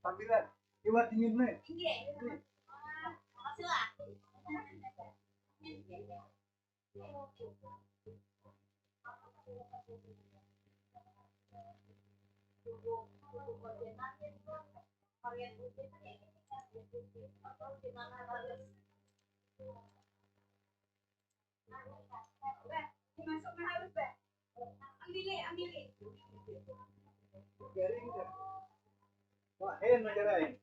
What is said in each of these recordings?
Panggilan, coba dingin nih. Garing kan? Wah, enak jalan.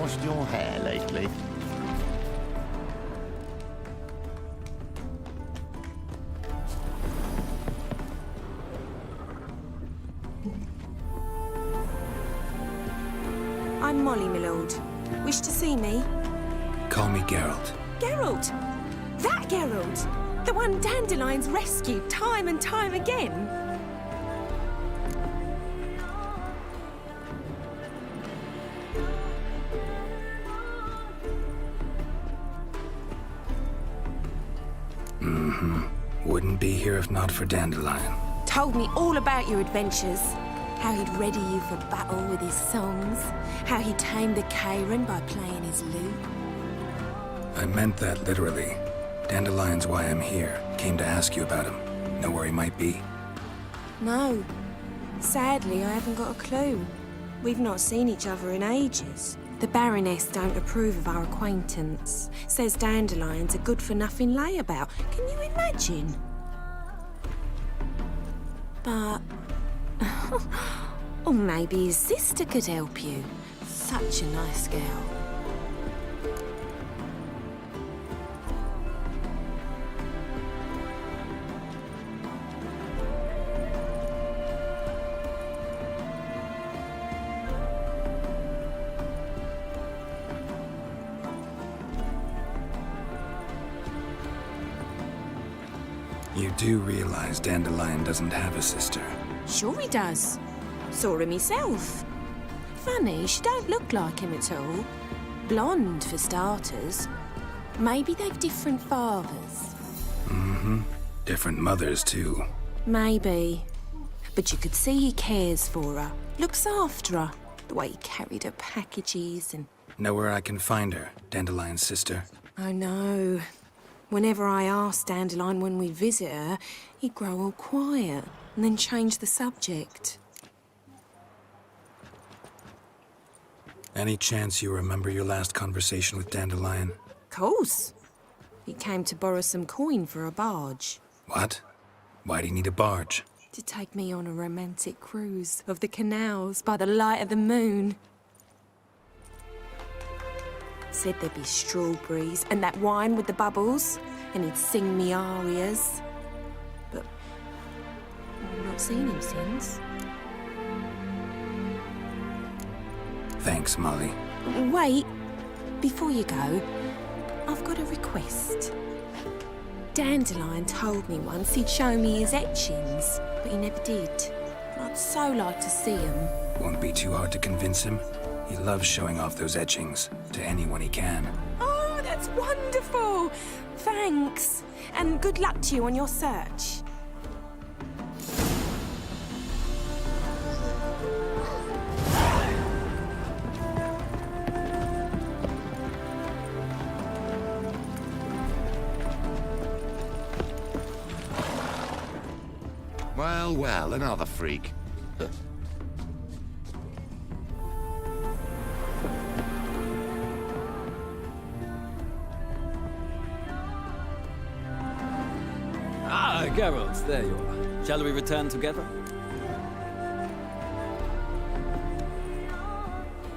Washed your hair lately? I'm Molly, my lord. Wish to see me? Call me Geralt. Geralt! That Geralt! The one Dandelion's rescued time and time again! Wouldn't be here if not for Dandelion. Told me all about your adventures. How he'd ready you for battle with his songs. How he tamed the Karen by playing his lute. I meant that literally. Dandelion's why I'm here. Came to ask you about him. Know where he might be? No. Sadly, I haven't got a clue. We've not seen each other in ages. The Baroness don't approve of our acquaintance. Says dandelions are good-for-nothing layabout. Can you imagine? But... or maybe his sister could help you. Such a nice girl. You do realize Dandelion doesn't have a sister. Sure he does. Saw him himself. Funny, she don't look like him at all. Blonde, for starters. Maybe they've different fathers. Mm-hmm. Different mothers, too. Maybe. But you could see he cares for her. Looks after her. The way he carried her packages and... Know where I can find her, Dandelion's sister? Oh, no. Whenever I asked Dandelion when we'd visit her, he'd grow all quiet and then change the subject. Any chance you remember your last conversation with Dandelion? Course. He came to borrow some coin for a barge. What? Why'd he need a barge? To take me on a romantic cruise of the canals by the light of the moon. Said there'd be strawberries and that wine with the bubbles, and he'd sing me arias. But I've not seen him since. Thanks, Molly. Wait, before you go, I've got a request. Dandelion told me once he'd show me his etchings, but he never did. I'd so like to see them. Won't be too hard to convince him. He loves showing off those etchings to anyone he can. Oh, that's wonderful! Thanks, and good luck to you on your search. Well, well, another freak. Ah, Geralt, there you are. Shall we return together?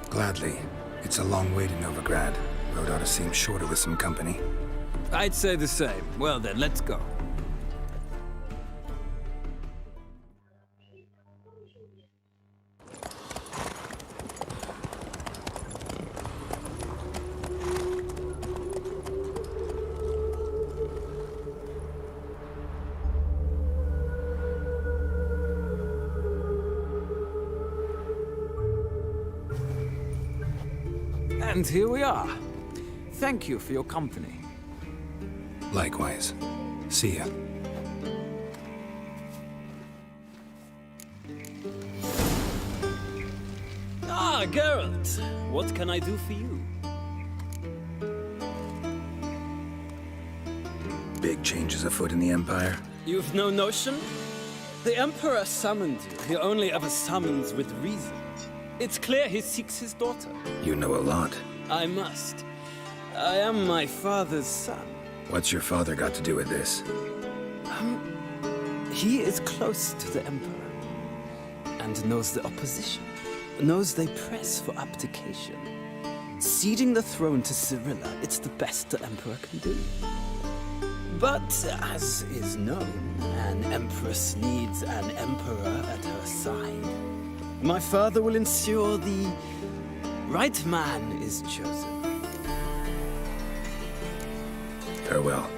Gladly. It's a long way to Novigrad. Road ought to seem shorter with some company. I'd say the same. Well then, let's go. And here we are. Thank you for your company. Likewise. See ya. Ah, Geralt. What can I do for you? Big changes afoot in the Empire. You've no notion? The Emperor summoned you. He only ever summons with reason. It's clear he seeks his daughter. You know a lot. I must. I am my father's son. What's your father got to do with this? He is close to the Emperor and knows the opposition, knows they press for abdication. Ceding the throne to Cyrilla, it's the best the Emperor can do. But, as is known, an Empress needs an Emperor at her side. My father will ensure the right man is chosen. Farewell.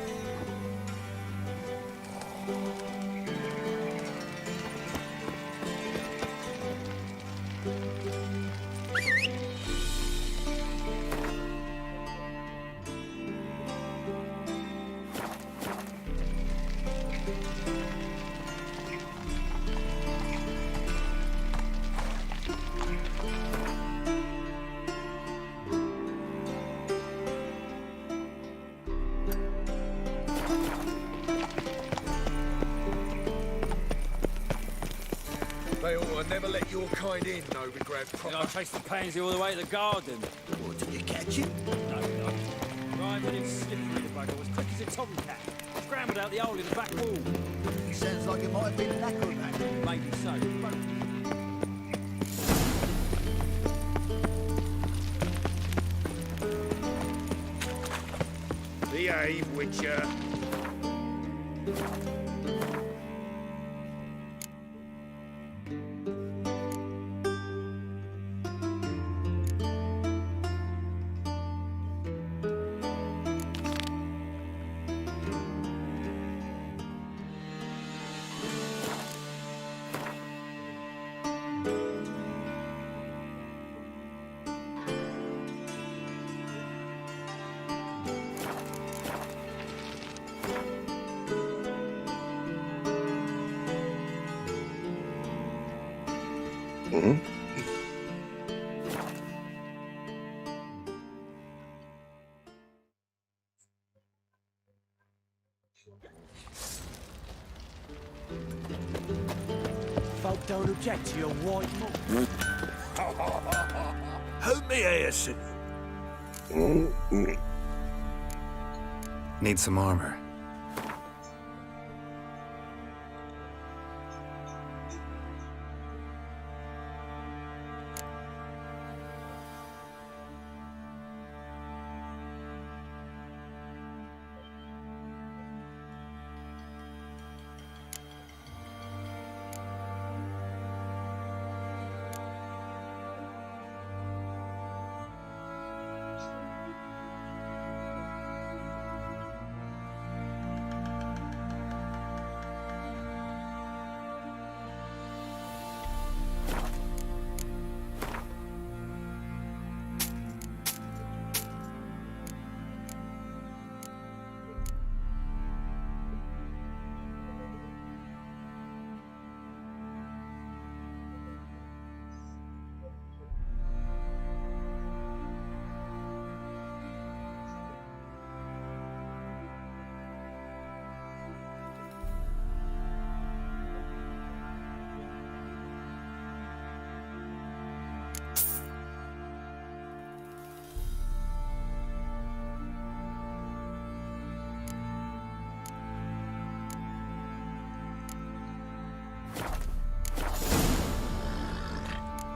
They ought to never let your kind in, no regret Then I chased the pansy all the way to the garden. What, did you catch him? No, no. Driving and slipping through the bugger was quick as a tomcat. Scrambled out the hole in the back wall. He sounds like it might have been an acrobat. Maybe so. Behave, Witcher. Folk don't object to your white mook. Hold me ass. Need some armor.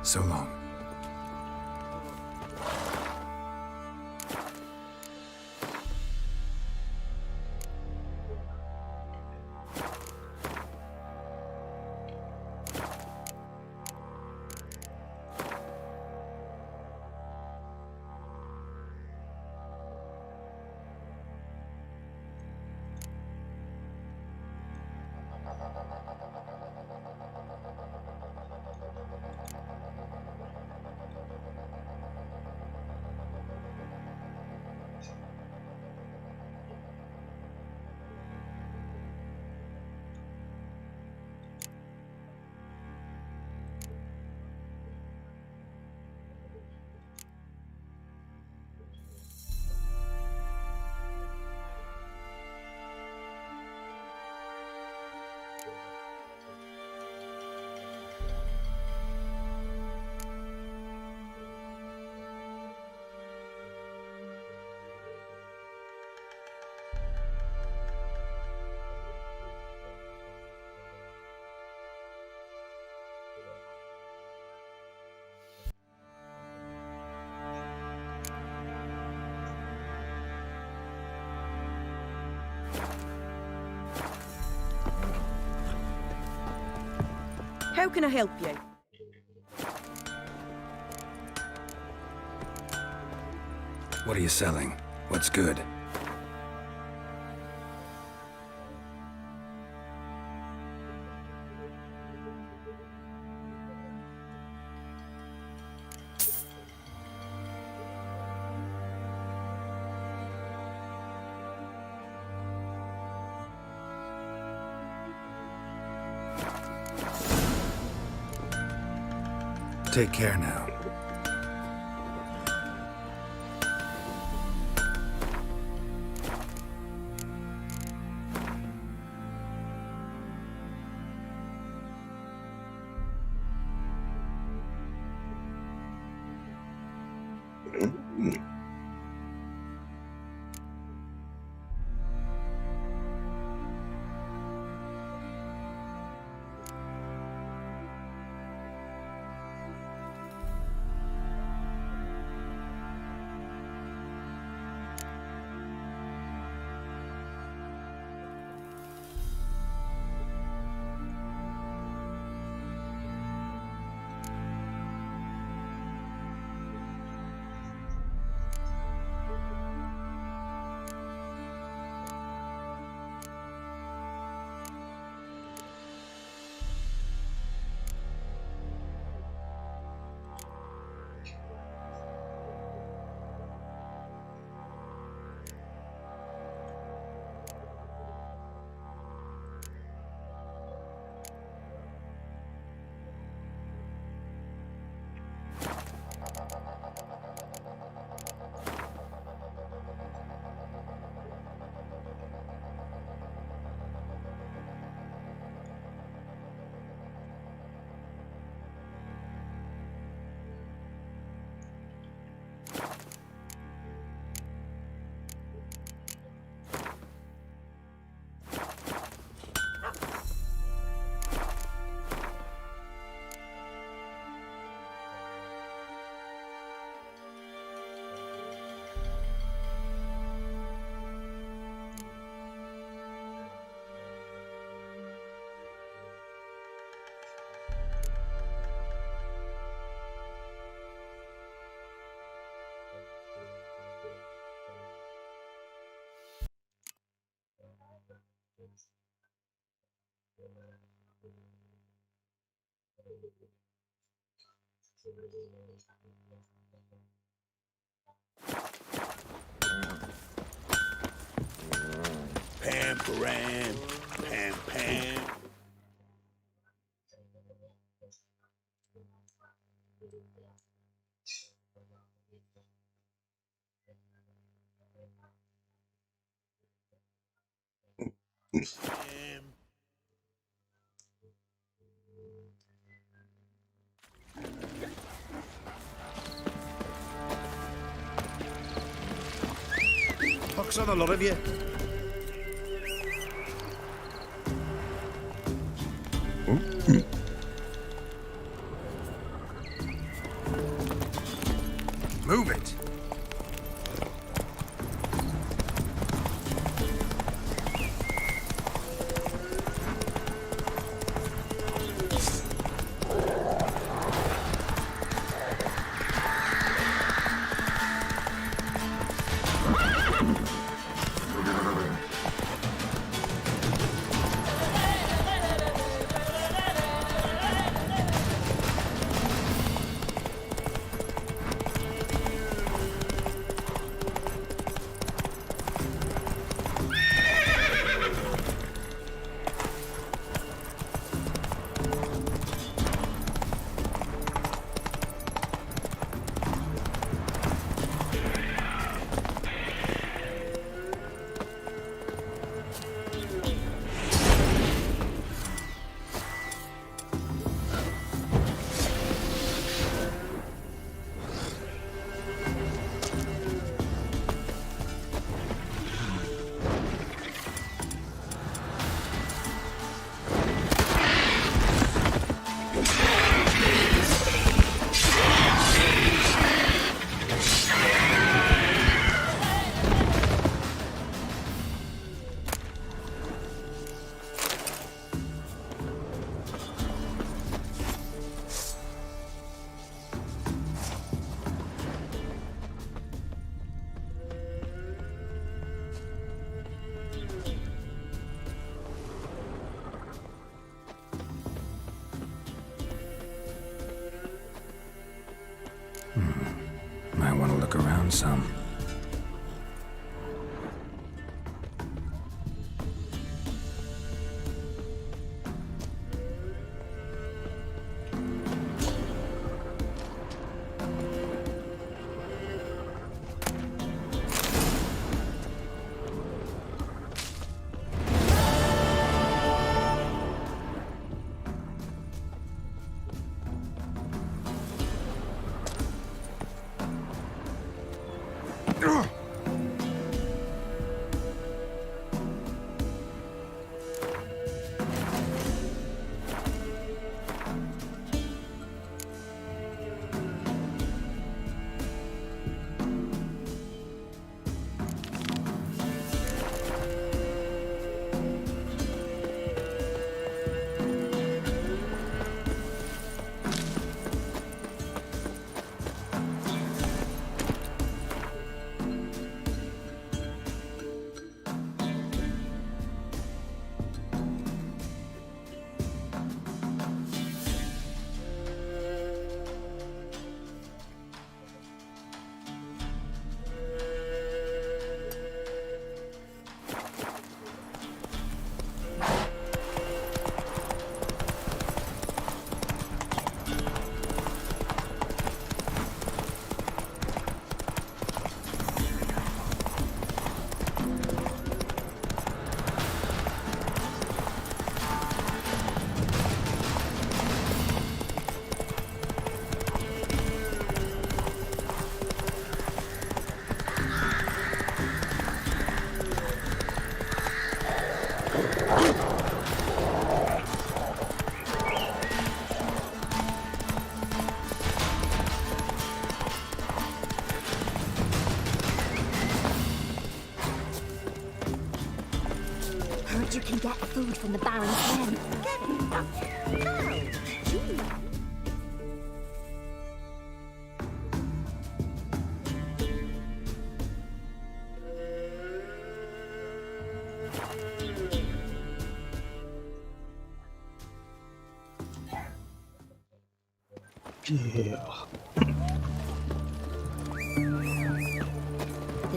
So long. How can I help you? What are you selling? What's good? Take care now. Pam, param, pam, pam. Pam. Pox on a lot of you. Move it! Might want to look around some. Heard you can get food from the Baron's men. Get it? How? Do you know? The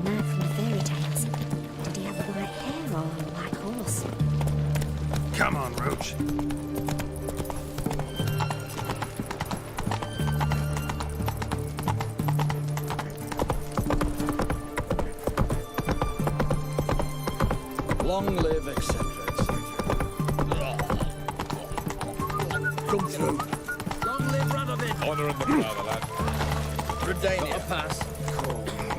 man from the fairy tales. Did he have white hair or a black horse? Come on, Roach. Long live, etc., etc. Come through. Long live Radovid! Honor in the fatherland. Redania. Got a pass.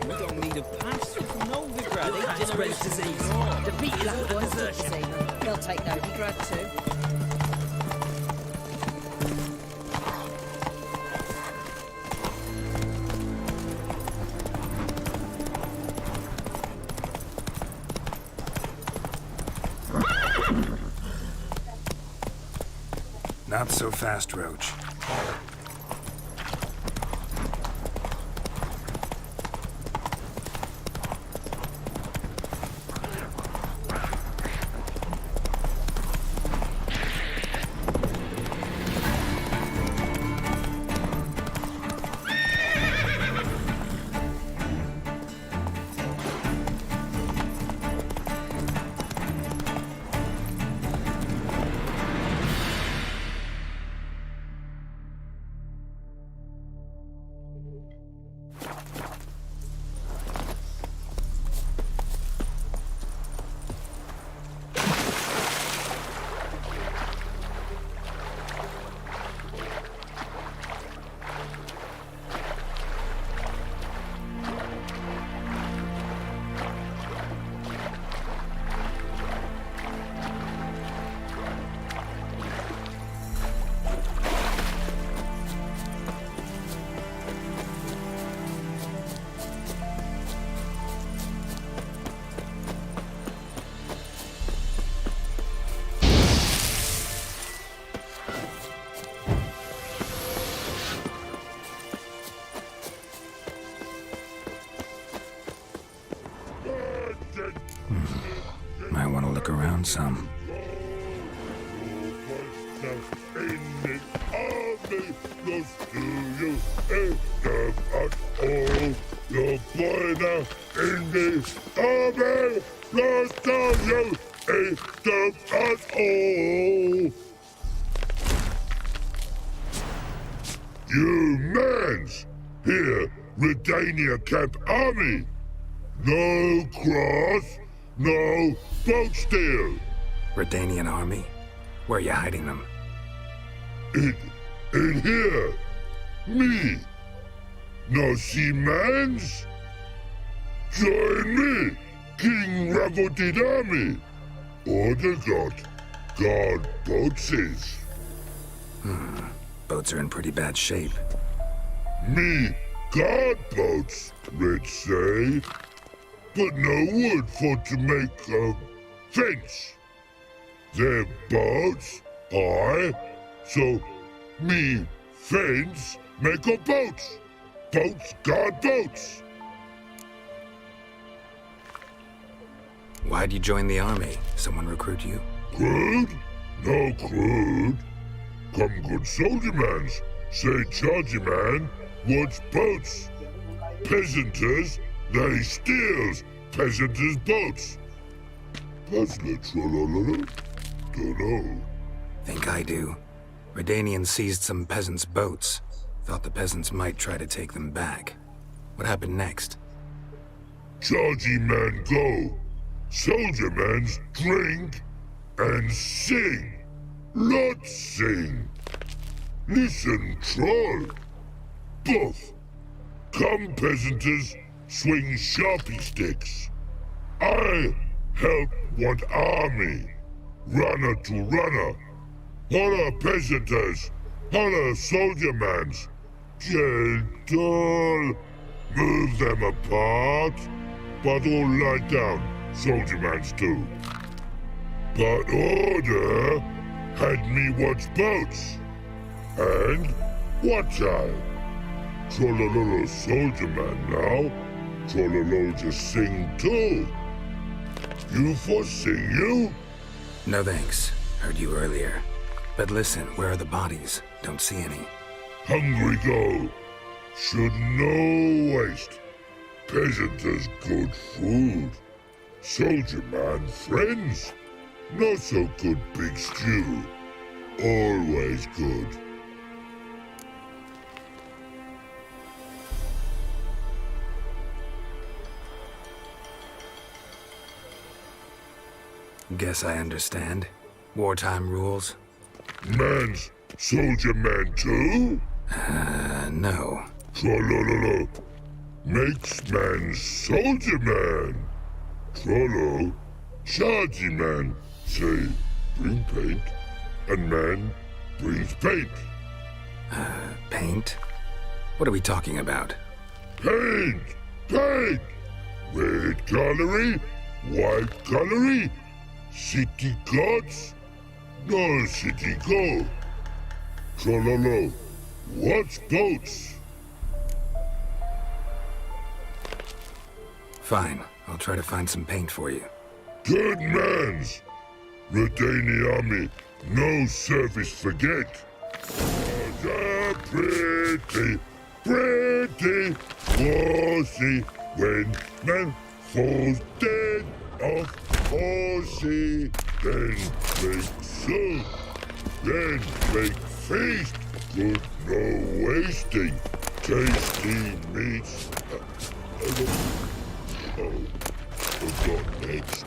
We don't need a pass. Novigrad. Eight generations disease. Defeat your last one, desertion. They'll take Novigrad too. Not so fast, Roach. Might want to look around some. You mans! Here, Redania Camp Army! No cross, no boat steal! Redanian army? Where are you hiding them? In here! Me! No see mans? Join me, King Ravodid Army! Order God boatses. Boats are in pretty bad shape. Me guard boats, Red say. But no wood for to make a fence. Their boats, so me fence make a boats. Boats guard boats. Why'd you join the army? Someone recruit you? Crude? No crude. Come good soldier mans. Say chargy man wants boats. Peasanters, they steals peasanters' boats. Puzzler trollololo? Dunno. Think I do. Redanians seized some peasants' boats. Thought the peasants might try to take them back. What happened next? Chargy man go. Soldier mans drink and sing. Lot sing. Listen, troll. Buff. Come, peasanters, swing sharpie sticks. I help want army. Runner to runner. Holla, peasanters. Holla, soldier mans. Gentle. Move them apart. But all lie down. Soldier mans too. But order had me watch boats. And watch I. Trollololo soldier man now. Trollolo just sing too. You for sing you? No thanks. Heard you earlier. But listen, where are the bodies? Don't see any. Hungry go. Should no waste. Peasant has good food. Soldier man friends. Not so good big stew. Always good. Guess I understand. Wartime rules? Man's soldier man too? No. Trollololo. Makes man soldier man. Trollo. Chargy man. Say, bring paint. And man brings paint. Paint? What are we talking about? Paint! Paint! Red colory, white colory, city gods, no city go. Trollolo, what's boats? Fine, I'll try to find some paint for you. Good mans! Redani army, no service forget. Ah, pretty, pretty was he when man falls dead off horsey. Then make soup, then make feast. Good no wasting, tasty meats. What next?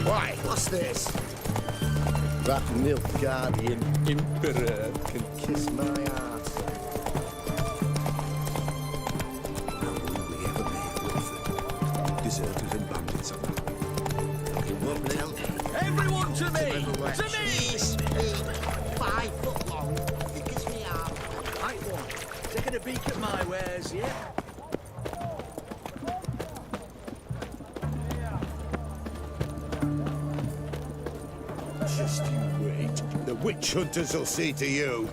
Why? What's this? That Nilfgaardian Emperor can kiss my ass. How will we ever make Wilfred? Deserters and bandits are. Everyone to me! To me! 5 foot long, thick as me arm. Right one. Taking a peek at my wares, yeah? Just you wait. The witch hunters will see to you.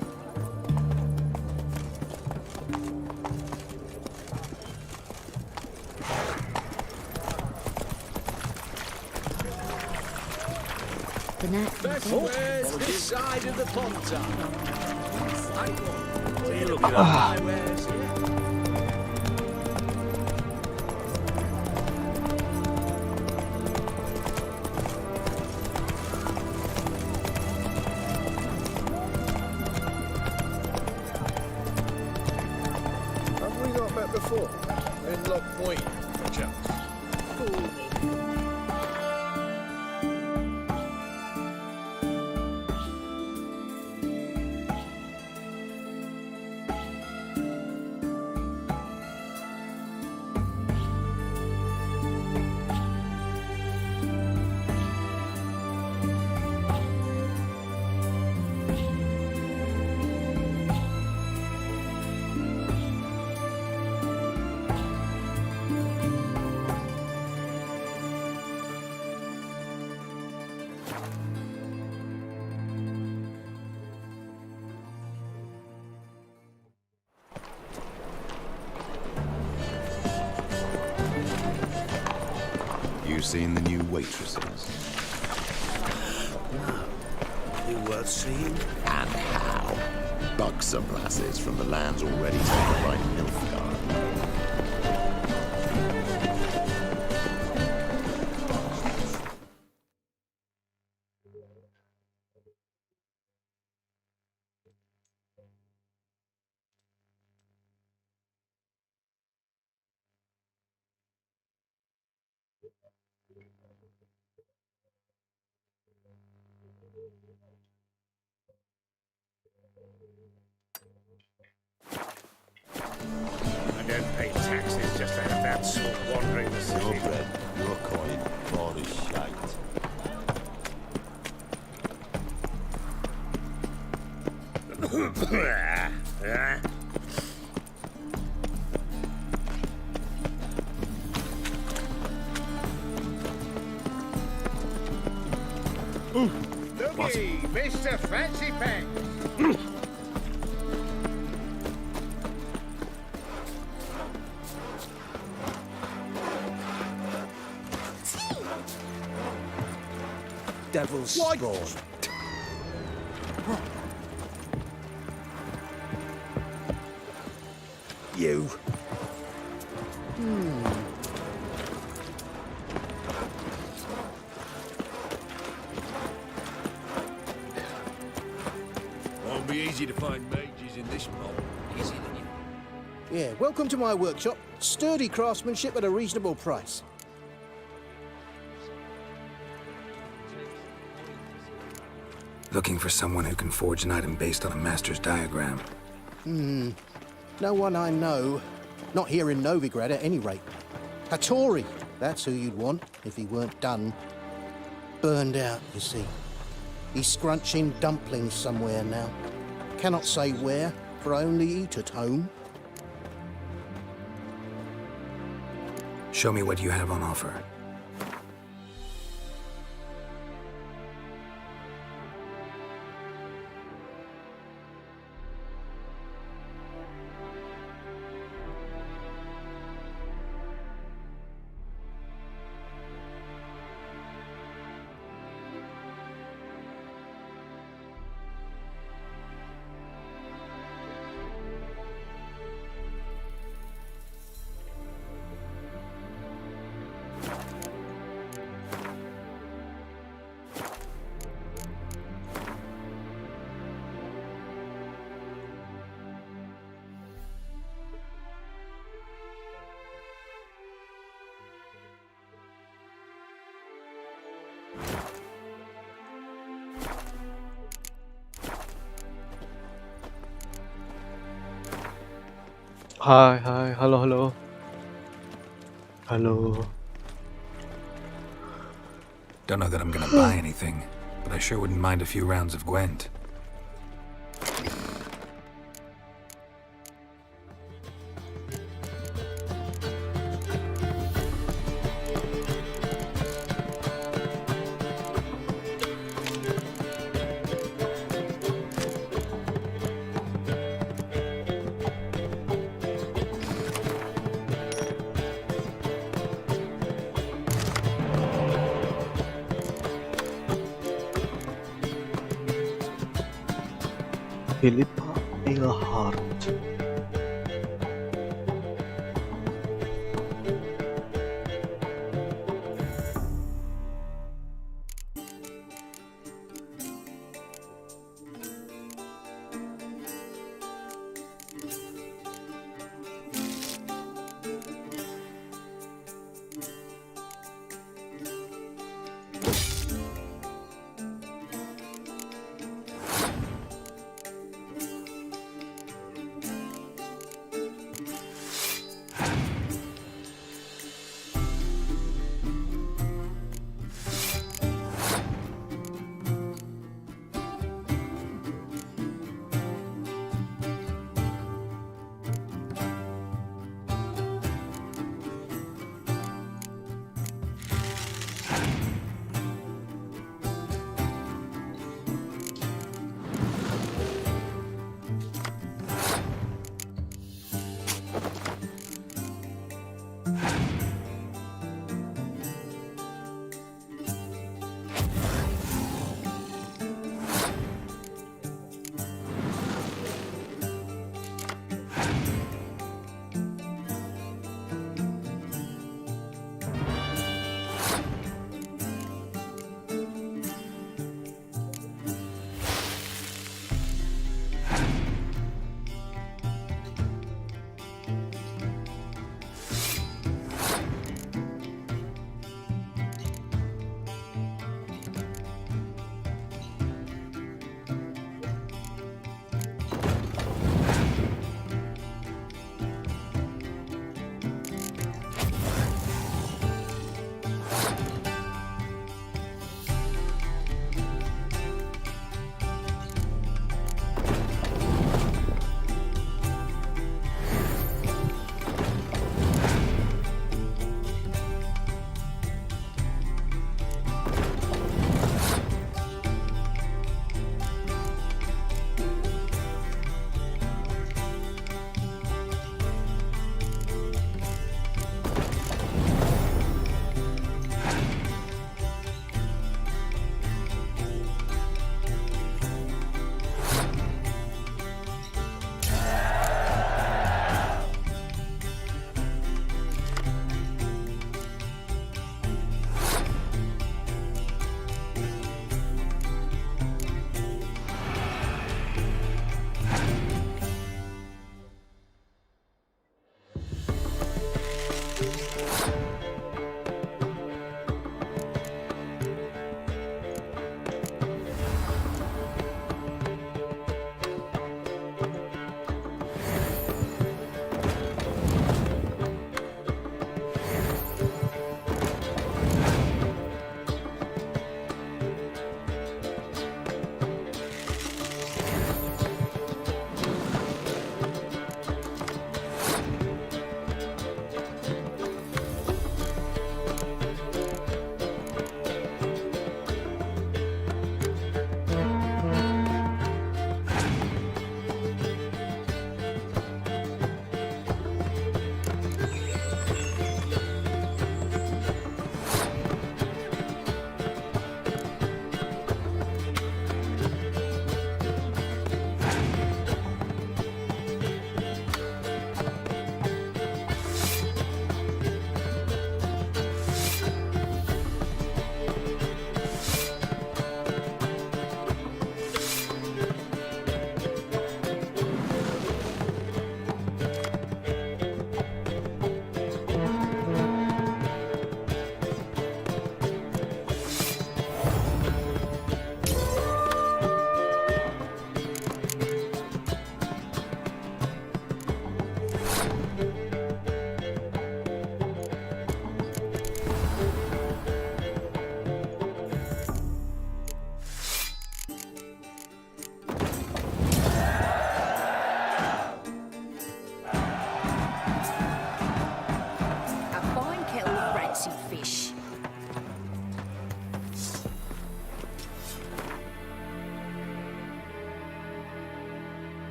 The night from the Best fairy wares tales. this side of the pond town. Right one. So you're looking at my wares, yeah? Have we not met before? In Lock Point, perchance. You seen the new waitresses? You worth seeing? And how? Buxom lasses from the lands already taken by Nilfgaard. I don't pay taxes just to have that sort wandering the city. Your bread, your coin, all is shite. Looky, Mr. Fancy Pants. Devil's spawn. You. Won't be easy to find mages in this mob. Easy than you. Yeah, welcome to my workshop. Sturdy craftsmanship at a reasonable price. Looking for someone who can forge an item based on a master's diagram. No one I know. Not here in Novigrad at any rate. Hattori, that's who you'd want if he weren't done. Burned out, you see. He's scrunching dumplings somewhere now. Cannot say where, for I only eat at home. Show me what you have on offer. Hi, hi, hello, hello. Hello. Don't know that I'm gonna buy anything, but I sure wouldn't mind a few rounds of Gwent. Philippa Eilhart.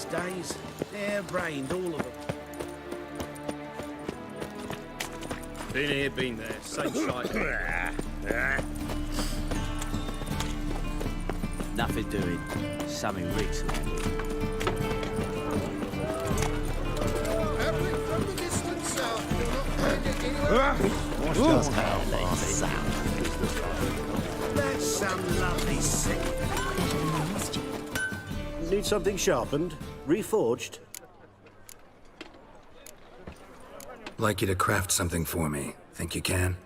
these days. Hair-brained, all of them. Been here, been there. Same shite. Nothing doing. Something reeks like it. From the distant south, do not find it anywhere. Watch just how far south. That's some lovely sick. Need something sharpened? Reforged? Like you to craft something for me. Think you can?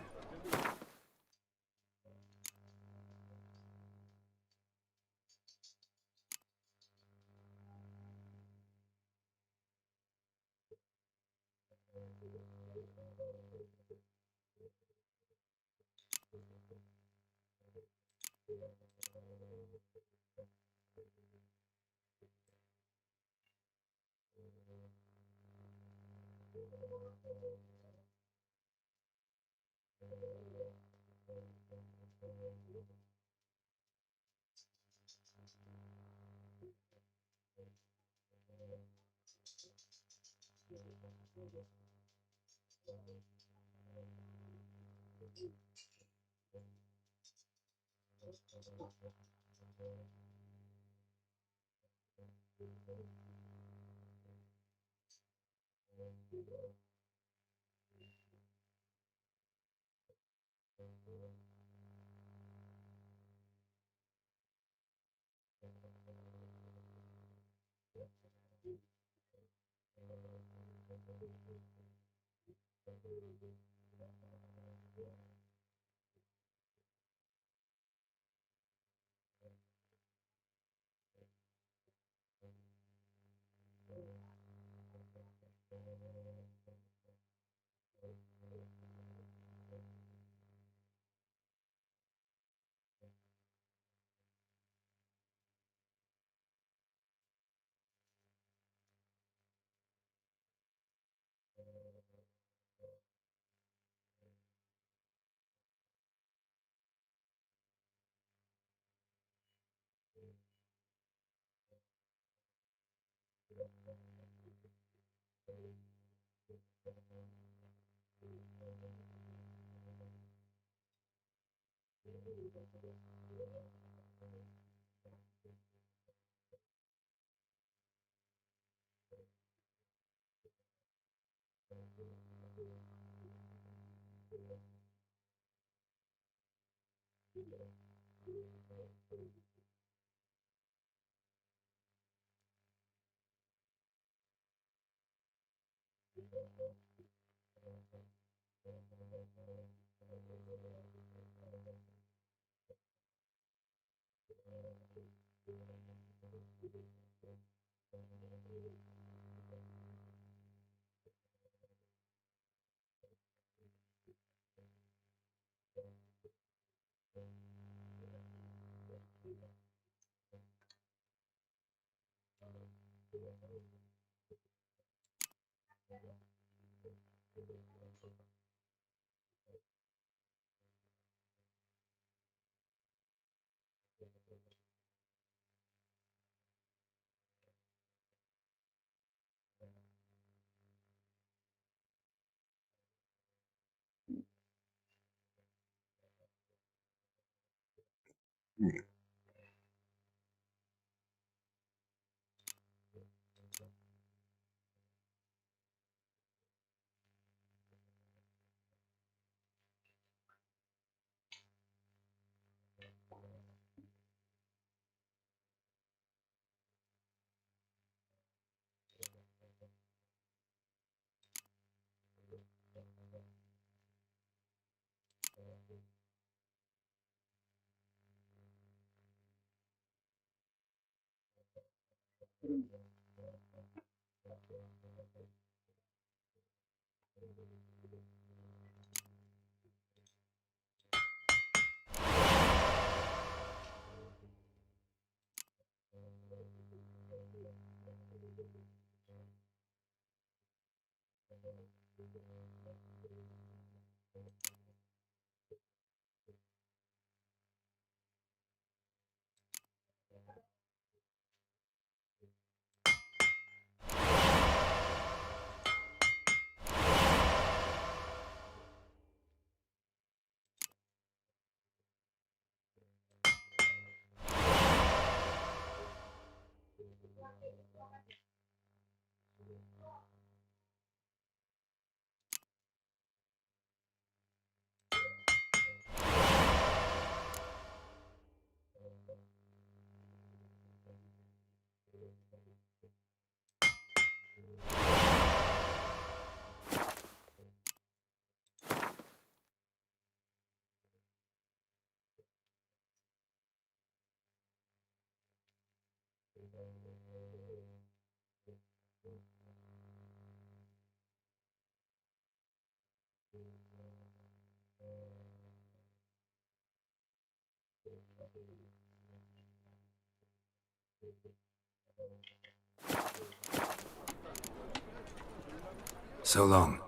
So long.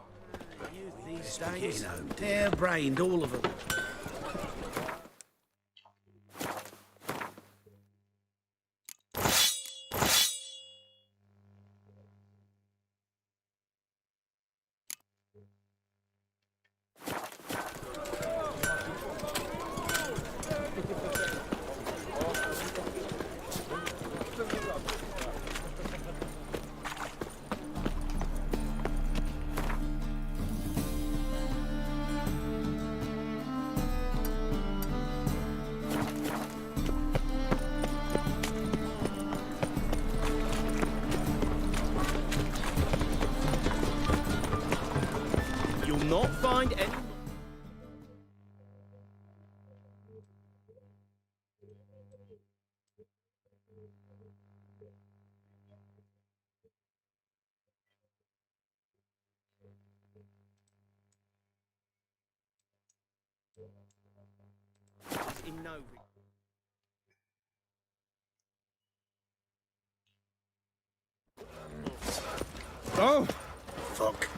These days, hair-brained, all of them. You'll not find any... in no... Oh! Fuck.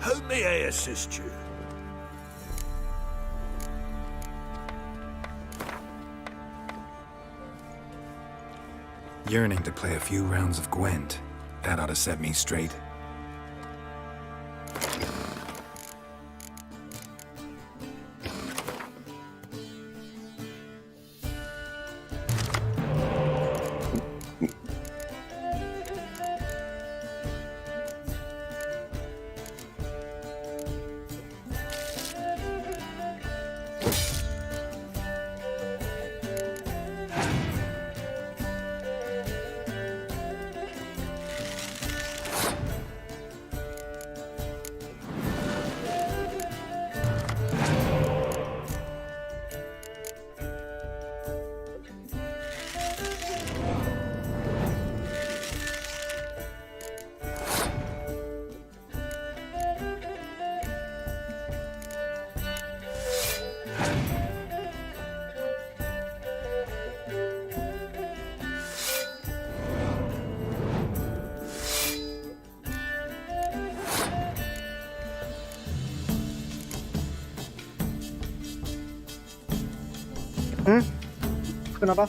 How may I assist you? Yearning to play a few rounds of Gwent. That ought to set me straight. Kenapa?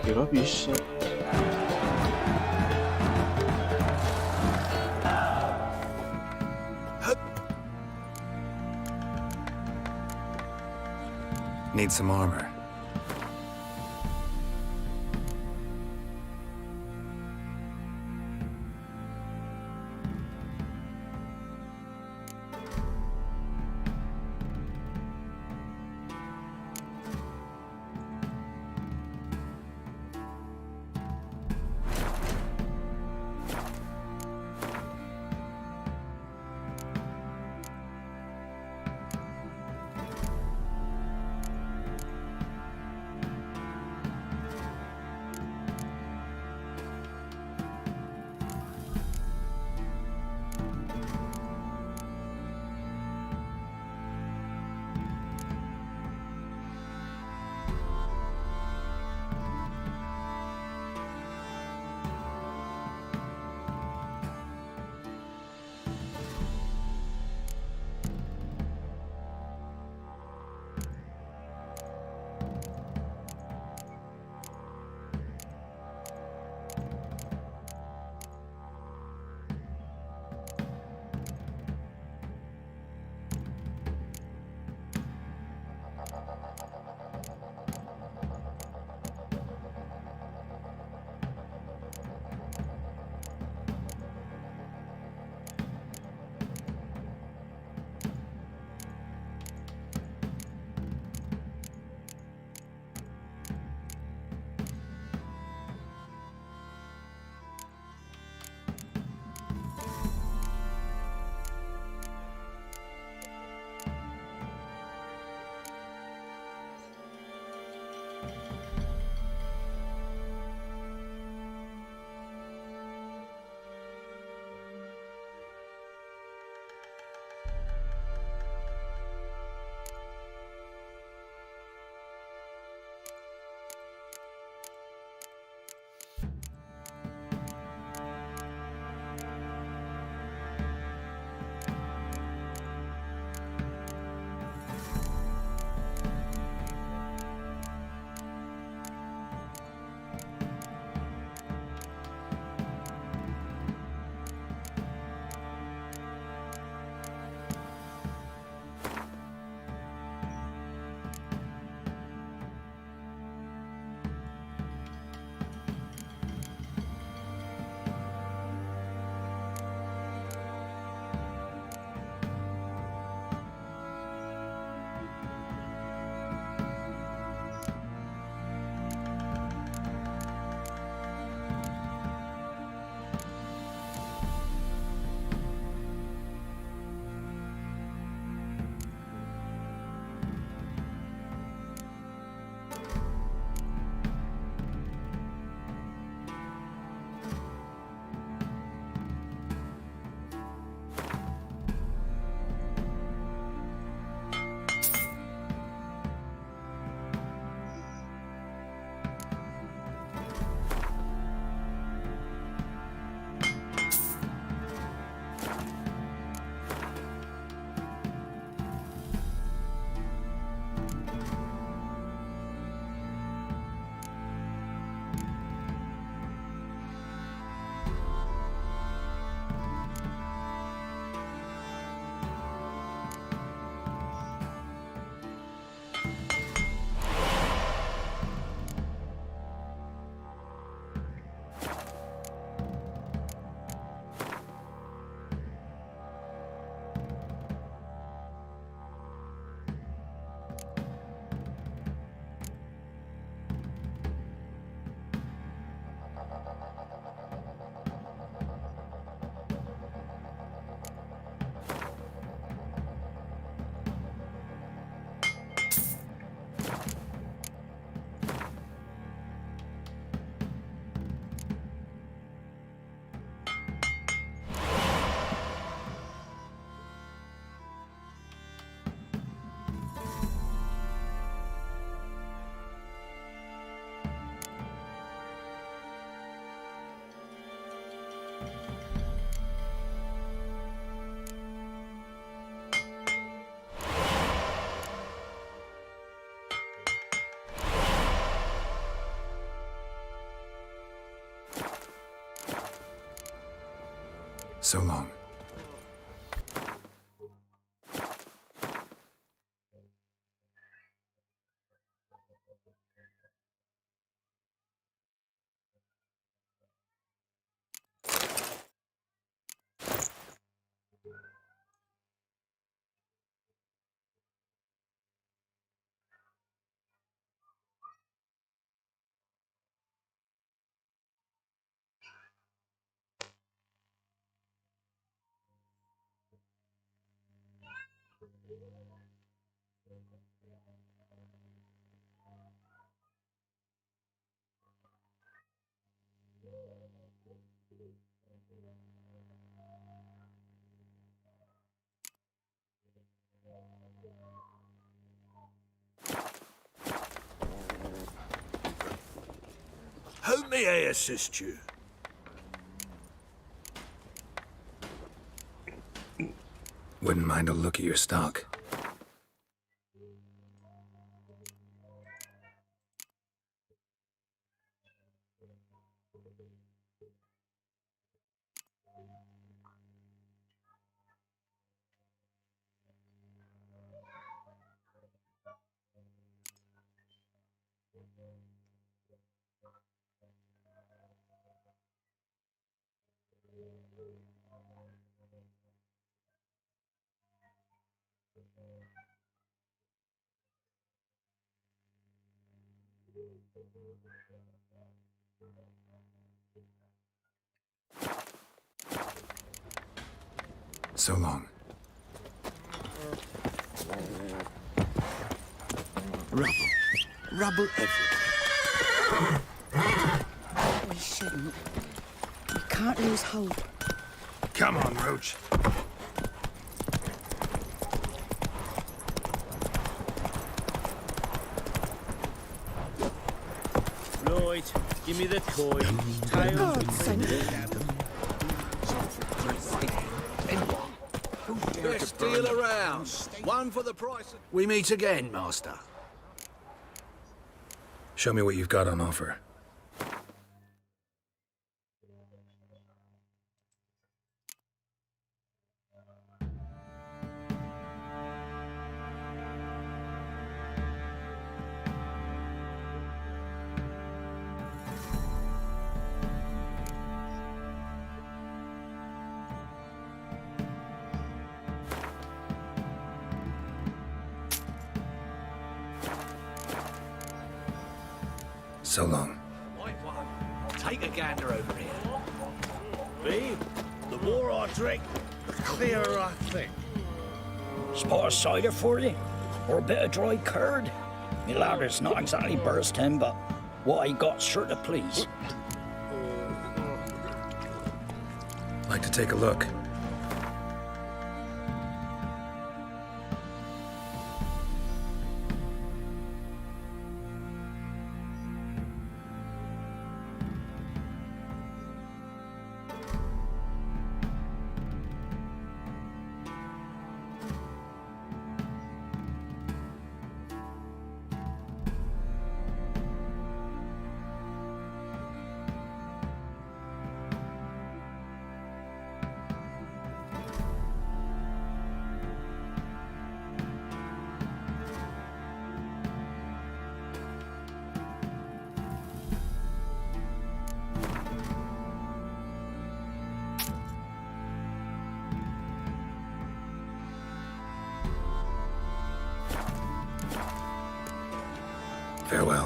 kira bisa. Need some armor. So long. How may I assist you? Wouldn't mind a look at your stock. So long. Rubble. Rubble everywhere. We shouldn't. We can't lose hope. Come on, Roach. Right, give me the coin. Best deal around. One for the price. We meet again, Master. Show me what you've got on offer. So long. Right one. Take a gander over here. Me? The more I drink, the clearer I think. Spot of cider for you? Or a bit of dry curd? Me ladder's not exactly bursting, but what I got sure to please. Like to take a look. Farewell.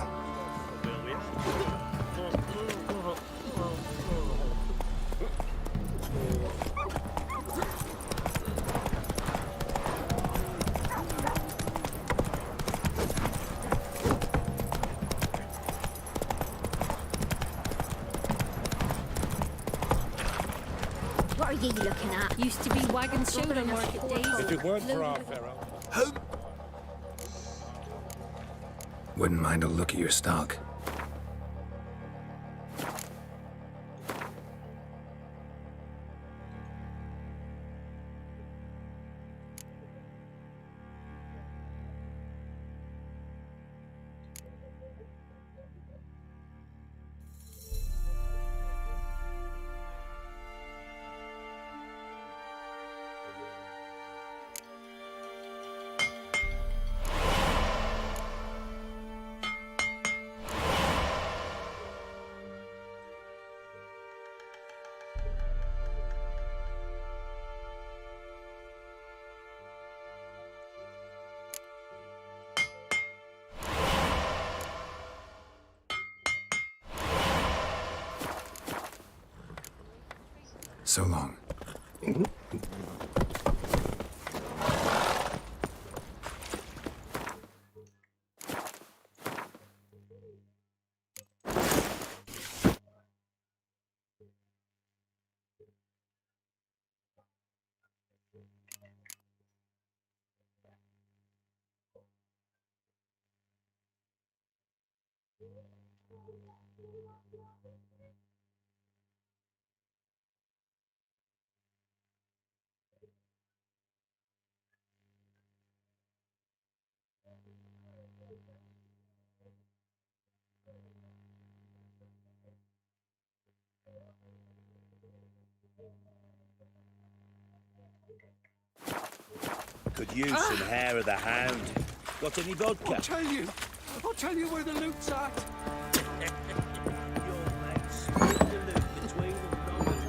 What are you looking at? Used to be wagon shoulder market days. If it weren't for our Pharaoh. Who? Wouldn't mind a look at your stock. So long. Could use some hair of the hound. Got any vodka? I'll tell you where the loot's at. Your mate split the loot between them, Robbie.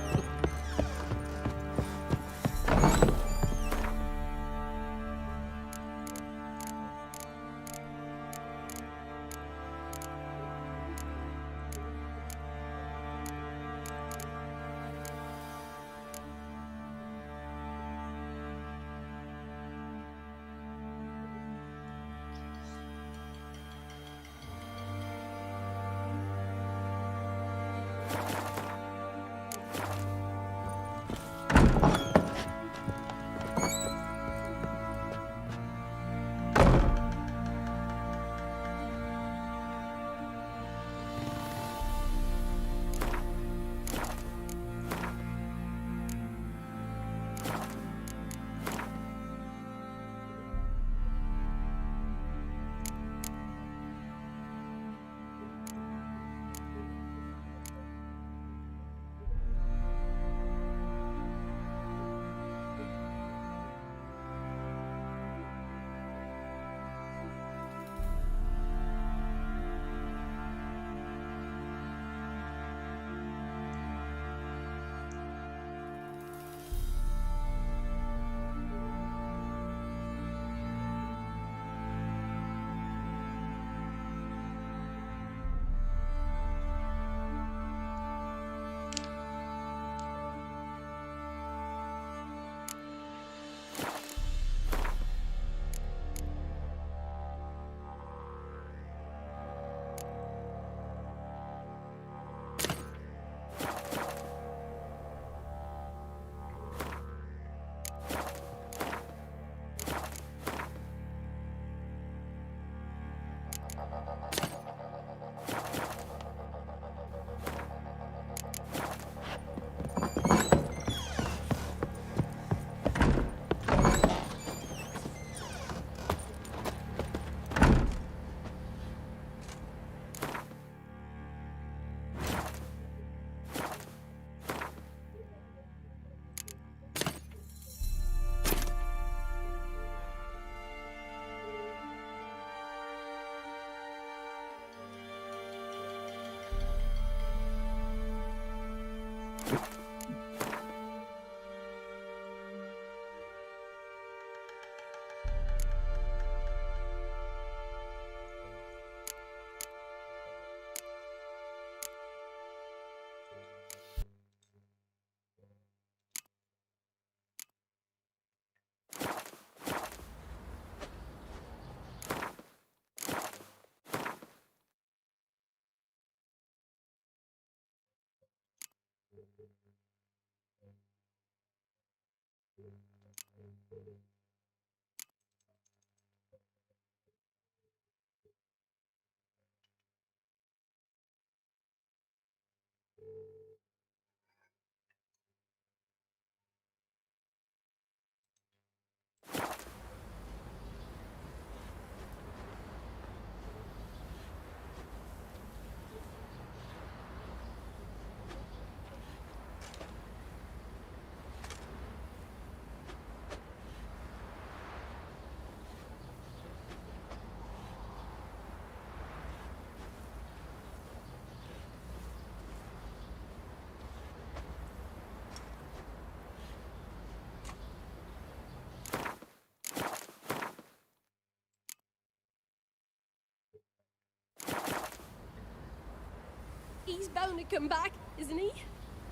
He's bound to come back, isn't he?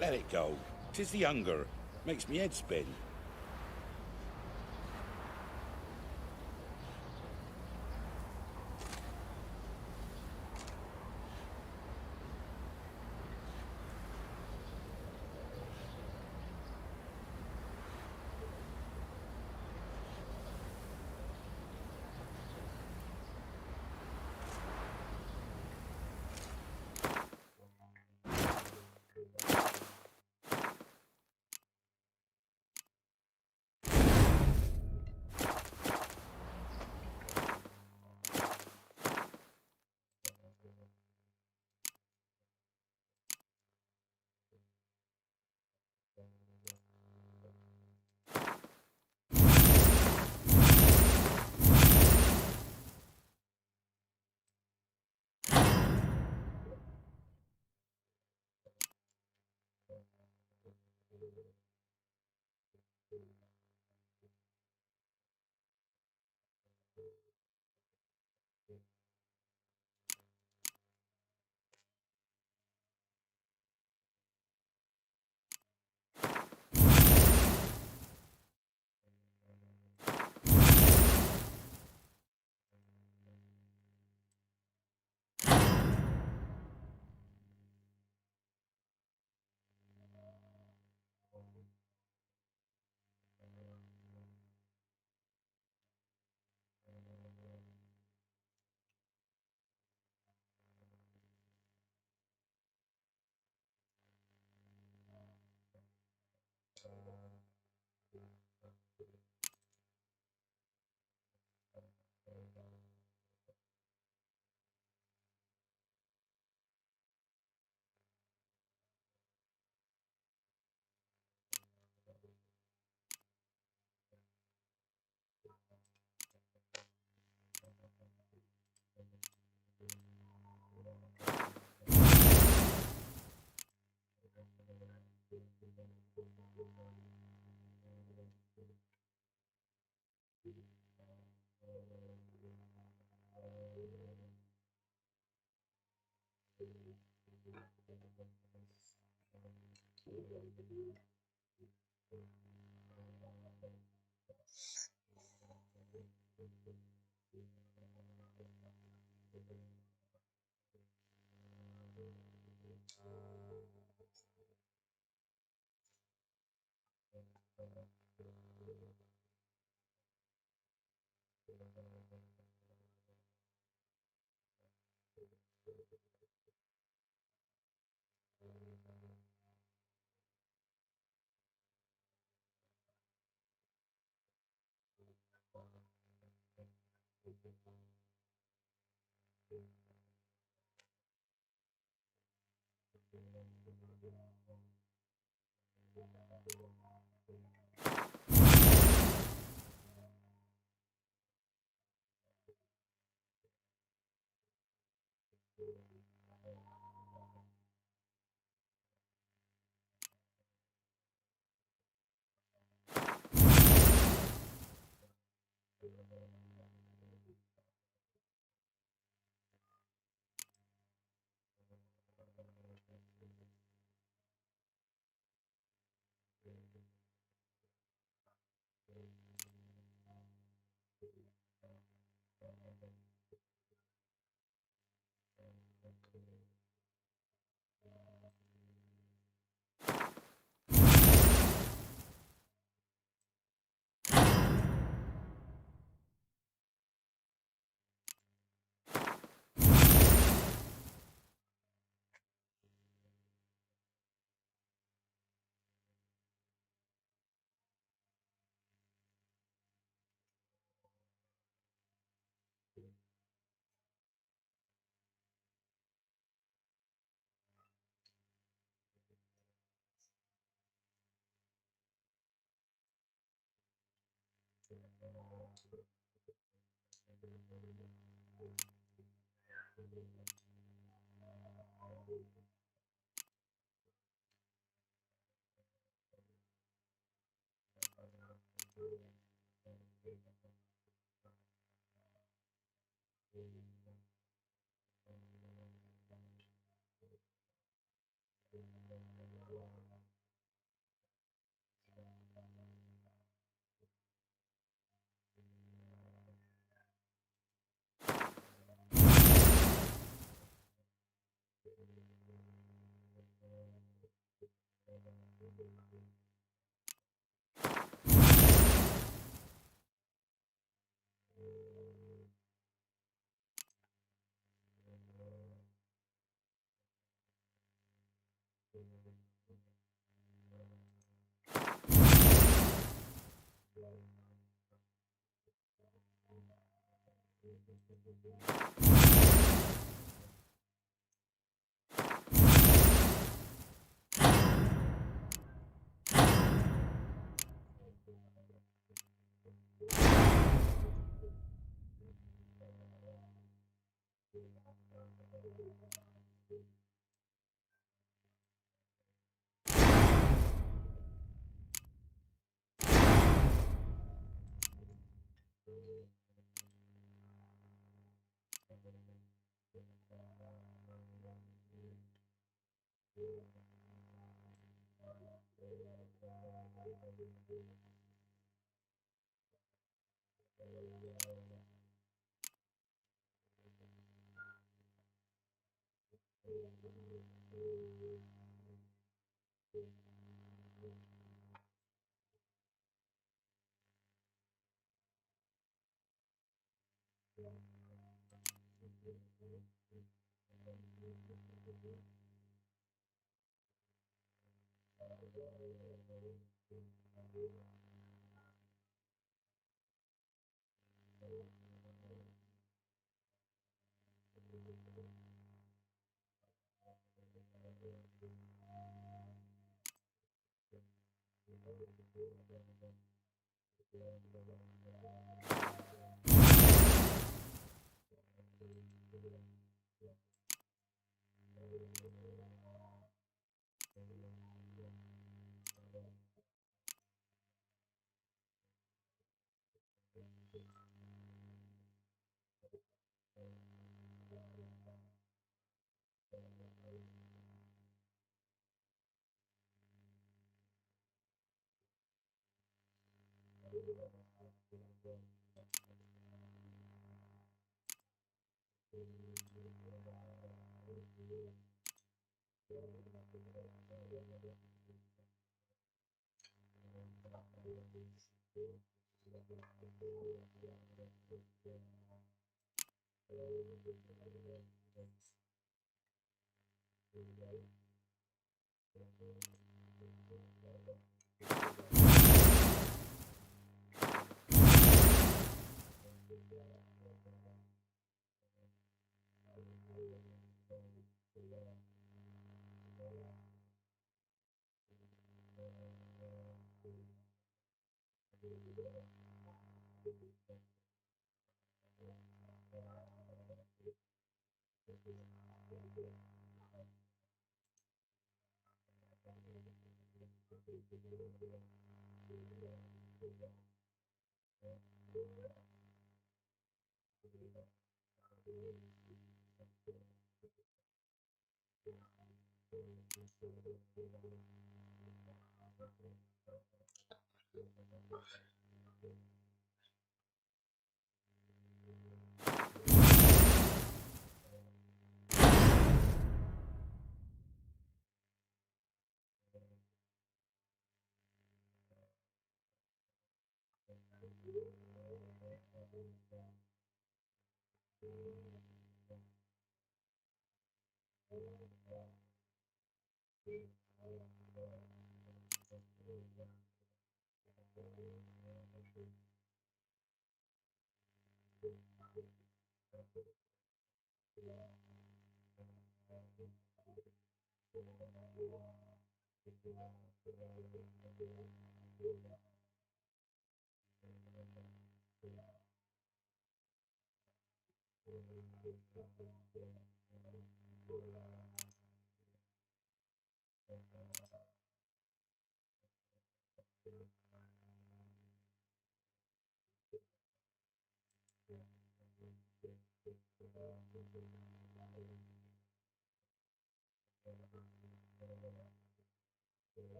Let it go. 'Tis the hunger. Makes me head spin.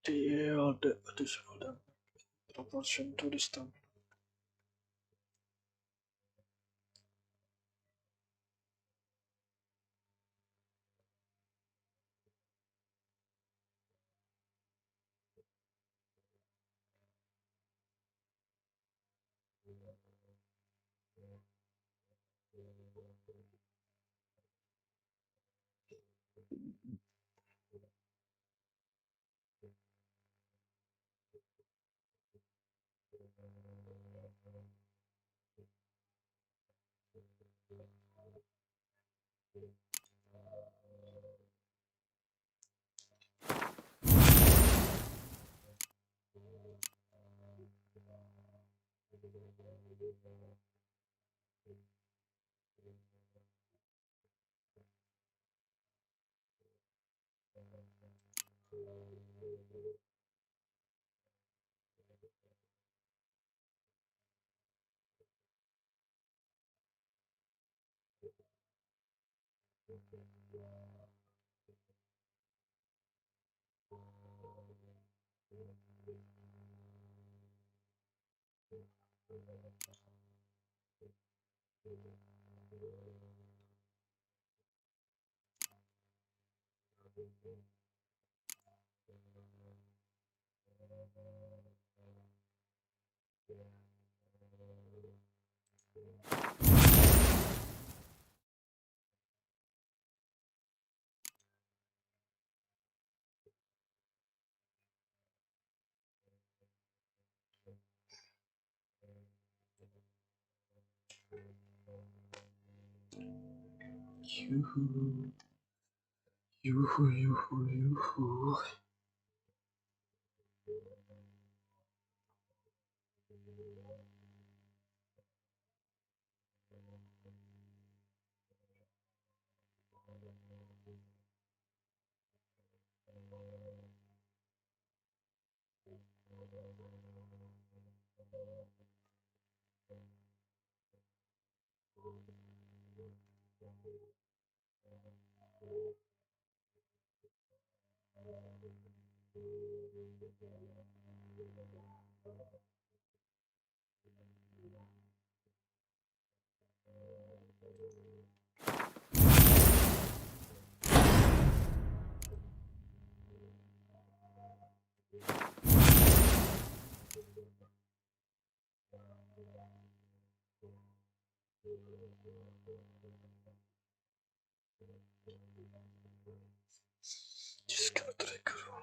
Dia ada additional damage proportion to the stamina. Yoo-hoo. Yoo-hoo, yoo-hoo, yoo-hoo. Just go to the good one.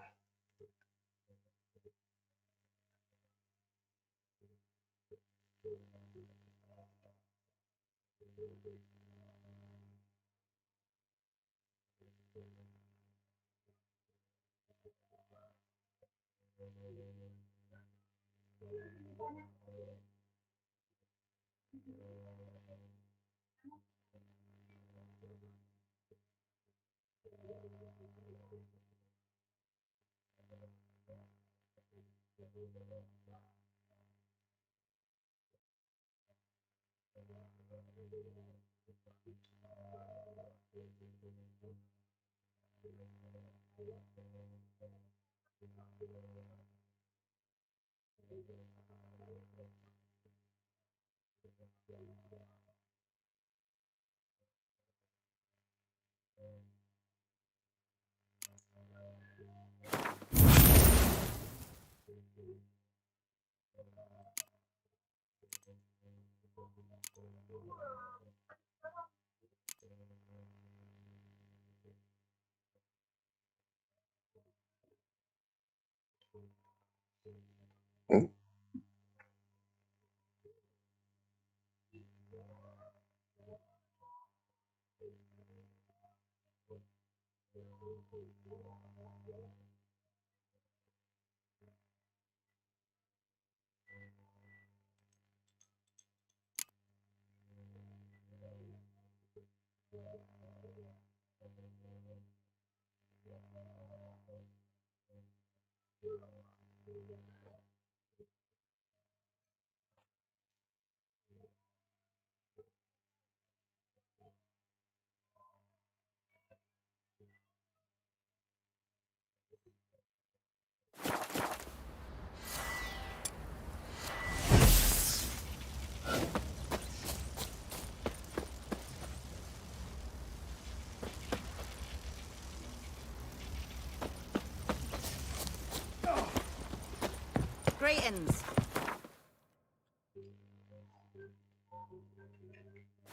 Greetings.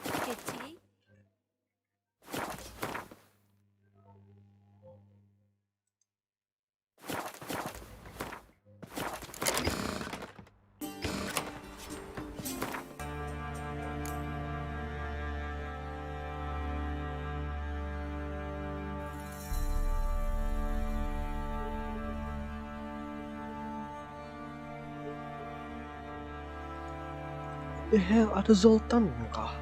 Good tea? The hell, ada Zoltan kah?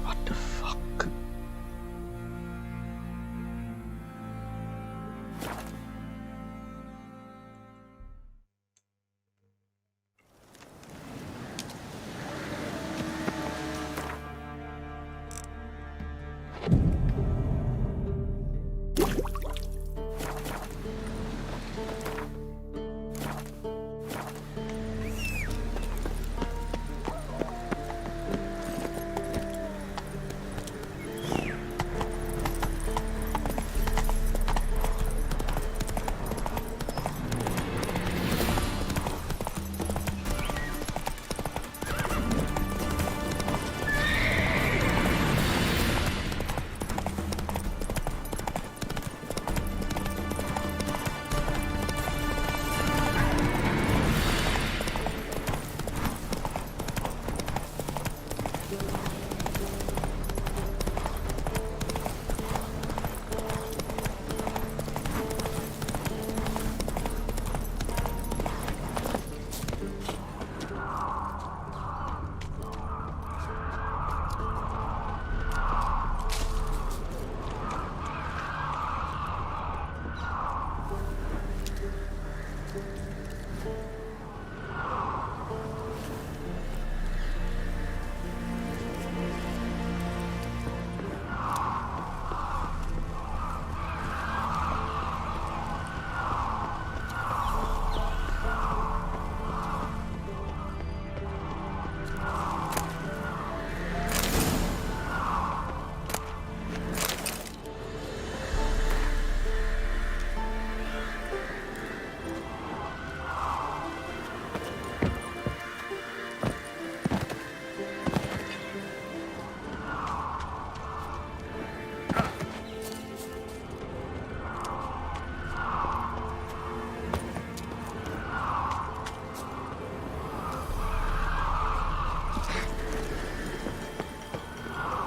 What the fuck?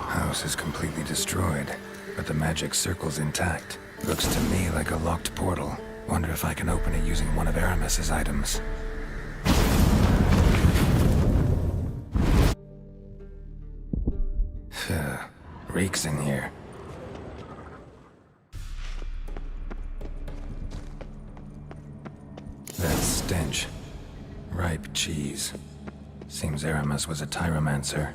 House is completely destroyed, but the magic circle's intact. Looks to me like a locked portal. Wonder if I can open it using one of Aramis's items. Reeks in here. That stench. Ripe cheese. Seems Aramis was a tyromancer.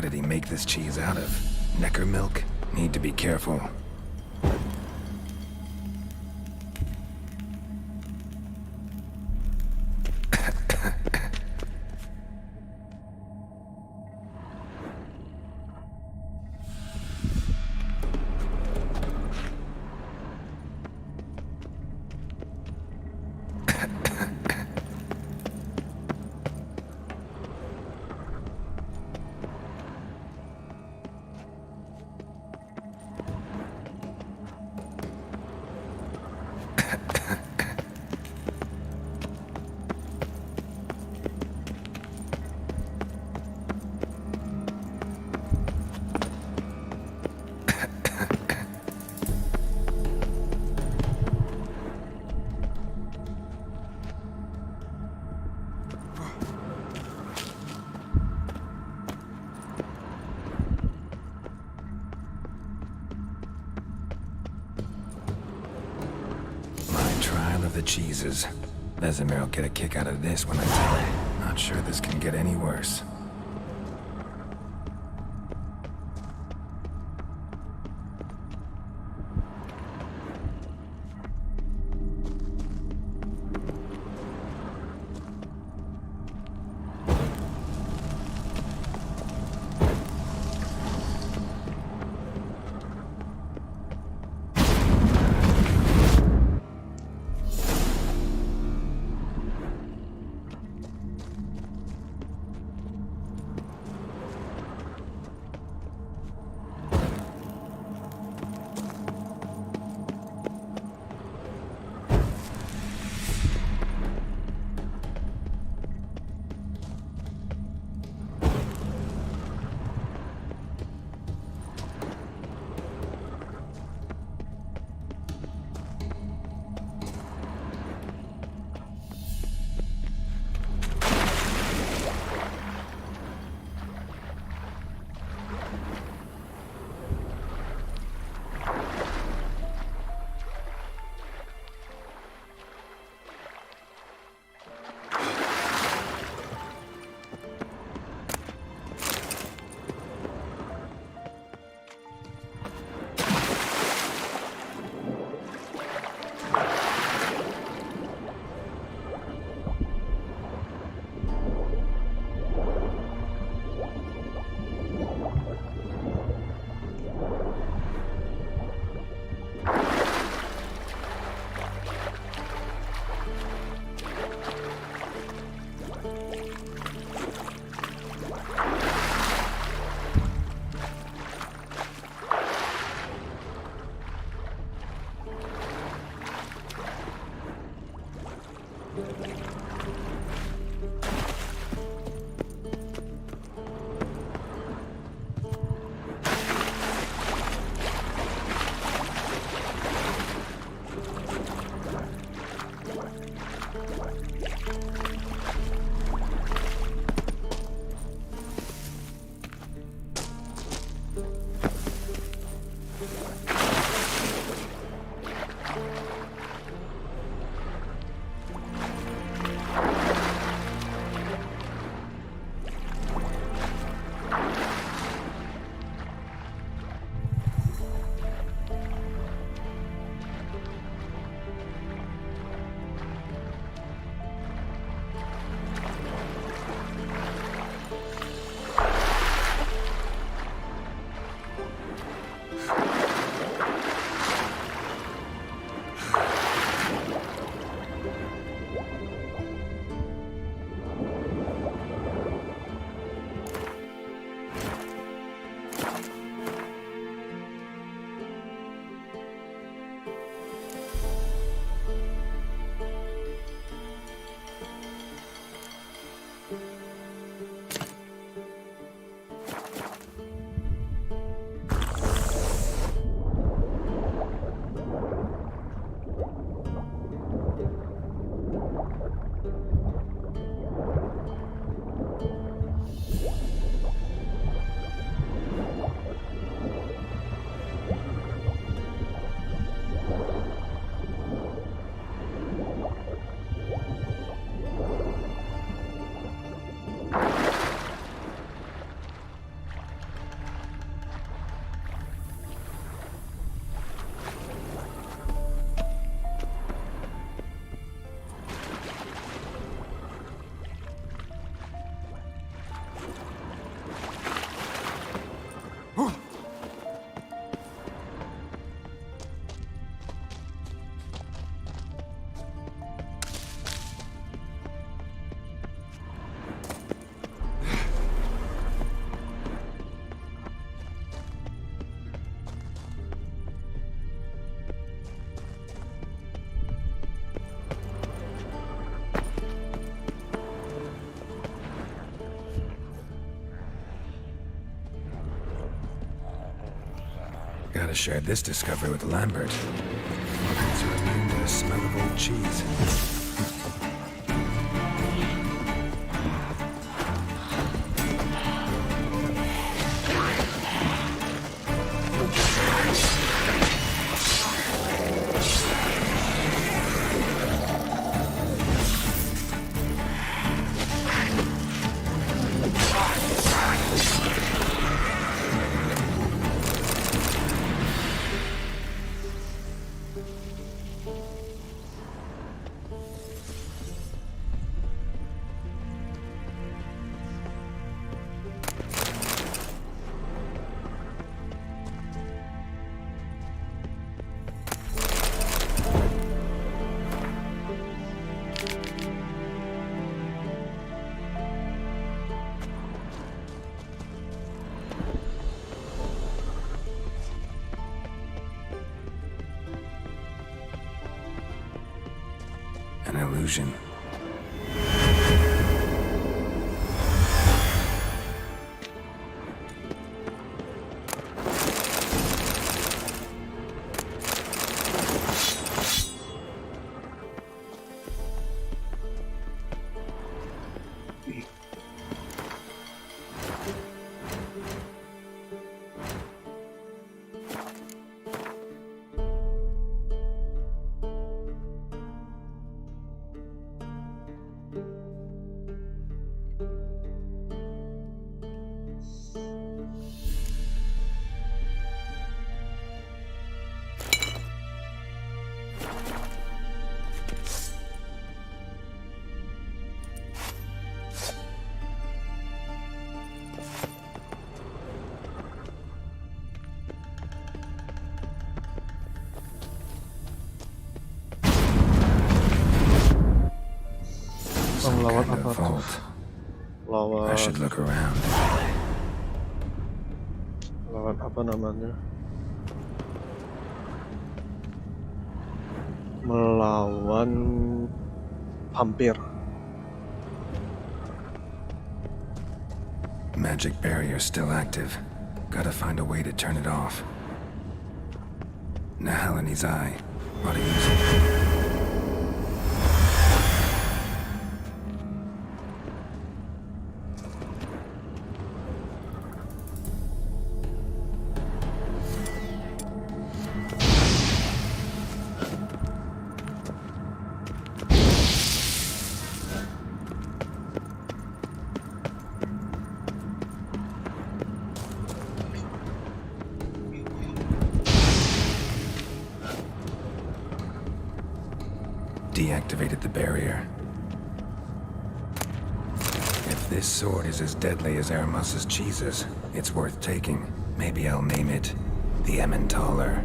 did he make this cheese out of? Necker milk? Need to be careful. The cheeses. Vesemir will get a kick out of this when I tell him. Not sure this can get any worse. Gotta share this discovery with Lambert. Monkeys are immune to the smell of old cheese. An illusion. Lawan apa tuh? Lawan. I should look around. Lawan apa namanya? Melawan vampir. Magic barrier still active. Gotta find a way to turn it off. Nahalani's eye. Ought to use it. Deactivated the barrier. If this sword is as deadly as Aramus's cheeses, it's worth taking. Maybe I'll name it the Emmentaler.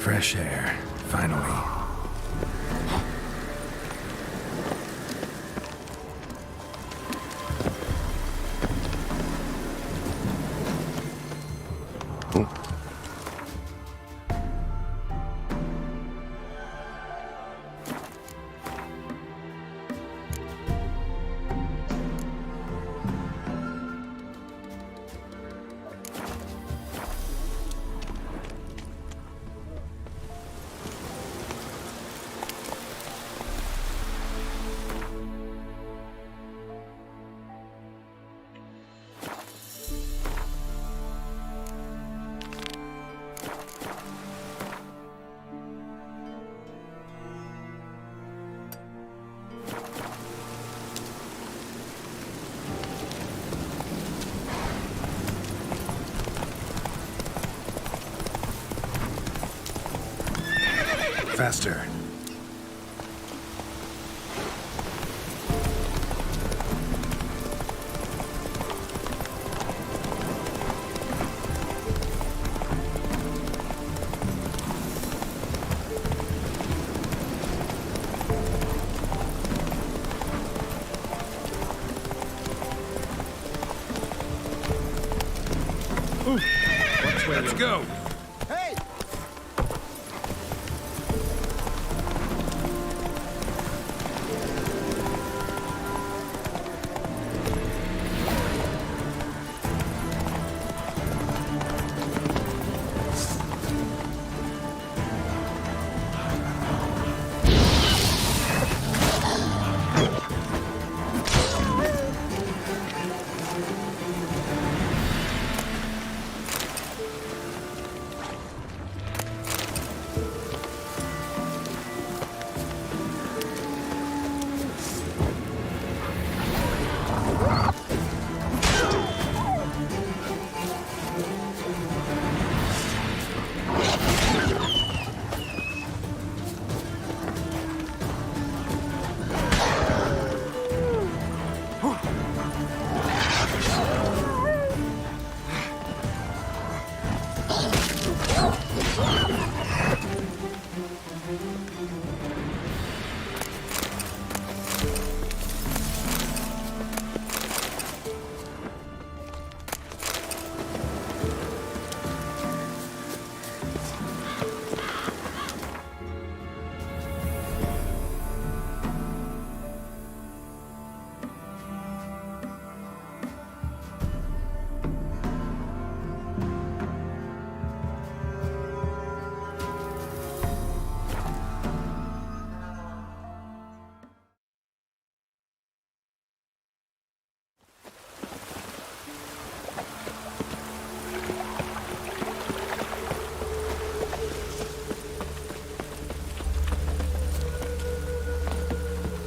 Fresh air, finally. Faster. Let's go. Hey!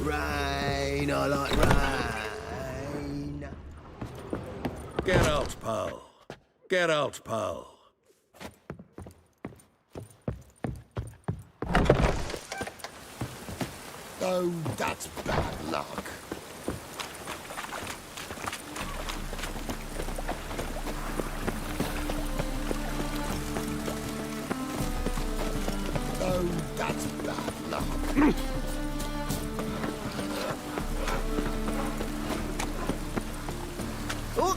Rain, I like rain. Get out, pal. Get out, pal. Oh, that's bad luck. Oh, that's bad luck. Oh!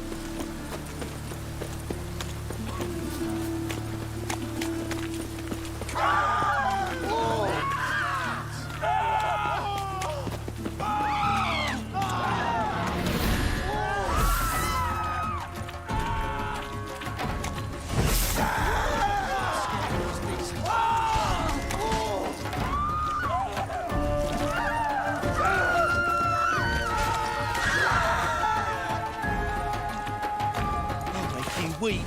Weak.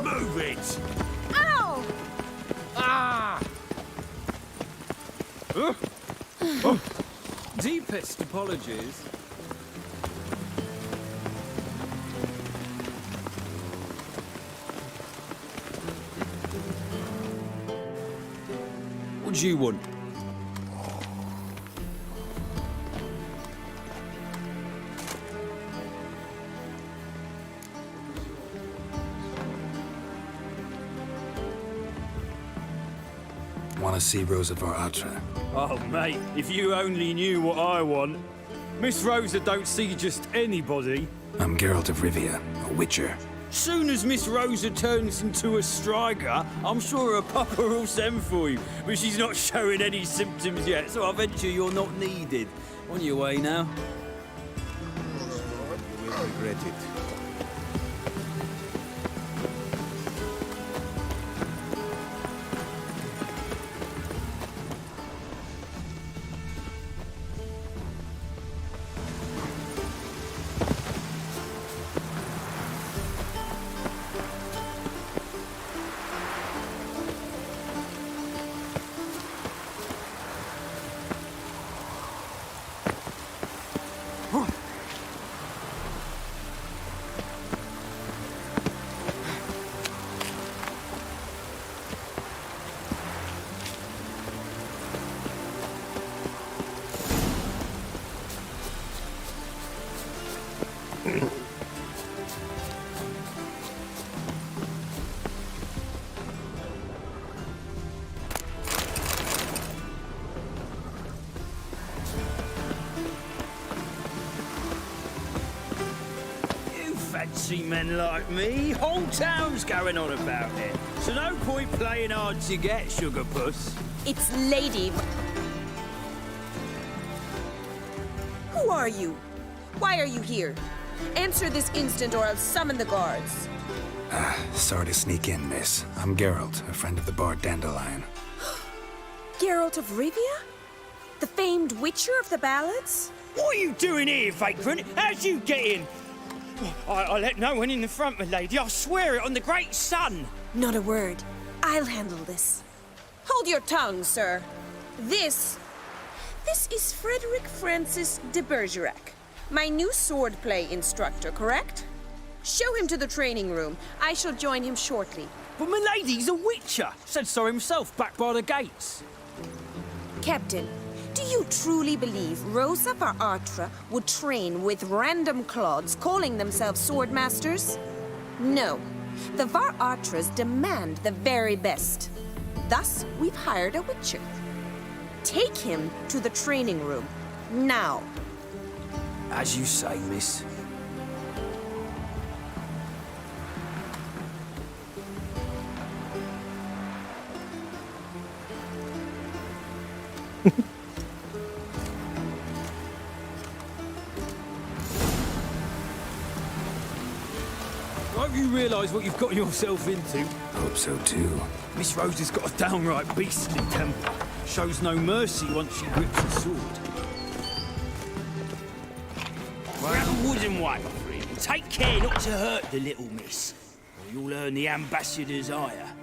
Move it! Ow! Ah! Deepest apologies. What do you want? Want to see Rosa Atra? Oh, mate, if you only knew what I want. Miss Rosa don't see just anybody. I'm Geralt of Rivia, a witcher. Soon as Miss Rosa turns into a striker, I'm sure her papa will send for you. But she's not showing any symptoms yet, so I venture you're not needed. On your way now. You will regret it. fancy men like me. Whole town's going on about it. So no point playing hard to get, sugar puss. It's Lady... Who are you? Why are you here? Answer this instant or I'll summon the guards. Sorry to sneak in, miss. I'm Geralt, a friend of the bard Dandelion. Geralt of Rivia? The famed witcher of the ballads? What are you doing here, vagrant? How'd you get in? I let no one in the front, my lady. I swear it on the great sun. Not a word. I'll handle this. Hold your tongue, sir. This is Frederick Francis de Bergerac, my new swordplay instructor, correct? Show him to the training room. I shall join him shortly. But my lady's a witcher. Said so himself back by the gates. Captain, do you truly believe Rosa Varatra would train with random clods calling themselves swordmasters? No. The Varatras demand the very best. Thus, we've hired a witcher. Take him to the training room. Now. As you say, miss. Won't you realise what you've got yourself into? Hope so too. Miss Rose has got a downright beastly temper. Shows no mercy once she grips a sword. Grab a wooden one for him. Take care not to hurt the little miss, or you'll earn the ambassador's ire.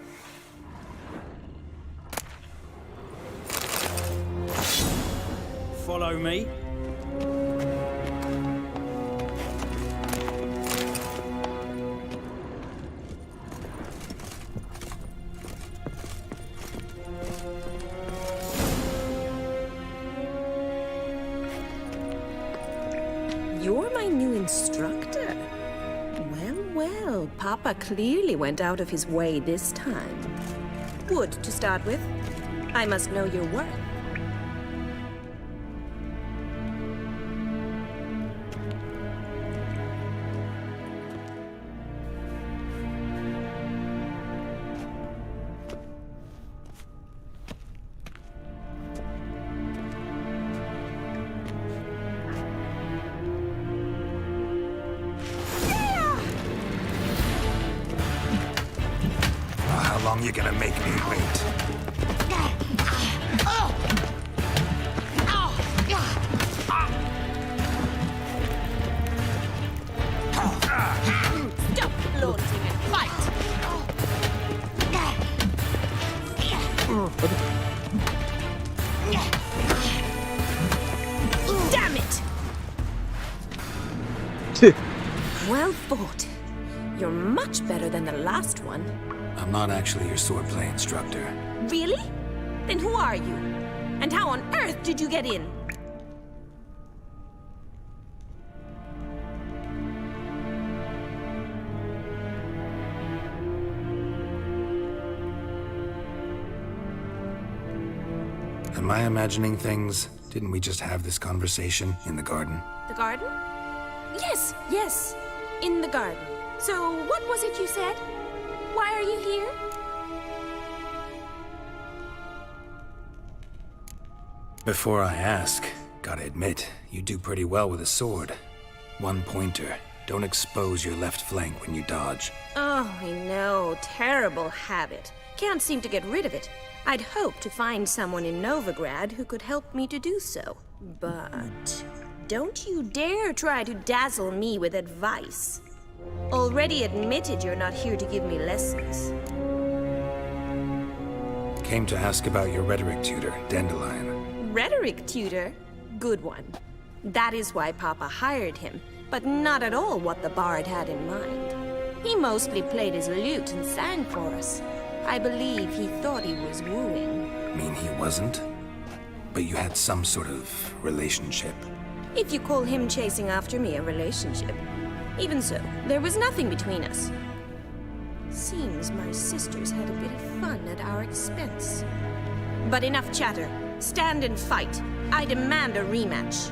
Follow me. You're my new instructor. Well, Papa clearly went out of his way this time. Good to start with. I must know your worth. How long you gonna make me wait? Stop flaunting and fight! Damn it! Well fought. You're much better than the last one. I'm not actually your swordplay instructor. Really? Then who are you? And how on earth did you get in? Am I imagining things? Didn't we just have this conversation in the garden? The garden? Yes. In the garden. So, what was it you said? Why are you here? Before I ask, gotta admit, you do pretty well with a sword. One pointer. Don't expose your left flank when you dodge. Oh, I know. Terrible habit. Can't seem to get rid of it. I'd hoped to find someone in Novigrad who could help me to do so. But don't you dare try to dazzle me with advice. Already admitted you're not here to give me lessons. Came to ask about your rhetoric tutor, Dandelion. Rhetoric tutor? Good one. That is why Papa hired him, but not at all what the bard had in mind. He mostly played his lute and sang for us. I believe he thought he was wooing. Mean he wasn't? But you had some sort of relationship. If you call him chasing after me a relationship. Even so, there was nothing between us. Seems my sisters had a bit of fun at our expense. But enough chatter. Stand and fight. I demand a rematch.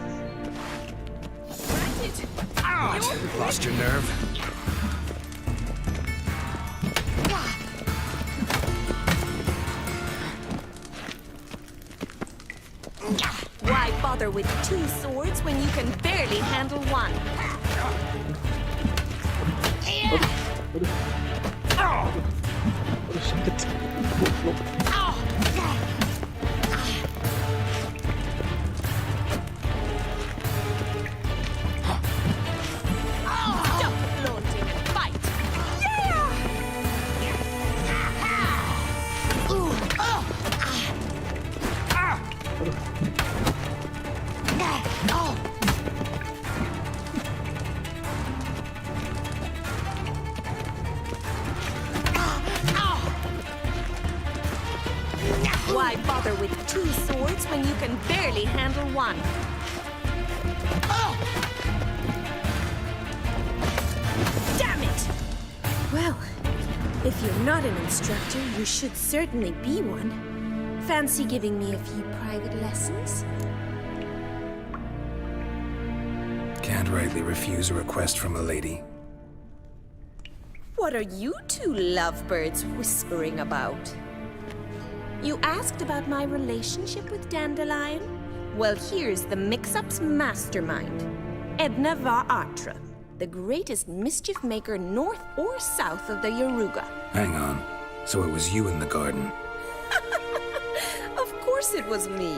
Lost your nerve? Why bother with two swords when you can barely handle one? Aduh, sakit. Stop flaunting and fight! Yeah! Why bother with two swords when you can barely handle one? Damn it! Well, if you're not an instructor, you should certainly be one. Fancy giving me a few private lessons? Can't rightly refuse a request from a lady. What are you two lovebirds whispering about? You asked about my relationship with Dandelion? Well, here's the mix-up's mastermind. Edna Va Atra, the greatest mischief maker north or south of the Yaruga. Hang on. So it was you in the garden? Of course it was me.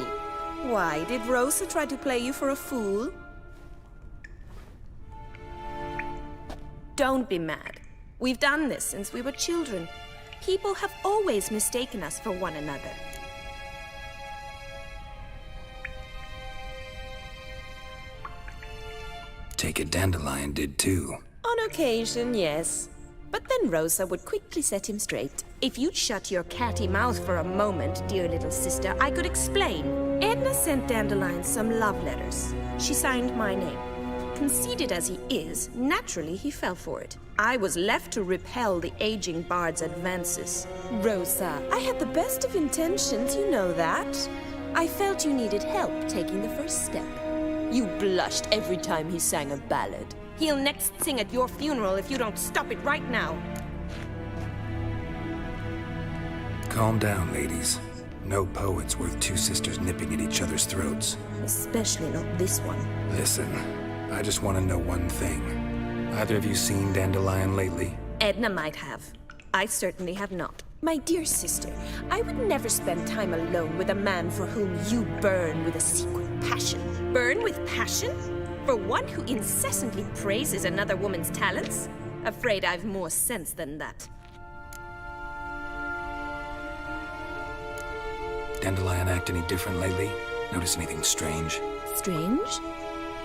Why, did Rosa try to play you for a fool? Don't be mad. We've done this since we were children. People have always mistaken us for one another. Take it Dandelion did too. On occasion, yes. But then Rosa would quickly set him straight. If you'd shut your catty mouth for a moment, dear little sister, I could explain. Edna sent Dandelion some love letters. She signed my name. Conceited as he is, naturally he fell for it. I was left to repel the aging bard's advances. Rosa, I had the best of intentions, you know that. I felt you needed help taking the first step. You blushed every time he sang a ballad. He'll next sing at your funeral if you don't stop it right now. Calm down, ladies. No poet's worth two sisters nipping at each other's throats. Especially not this one. Listen, I just want to know one thing. Either of you seen Dandelion lately? Edna might have. I certainly have not. My dear sister, I would never spend time alone with a man for whom you burn with a secret passion. Burn with passion? For one who incessantly praises another woman's talents? Afraid I've more sense than that. Dandelion act any different lately? Notice anything strange? Strange?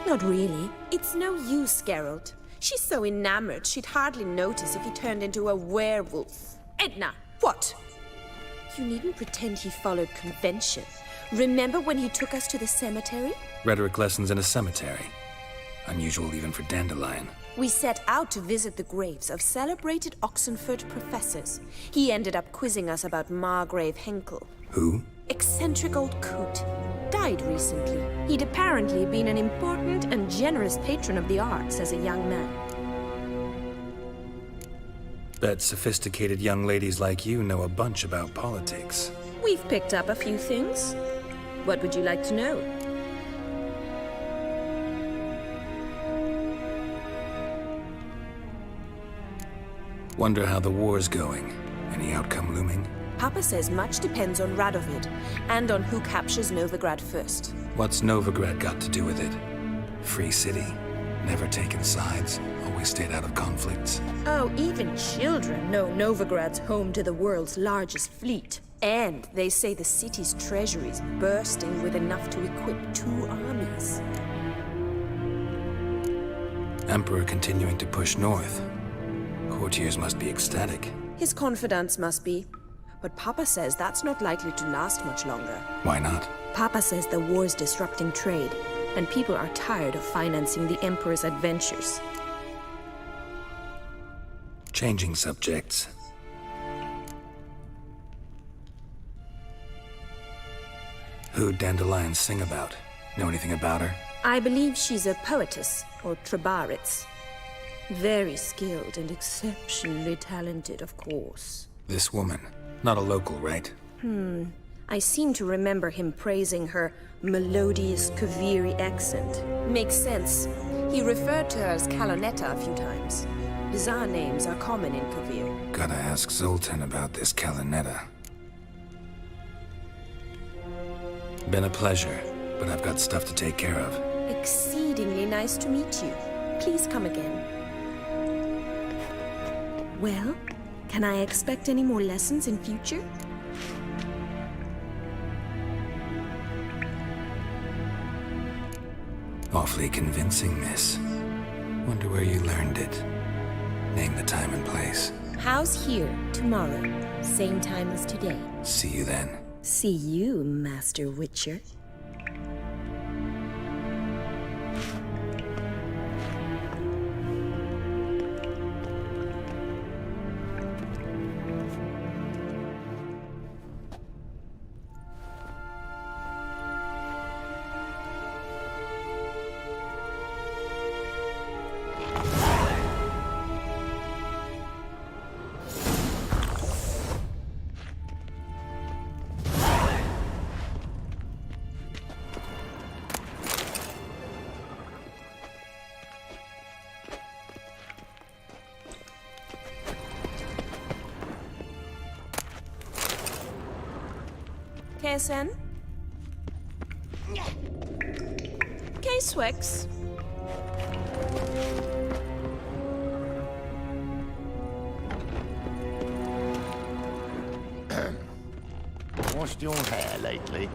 Not really. It's no use, Geralt. She's so enamored she'd hardly notice if he turned into a werewolf. Edna! What? You needn't pretend he followed convention. Remember when he took us to the cemetery? Rhetoric lessons in a cemetery. Unusual even for Dandelion. We set out to visit the graves of celebrated Oxenford professors. He ended up quizzing us about Margrave Henkel. Who? Eccentric old coot. Died recently. He'd apparently been an important and generous patron of the arts as a young man. Bet sophisticated young ladies like you know a bunch about politics. We've picked up a few things. What would you like to know? Wonder how the war's going. Any outcome looming? Papa says much depends on Radovid, and on who captures Novigrad first. What's Novigrad got to do with it? Free city. Never taken sides. Always stayed out of conflicts. Oh, even children know Novigrad's home to the world's largest fleet. And they say the city's treasury's bursting with enough to equip 2 armies. Emperor continuing to push north. Courtiers must be ecstatic. His confidants must be. But Papa says that's not likely to last much longer. Why not? Papa says the war's disrupting trade, and people are tired of financing the Emperor's adventures. Changing subjects. Who'd Dandelion sing about? Know anything about her? I believe she's a poetess, or trabaritz. Very skilled and exceptionally talented, of course. This woman. Not a local, right? I seem to remember him praising her melodious Kaviri accent. Makes sense. He referred to her as Kalonetta a few times. Bizarre names are common in Kavir. Gotta ask Zoltan about this Kalonetta. Been a pleasure, but I've got stuff to take care of. Exceedingly nice to meet you. Please come again. Well, can I expect any more lessons in future? Awfully convincing, miss. Wonder where you learned it. Name the time and place. House here, tomorrow. Same time as today. See you then. See you, Master Witcher. KSN? K-Swex? Washed your hair lately?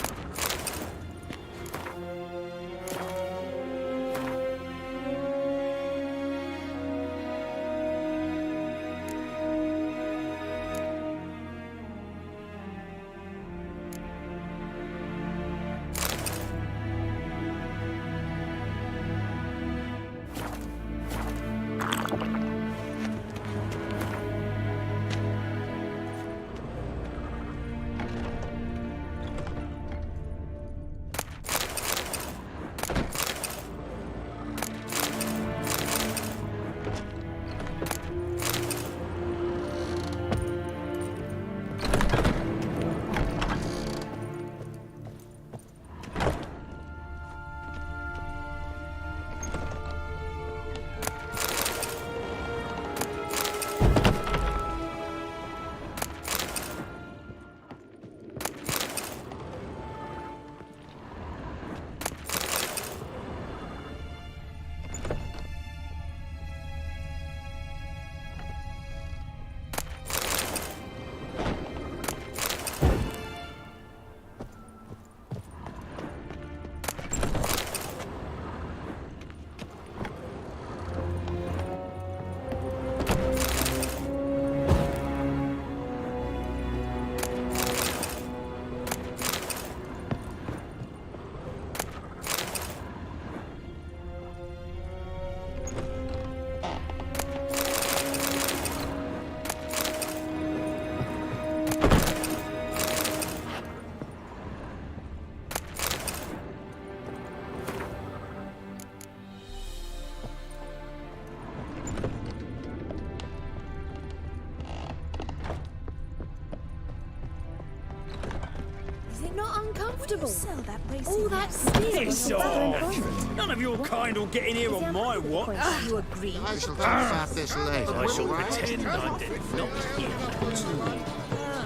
Not uncomfortable. Sell that place. All that steel. Piss off! None of your kind will get in here on my watch. You agree? I shall have this later. I shall pretend I did not hear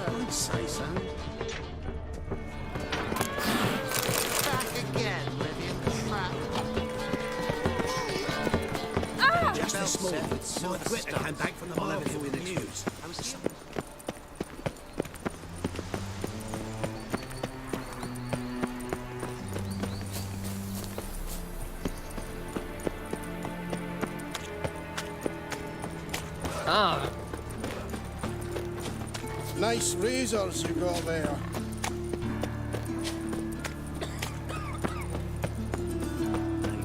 I'd say so. Back again with your trap. Just this morning, my Greta came back from the market with the news. Ah. Nice razors you got there.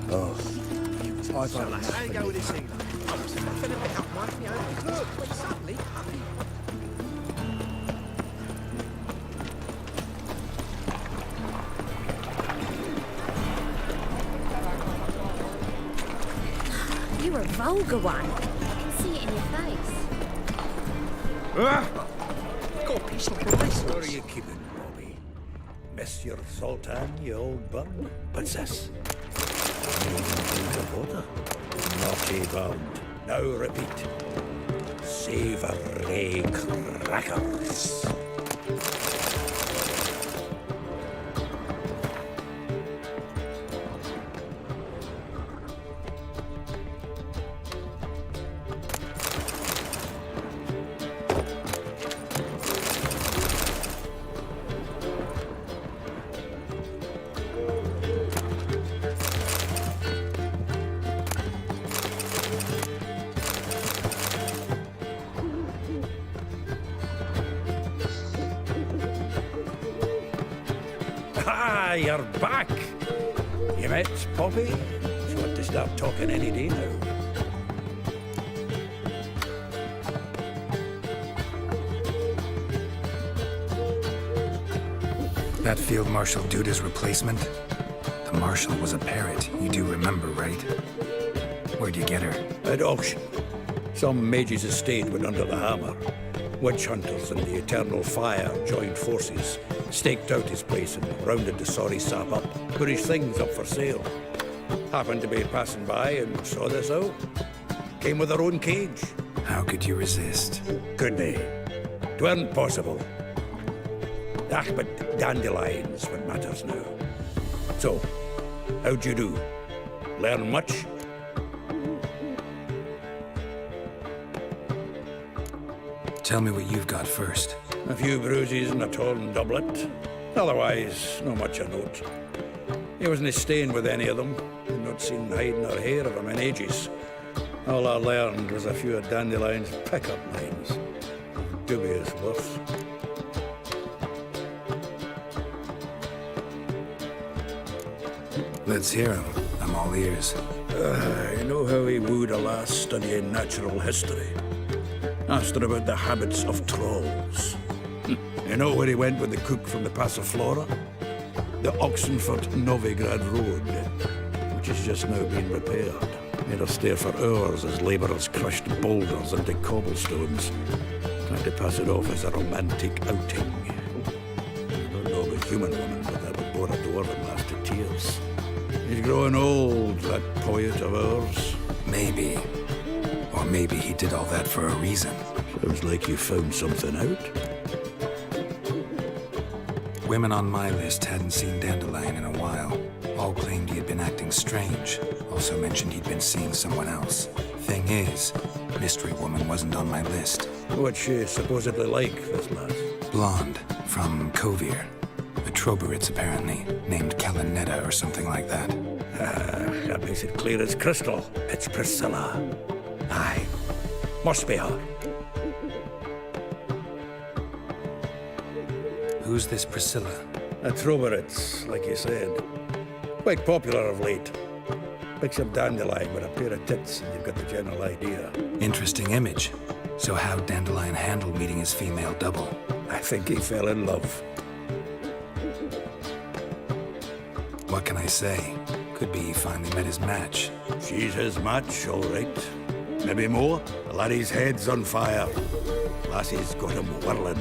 Oh. How you go with this thing? I was going to pick up one, look, but suddenly... You're a vulgar one. See it in your face. Got a piece of price. What are you kidding, Bobby? Monsieur Sultan, you old bum. What's this? Water. Naughty bound. Now repeat. Savory crackers. Ah, you're back. You met Poppy? She want to start talking any day now. That Field Marshal Duda's replacement? The Marshal was a parrot, you do remember, right? Where'd you get her? At auction. Some mage's estate went under the hammer. Witch hunters and the Eternal Fire joined forces, staked out his place and rounded the sorry sap up, put his things up for sale. Happened to be passing by and saw this out. Came with her own cage. How could you resist? Could they? 'Tweren't possible. Ah, but dandelions what matters now. So, how'd you do? Learn much? Tell me what you've got first. A few bruises and a torn doublet. Otherwise, not much of note. He wasn't staying with any of them. I'd not seen hiding or hair of him in ages. All I learned was a few of Dandelion's pickup lines. Dubious worth. Let's hear him. I'm all ears. I know how he wooed a lass studying natural history. Asked her about the habits of trolls. You know where he went with the cook from the Passiflora? The Oxenford-Novigrad Road, which has just now been repaired. Made her stare for hours as labourers crushed boulders into cobblestones, trying to pass it off as a romantic outing. I don't know of a human woman, but that would bore a dwarven lass to tears. He's growing old, that poet of ours. Maybe. Or maybe he did all that for a reason. Sounds like you found something out. Women on my list hadn't seen Dandelion in a while. All claimed he had been acting strange. Also mentioned he'd been seeing someone else. Thing is, Mystery Woman wasn't on my list. What's she supposedly like, this lass? Blonde, from Kovir. A Troberitz, apparently, named Kalanetta or something like that. That makes it clear as crystal. It's Priscilla. Aye. Must be her. Who's this Priscilla? A Troberitz, like you said. Quite popular of late. Picks up Dandelion with a pair of tits and you've got the general idea. Interesting image. So how'd Dandelion handle meeting his female double? I think he fell in love. What can I say? Could be he finally met his match. She's his match, all right. Maybe more. The laddie's head's on fire. Lassie's got him whirling.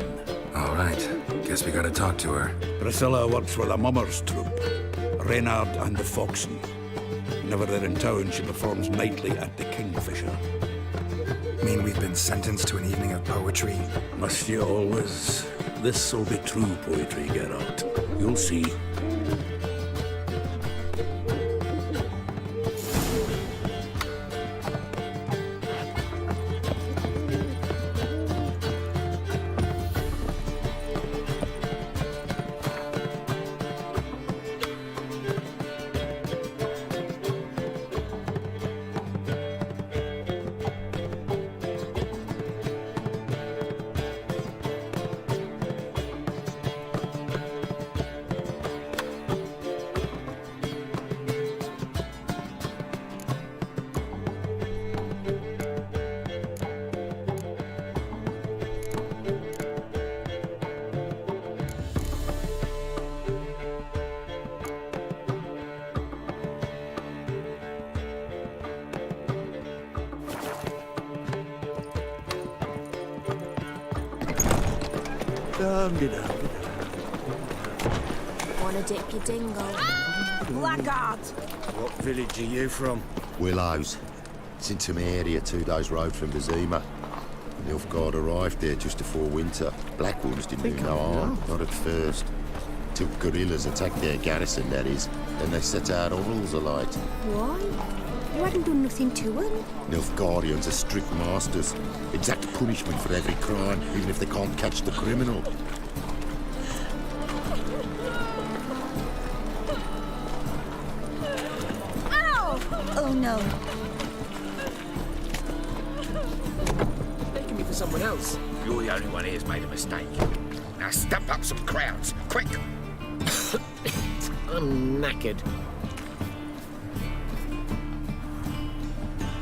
All right. Guess we gotta talk to her. Priscilla works for the Mummers troupe. Reynard and the Foxen. Whenever they're in town, she performs nightly at the Kingfisher. Mean we've been sentenced to an evening of poetry? Must you always? This'll be true poetry, Geralt. You'll see. want to dip your dingle. Blackguard! What village are you from? Willows. It's in Temeria, 2 days' road from Bazima. Nilfgaard arrived there just before winter. Black Wolves didn't do no harm, not at first. Till guerrillas attacked their garrison, that is. Then they set out Orals alight. Why? You hadn't done nothing to them. Nilfgaardians are strict masters. Exact punishment for every crime, even if they can't catch the criminal. Ow! Oh no. Taking me for someone else. You're the only one here's made a mistake. Now stamp up some crowds, quick! I'm knackered.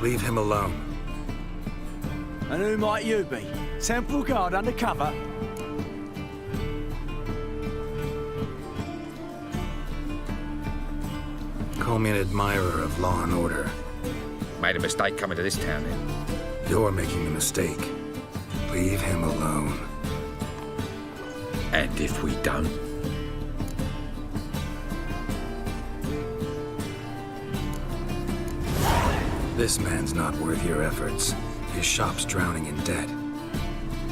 Leave him alone. And who might you be? Temple guard undercover? Call me an admirer of law and order. Made a mistake coming to this town, then. You're making the mistake. Leave him alone. And if we don't? This man's not worth your efforts. His shop's drowning in debt.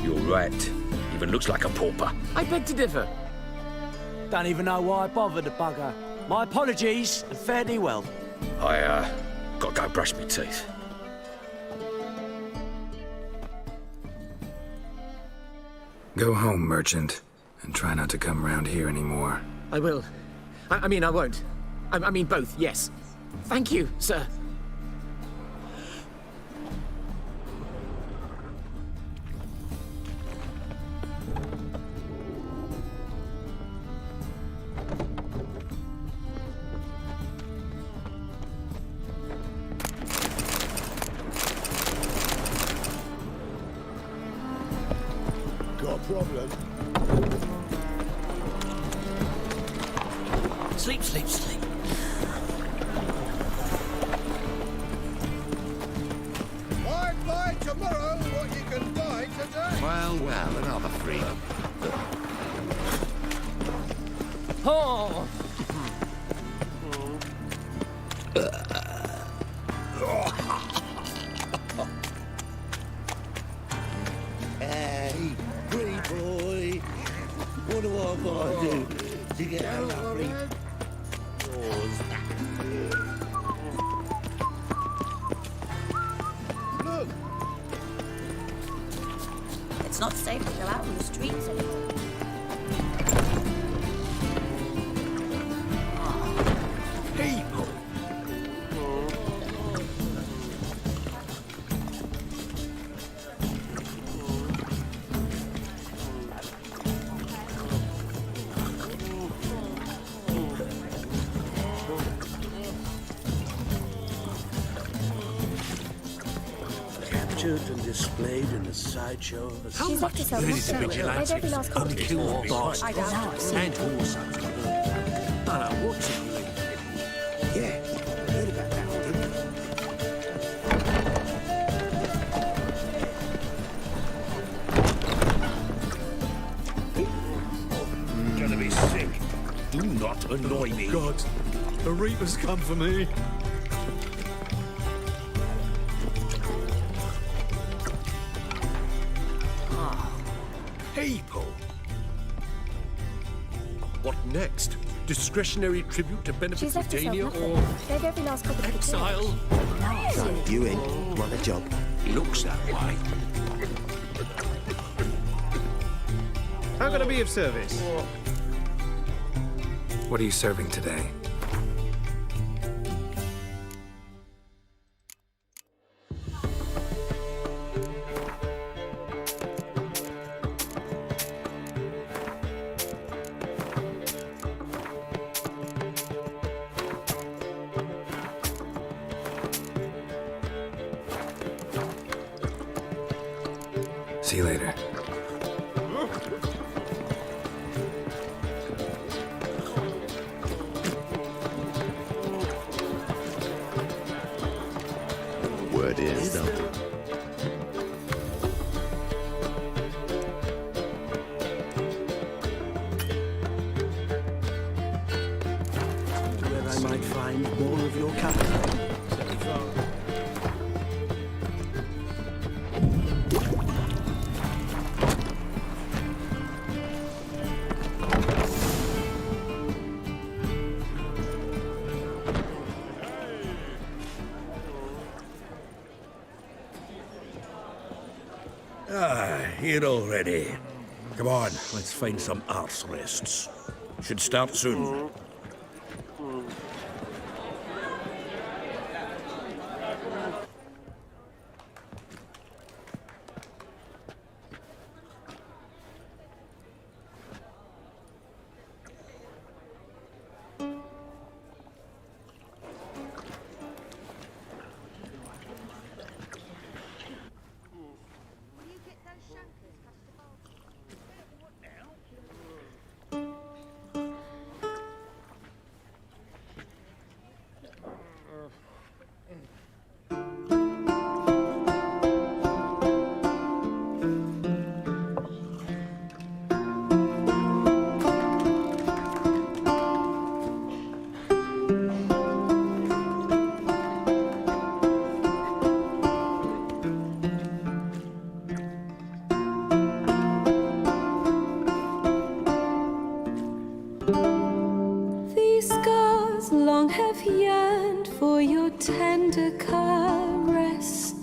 You're right. Even looks like a pauper. I beg to differ. Don't even know why I bothered the bugger. My apologies, and fare thee well. I, gotta go brush my teeth. Go home, merchant, and try not to come round here anymore. I will. I mean, I won't. I mean both, yes. Thank you, sir. Got a problem? Sleep, sleep, sleep. Buy tomorrow what you can buy today. Well, another free. Oh! Hey, pretty boy. What do I gotta do to get a lovely yours? Look. It's not safe to go out on the streets anymore. People. Captured and displayed in a sideshow of a She's left herself Who not is the so vigilante? every last competition. Unkilled boss. I don't know. And horse. Don't know what to believe. Yeah, I heard about that one, didn't I? Gonna be sick. Do not annoy me. God, the Reapers come for me. People. What next? Discretionary tribute to benefit She's left herself Dania nothing. or Gave every last copper to the exile? No. You in? Want a job? Looks that way. How can I be of service? What are you serving today? See you later. Word is, though. find more of your capital. Here already. Come on, let's find some arse rests. Should start soon. These scars long have yearned for your tender caress,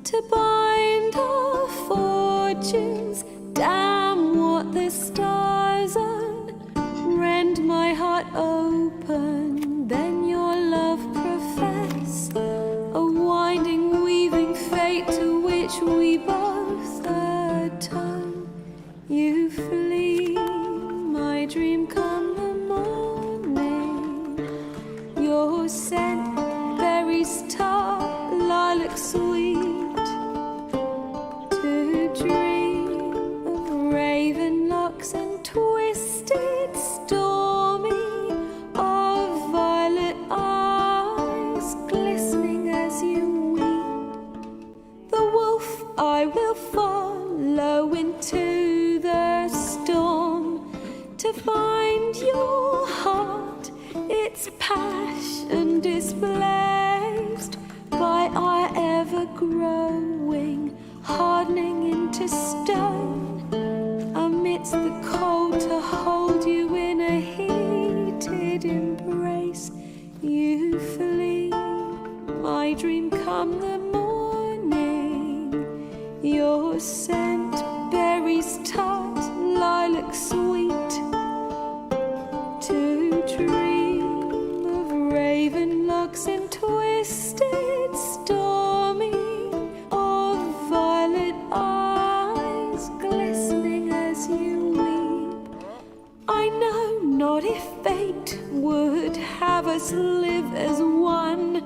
to bind our fortunes. Damn what the stars on, rend my heart open, then your love profess, a winding weaving fate to which we both atone. You flee, my dream come the morning, your scent berries tart, lilac sweet, to dream of raven locks and twisted stormy, of violet eyes glistening as you weep. The wolf I will follow into the storm, to find your heart, its passion displaced by our ever-growing, hardening into stone, amidst the cold to hold you in a heated embrace. You flee, my dream come the morning, your scent berries tart, lilac sweet, to dream of raven locks and twisted stormy, of violet eyes glistening as you weep. I know not if fate would have us live as one,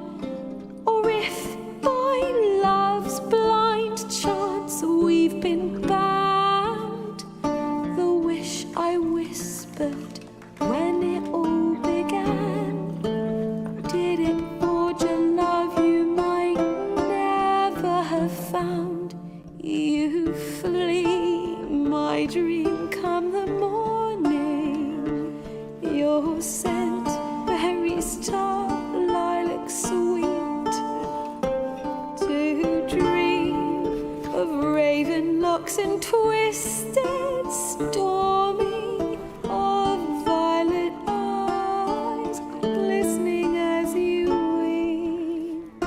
or if by love's blind chance we've been bound. The wish I whispered when it all began, did it forge a love you might never have found? You flee, my dream come the morning, your scent berries tart, lilac sweet, to dream of raven locks and twisted stormy, of violet eyes glistening as you weep.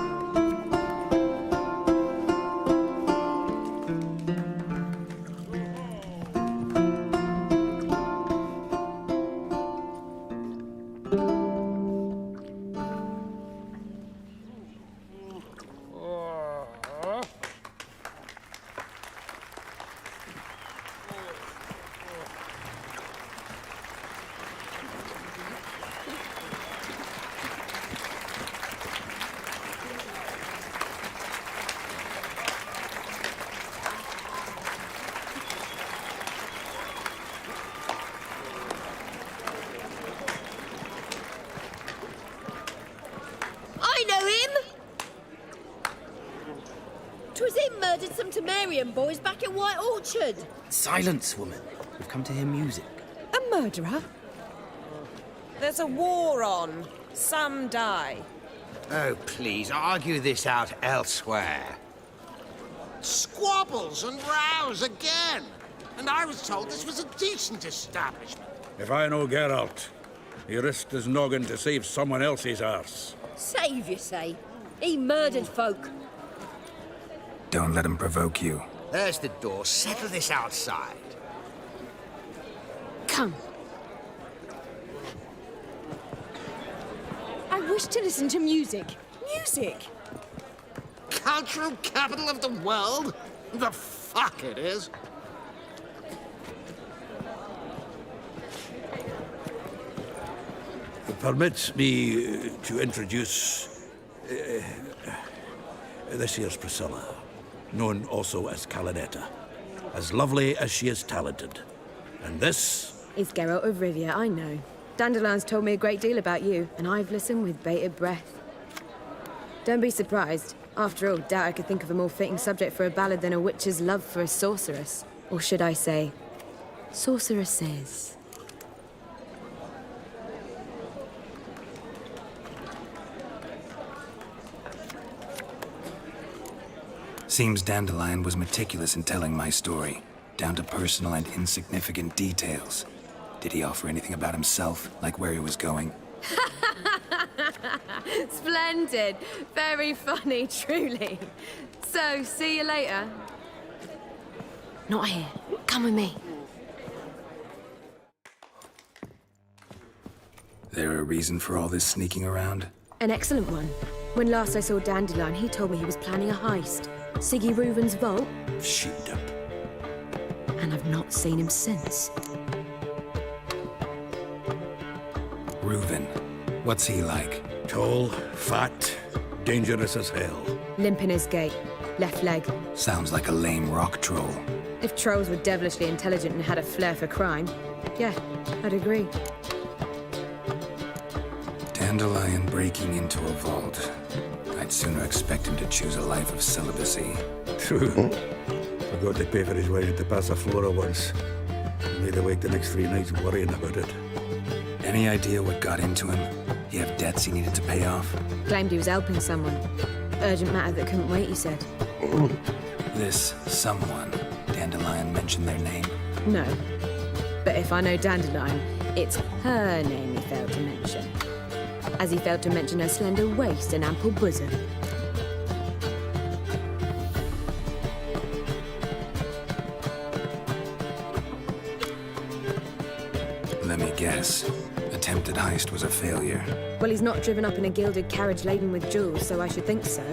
I know him! 'Twas him murdered some Temerian boys back at White Orchard. Silence, woman. We've come to hear music. A murderer? There's a war on. Some die. Oh, please, argue this out elsewhere. Squabbles and rows again. And I was told this was a decent establishment. If I know Geralt, he risked his noggin to save someone else's arse. Save, you say? He murdered folk. Don't let him provoke you. There's the door. Settle this outside. Come. I wish to listen to music. Music! Cultural capital of the world? The fuck it is. Permits me to introduce this here's Priscilla, known also as Calinetta. As lovely as she is talented. And this? It's Geralt of Rivia, I know. Dandelion's told me a great deal about you, and I've listened with bated breath. Don't be surprised. After all, doubt I could think of a more fitting subject for a ballad than a witch's love for a sorceress. Or should I say, sorceresses. Seems Dandelion was meticulous in telling my story, down to personal and insignificant details. Did he offer anything about himself, like where he was going? Splendid. Very funny, truly. So, see you later. Not here. Come with me. There a reason for all this sneaking around? An excellent one. When last I saw Dandelion, he told me he was planning a heist. Siggy Reuven's vault. Sheeped up. And I've not seen him since. Reuven. What's he like? Tall, fat, dangerous as hell. Limp in his gait. Left leg. Sounds like a lame rock troll. If trolls were devilishly intelligent and had a flair for crime, yeah, I'd agree. Dandelion breaking into a vault. I'd sooner expect him to choose a life of celibacy. True. Forgot to pay for his way into Bahasa once. Laid awake the next 3 nights worrying about it. Any idea what got into him? He have debts he needed to pay off? Claimed he was helping someone. Urgent matter that couldn't wait, he said. This someone, Dandelion mentioned their name? No. But if I know Dandelion, it's her name he failed to mention. As he failed to mention her slender waist and ample bosom. Let me guess. Attempted heist was a failure. Well, he's not driven up in a gilded carriage laden with jewels, so I should think so.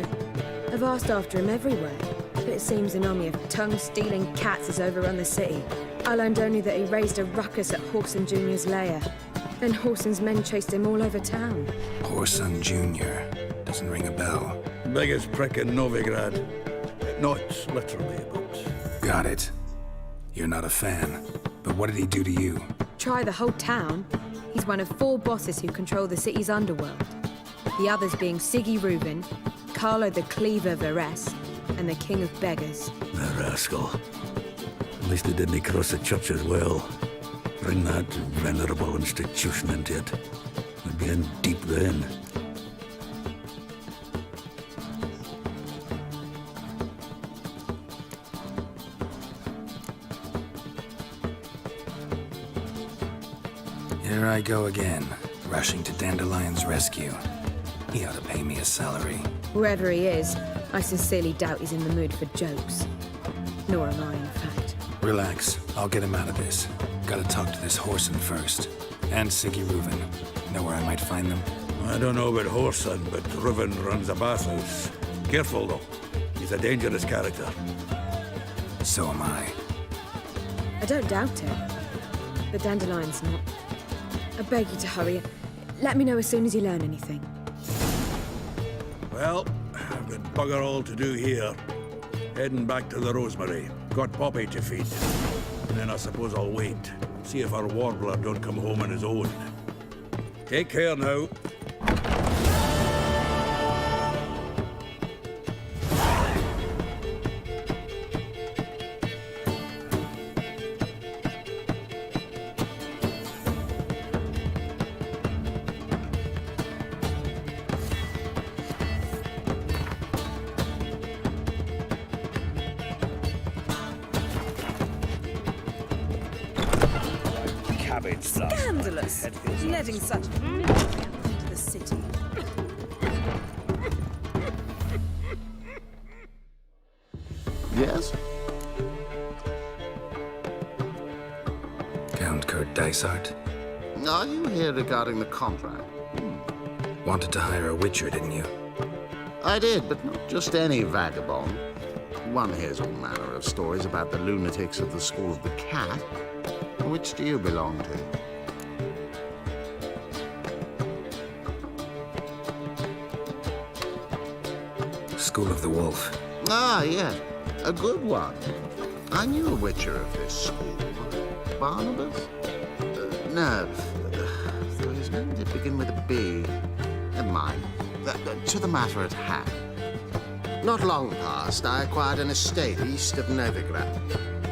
I've asked after him everywhere, but it seems an army of tongue-stealing cats has overrun the city. I learned only that he raised a ruckus at Horson Jr.'s lair. Then Horson's men chased him all over town. Horson Jr. Doesn't ring a bell. Biggest prick in Novigrad. Not literally, but... Got it. You're not a fan. But what did he do to you? Try the whole town. He's one of 4 bosses who control the city's underworld. The others being Siggy Reuven, Carlo the Cleaver Varese, and the King of Beggars. The rascal. At least he didn't cross the church as well. Bring that venerable institution into it. We'd be in deep then. Here I go again, rushing to Dandelion's rescue. He ought to pay me a salary. Wherever he is, I sincerely doubt he's in the mood for jokes. Nor am I, in fact. Relax, I'll get him out of this. Gotta talk to this Horson first. And Siggy Reuven. Know where I might find them? I don't know about Horson, but Reuven runs a bathhouse. Careful, though. He's a dangerous character. So am I. I don't doubt it. But Dandelion's not. I beg you to hurry. Let me know as soon as you learn anything. Well, I've got bugger all to do here. Heading back to the Rosemary. Got Poppy to feed. And then I suppose I'll wait. See if our warbler don't come home on his own. Take care now. Scandalous. Letting such into the city. Yes? Count Kurt Dysart? Are you here regarding the contract? Wanted to hire a witcher, didn't you? I did, but not just any vagabond. One hears all manner of stories about the lunatics of the School of the Cat. Which do you belong to? School of the Wolf. Ah, yes. A good one. I knew a witcher of this school. Barnabas? No. Though his name did begin with a B. Never mind. To the matter at hand. Not long past, I acquired an estate east of Novigrad.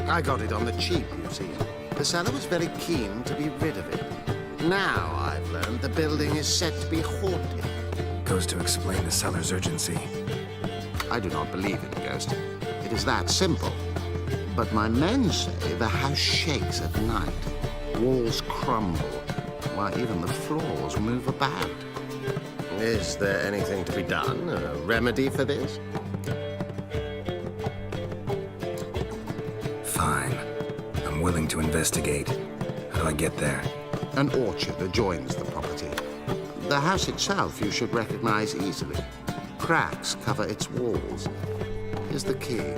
I got it on the cheap, you see. The seller was very keen to be rid of it. Now, I've learned the building is said to be haunted. Goes to explain the seller's urgency. I do not believe in ghosts. It is that simple. But my men say the house shakes at night. Walls crumble, while even the floors move about. Is there anything to be done? A remedy for this? Fine. I'm willing to investigate. How do I get there? An orchard adjoins the property. The house itself you should recognize easily. Cracks cover its walls. Here's the key.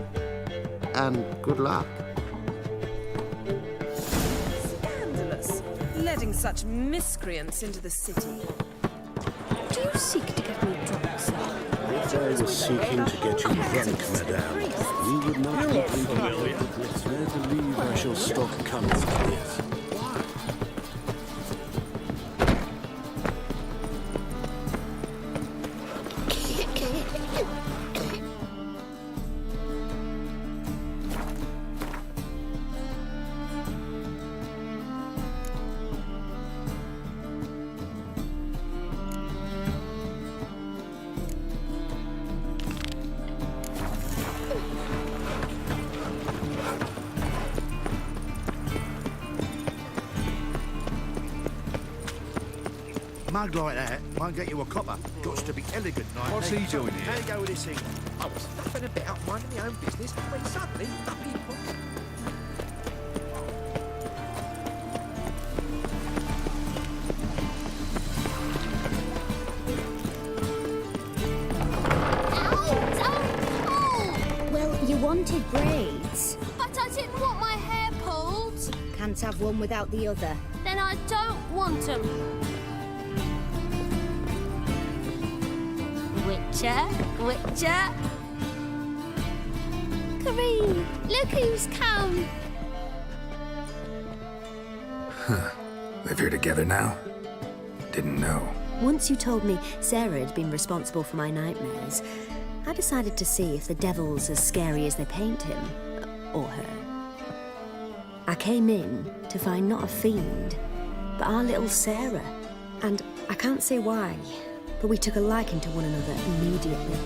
And good luck. Scandalous. Letting such miscreants into the city. Do you seek to get me drunk, sir? If I was seeking to get you drunk, madame, we would not be familiar. I believe I shall stop coming here. Mug like that won't get you a copper. Got to be elegant like What's he doing here? How you go with this thing? I was faffing about minding my own business when suddenly up he popped. Well, you wanted braids. But I didn't want my hair pulled. Can't have one without the other. Then I don't want them. Witcher. Kareen, look who's come. Huh. Live here together now? Didn't know. Once you told me Sarah had been responsible for my nightmares, I decided to see if the devil's as scary as they paint him. Or her. I came in to find not a fiend, but our little Sarah. And I can't say why, but we took a liking to one another immediately.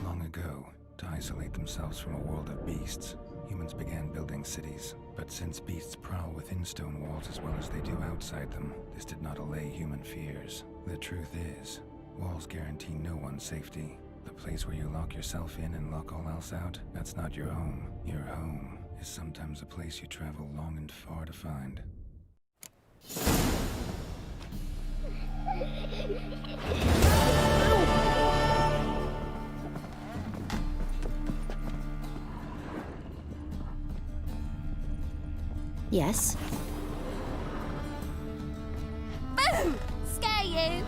Long ago, to isolate themselves from a world of beasts, humans began building cities. But since beasts prowl within stone walls as well as they do outside them, this did not allay human fears. The truth is, walls guarantee no one's safety. The place where you lock yourself in and lock all else out, that's not your home. Your home is sometimes a place you travel long and far to find. Yes? Boom! Scare you.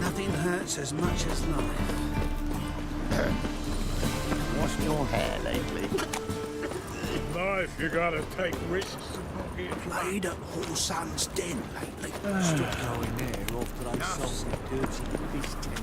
Nothing hurts as much as life. your hair lately? Life, you gotta take risks. Played at Horsan's Den lately. Stop going there after I sold that dirty biscuit.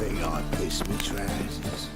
Think I pissed me trousers.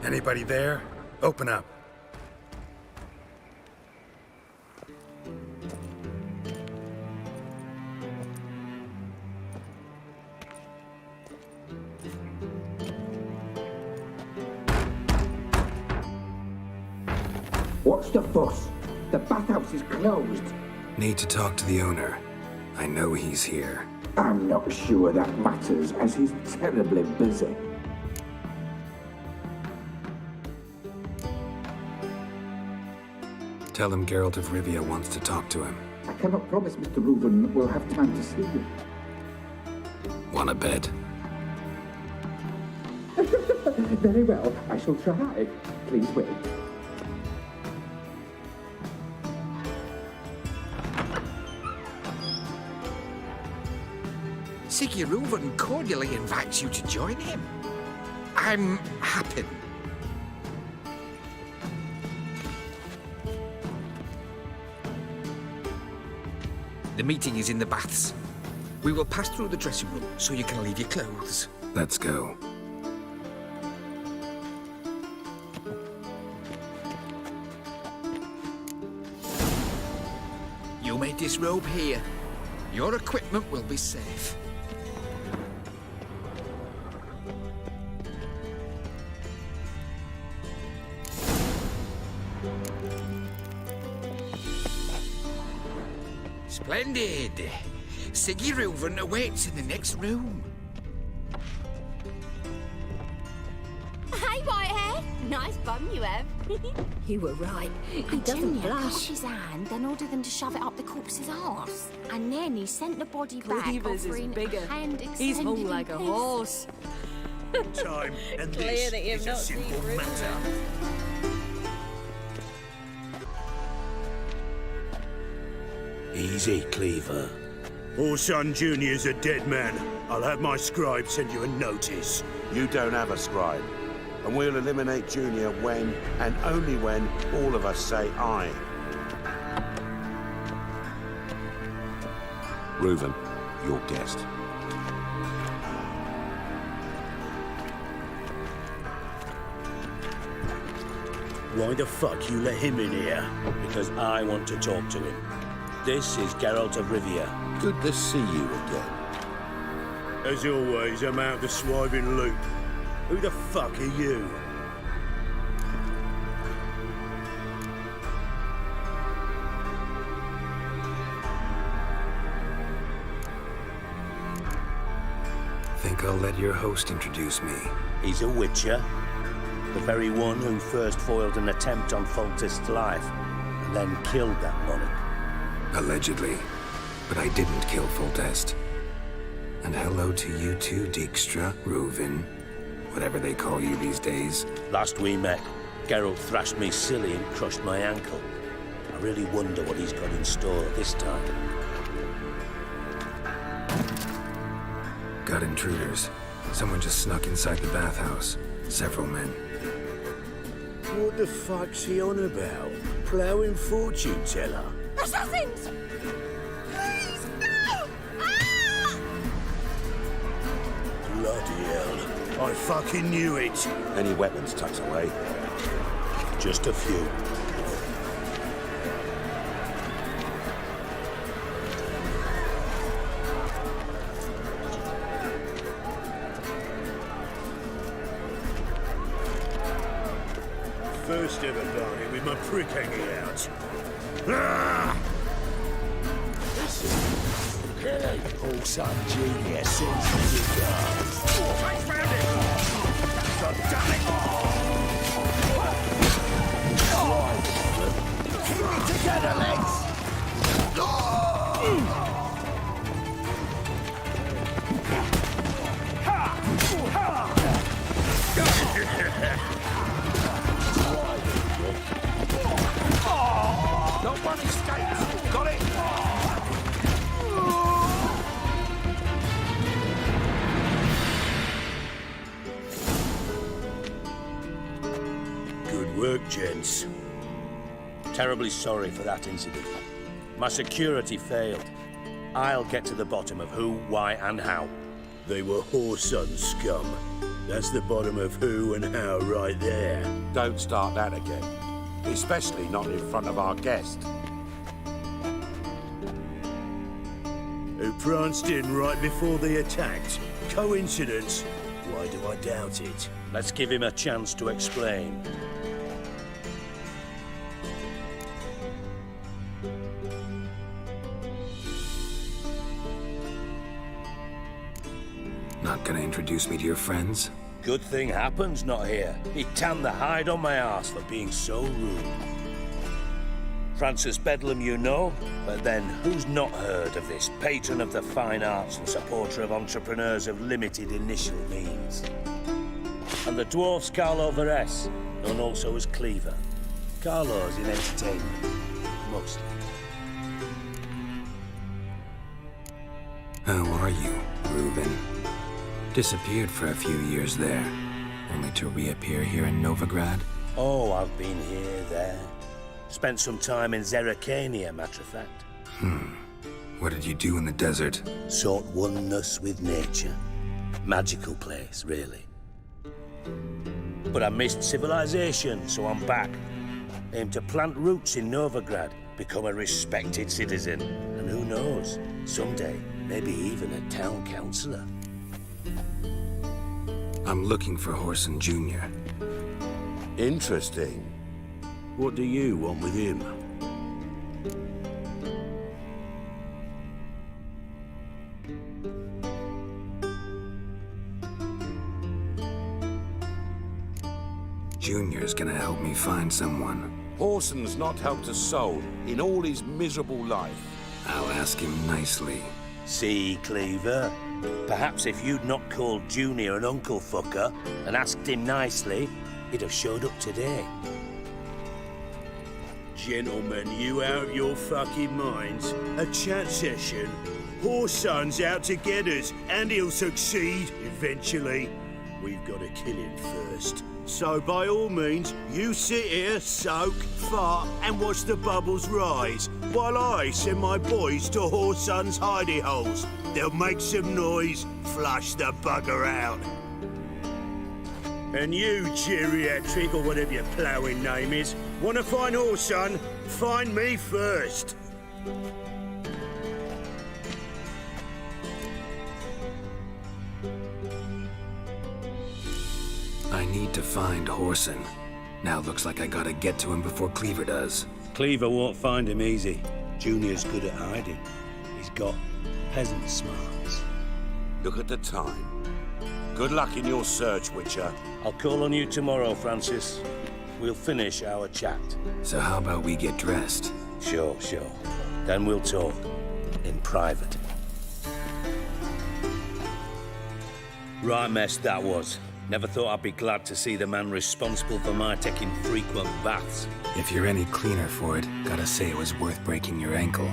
Anybody there? Open up. What's the fuss? The bathhouse is closed. Need to talk to the owner. I know he's here. I'm not sure that matters, as he's terribly busy. Tell him Geralt of Rivia wants to talk to him. I cannot promise Mr. Reuben will have time to see you. Want a bed? Very well, I shall try. Please wait. Siggy Reuben cordially invites you to join him. I'm happy. The meeting is in the baths. We will pass through the dressing room so you can leave your clothes. Let's go. You may disrobe here. Your equipment will be safe. Splendid. Siggy Reuben awaits in the next room. Hey, Whitehair. Nice bum you have. You were right. He doesn't Junior blush. caught his hand, then ordered them to shove it up the corpse's arse. And then he sent the body back, Cleaver's is offering bigger. a hand He's hung extended like a piece. horse. Time, and Clear this that you've is a not seen simple Reuben. matter. Easy, Cleaver. Orson Jr.'s a dead man. I'll have my scribe send you a notice. You don't have a scribe. And we'll eliminate Junior when, and only when, all of us say aye. Reuben, your guest. Why the fuck you let him in here? Because I want to talk to him. This is Geralt of Rivia. Good to see you again. As always, I'm out the swiving loop. Who the fuck are you? Think I'll let your host introduce me. He's a witcher. The very one who first foiled an attempt on Foltest's life, and then killed that monarch. Allegedly. But I didn't kill Foltest. And hello to you too, Dijkstra, Reuven, whatever they call you these days. Last we met, Geralt thrashed me silly and crushed my ankle. I really wonder what he's got in store this time. Got intruders. Someone just snuck inside the bathhouse. Several men. What the fuck's he on about? Ploughing fortune teller? Assassins! Please, no! Ah! Bloody hell. I fucking knew it. Any weapons tucked away? Just a few. First ever barney with my prick hanging out. Ah! Old son Junior sends me regards. Keep it together, lads! No one escapes. Got it? Good work, gents. Terribly sorry for that incident. My security failed. I'll get to the bottom of who, why, and how. They were whoreson scum. That's the bottom of who and how right there. Don't start that again. Especially not in front of our guest. Who pranced in right before they attacked. Coincidence? Why do I doubt it? Let's give him a chance to explain. introduce me to your friends? Good thing happens not here. He tanned the hide on my ass for being so rude. Francis Bedlam you know, but then who's not heard of this patron of the fine arts and supporter of entrepreneurs of limited initial means? And the dwarf's Carlo Veres, known also as Cleaver. Carlo's in entertainment, mostly. How are you, Reuben? Disappeared for a few years there, only to reappear here in Novigrad? Oh, I've been here, there. Spent some time in Zerrikania, matter of fact. What did you do in the desert? Sought oneness with nature. Magical place, really. But I missed civilization, so I'm back. Aim to plant roots in Novigrad, become a respected citizen, and who knows, someday, maybe even a town councillor. I'm looking for Horson Jr. Interesting. What do you want with him? Junior's gonna help me find someone. Horson's not helped a soul in all his miserable life. I'll ask him nicely. See, Cleaver? Perhaps if you'd not called Junior an uncle fucker and asked him nicely, he'd have showed up today. Gentlemen, you out of your fucking minds? A chat session? Horson's out to get us, and he'll succeed eventually. We've got to kill him first. So by all means, you sit here, soak, fart, and watch the bubbles rise, while I send my boys to Horson's hidey holes. They'll make some noise, flush the bugger out. And you, geriatric, or whatever your ploughing name is, want to find Horson? Find me first. I need to find Horson. Now looks like I gotta get to him before Cleaver does. Cleaver won't find him easy. Junior's good at hiding. He's got peasant smarts. Look at the time. Good luck in your search, Witcher. I'll call on you tomorrow, Francis. We'll finish our chat. So how about we get dressed? Sure. Then we'll talk. In private. Right mess that was. Never thought I'd be glad to see the man responsible for my taking frequent baths. If you're any cleaner for it, gotta say it was worth breaking your ankle.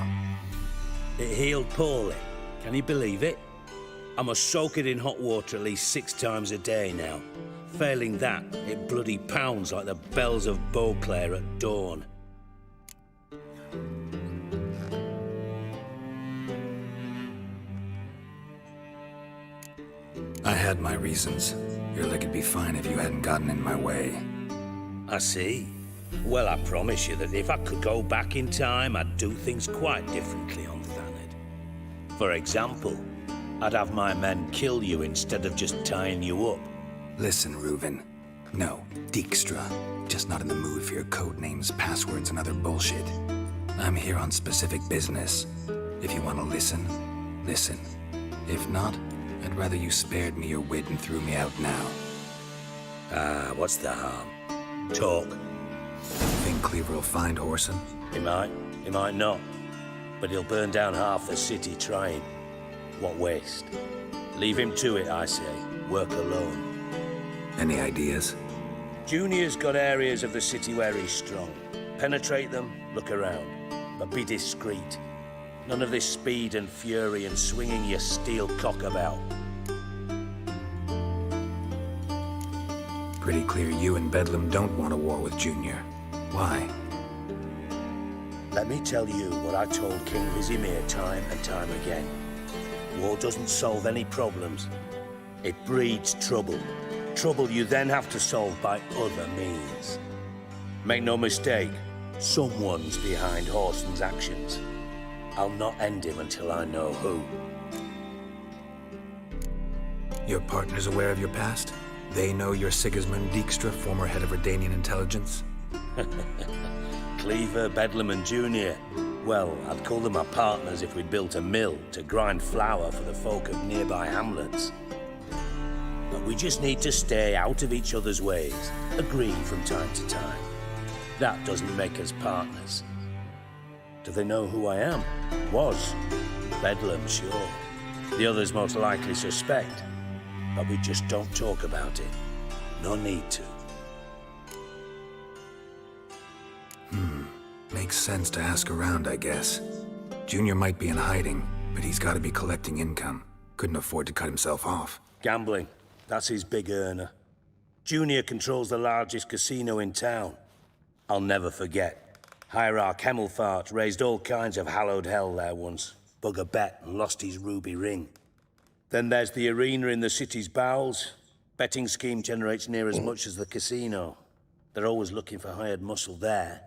It healed poorly. Can you believe it? I must soak it in hot water at least 6 times a day now. Failing that, it bloody pounds like the bells of Beauclair at dawn. I had my reasons. Your leg would be fine if you hadn't gotten in my way. I see. Well, I promise you that if I could go back in time, I'd do things quite differently on Thanedd. For example, I'd have my men kill you instead of just tying you up. Listen, Reuven. No, Dijkstra. Just not in the mood for your code names, passwords, and other bullshit. I'm here on specific business. If you want to listen, listen. If not, I'd rather you spared me your wit and threw me out now. What's the harm? Talk. Think Cleaver will find Horson? He might not. But he'll burn down half the city trying. What waste? Leave him to it, I say. Work alone. Any ideas? Junior's got areas of the city where he's strong. Penetrate them, look around. But be discreet. None of this speed and fury and swinging your steel cock about. Pretty clear you and Bedlam don't want a war with Junior. Why? Let me tell you what I told King Vizimir time and time again. War doesn't solve any problems. It breeds trouble. Trouble you then have to solve by other means. Make no mistake, someone's behind Horson's actions. I'll not end him until I know who. Your partner's aware of your past? They know you're Sigismund Dijkstra, former head of Redanian intelligence? Cleaver, Bedlam and Junior. Well, I'd call them my partners if we'd built a mill to grind flour for the folk of nearby hamlets. But we just need to stay out of each other's ways, agree from time to time. That doesn't make us partners. Do they know who I am? Was. Bedlam, sure. The others most likely suspect. But we just don't talk about it. No need to. Makes sense to ask around, I guess. Junior might be in hiding, but he's got to be collecting income. Couldn't afford to cut himself off. Gambling. That's his big earner. Junior controls the largest casino in town. I'll never forget. Hierarch Hemmelfart raised all kinds of hallowed hell there once. Bug a bet and lost his ruby ring. Then there's the arena in the city's bowels. Betting scheme generates near as much as the casino. They're always looking for hired muscle there.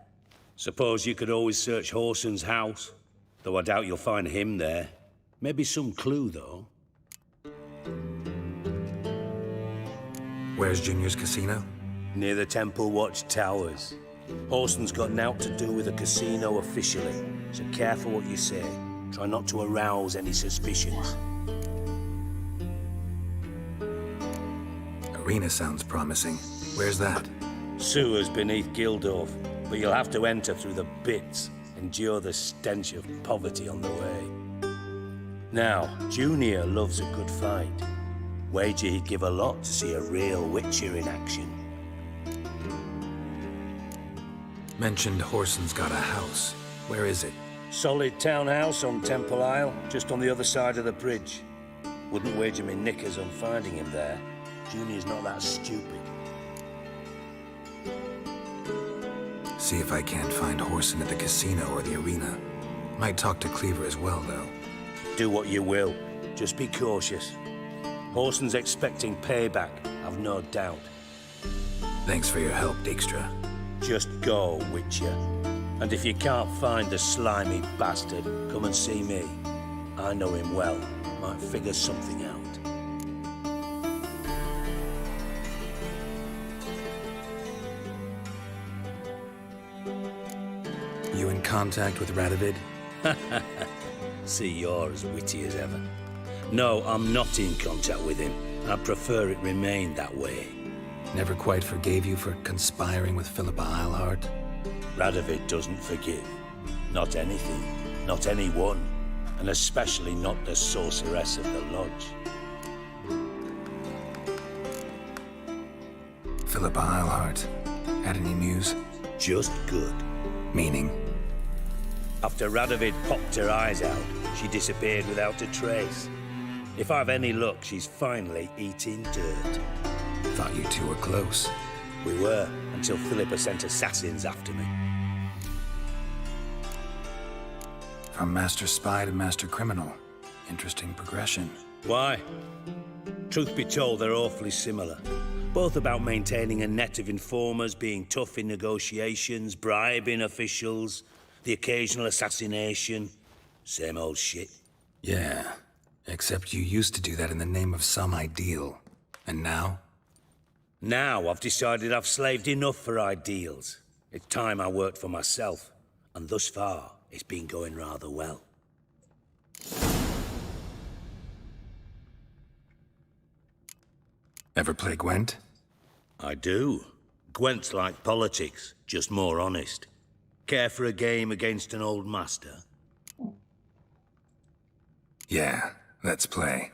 Suppose you could always search Horson's house. Though I doubt you'll find him there. Maybe some clue, though. Where's Junior's casino? Near the Temple Watch Towers. Horson's got naught to do with the casino officially, so careful what you say. Try not to arouse any suspicions. Arena sounds promising. Where's that? Sewers beneath Gildorf, but you'll have to enter through the bits, endure the stench of poverty on the way. Now, Junior loves a good fight. Wager he'd give a lot to see a real Witcher in action. Mentioned Horson's got a house. Where is it? Solid townhouse on Temple Isle, just on the other side of the bridge. Wouldn't wager me knickers on finding him there. Junior's not that stupid. See if I can't find Horson at the casino or the arena. Might talk to Cleaver as well, though. Do what you will. Just be cautious. Horson's expecting payback, I've no doubt. Thanks for your help, Dijkstra. Just go, Witcher. And if you can't find the slimy bastard, come and see me. I know him well. Might figure something out. You in contact with Radovid? See, you're as witty as ever. No, I'm not in contact with him. I prefer it remain that way. Never quite forgave you for conspiring with Philippa Eilhart? Radovid doesn't forgive. Not anything. Not anyone. And especially not the sorceress of the lodge. Philippa Eilhart. Had any news? Just good. Meaning? After Radovid popped her eyes out, she disappeared without a trace. If I've any luck, she's finally eating dirt. Thought you two were close. We were, until Philippa sent assassins after me. From Master Spy to Master Criminal. Interesting progression. Why? Truth be told, they're awfully similar. Both about maintaining a net of informers, being tough in negotiations, bribing officials, the occasional assassination. Same old shit. Yeah, except you used to do that in the name of some ideal. And now? Now I've decided I've slaved enough for ideals. It's time I worked for myself. And thus far, it's been going rather well. Ever play Gwent? I do. Gwent's like politics, just more honest. Care for a game against an old master? Yeah, let's play.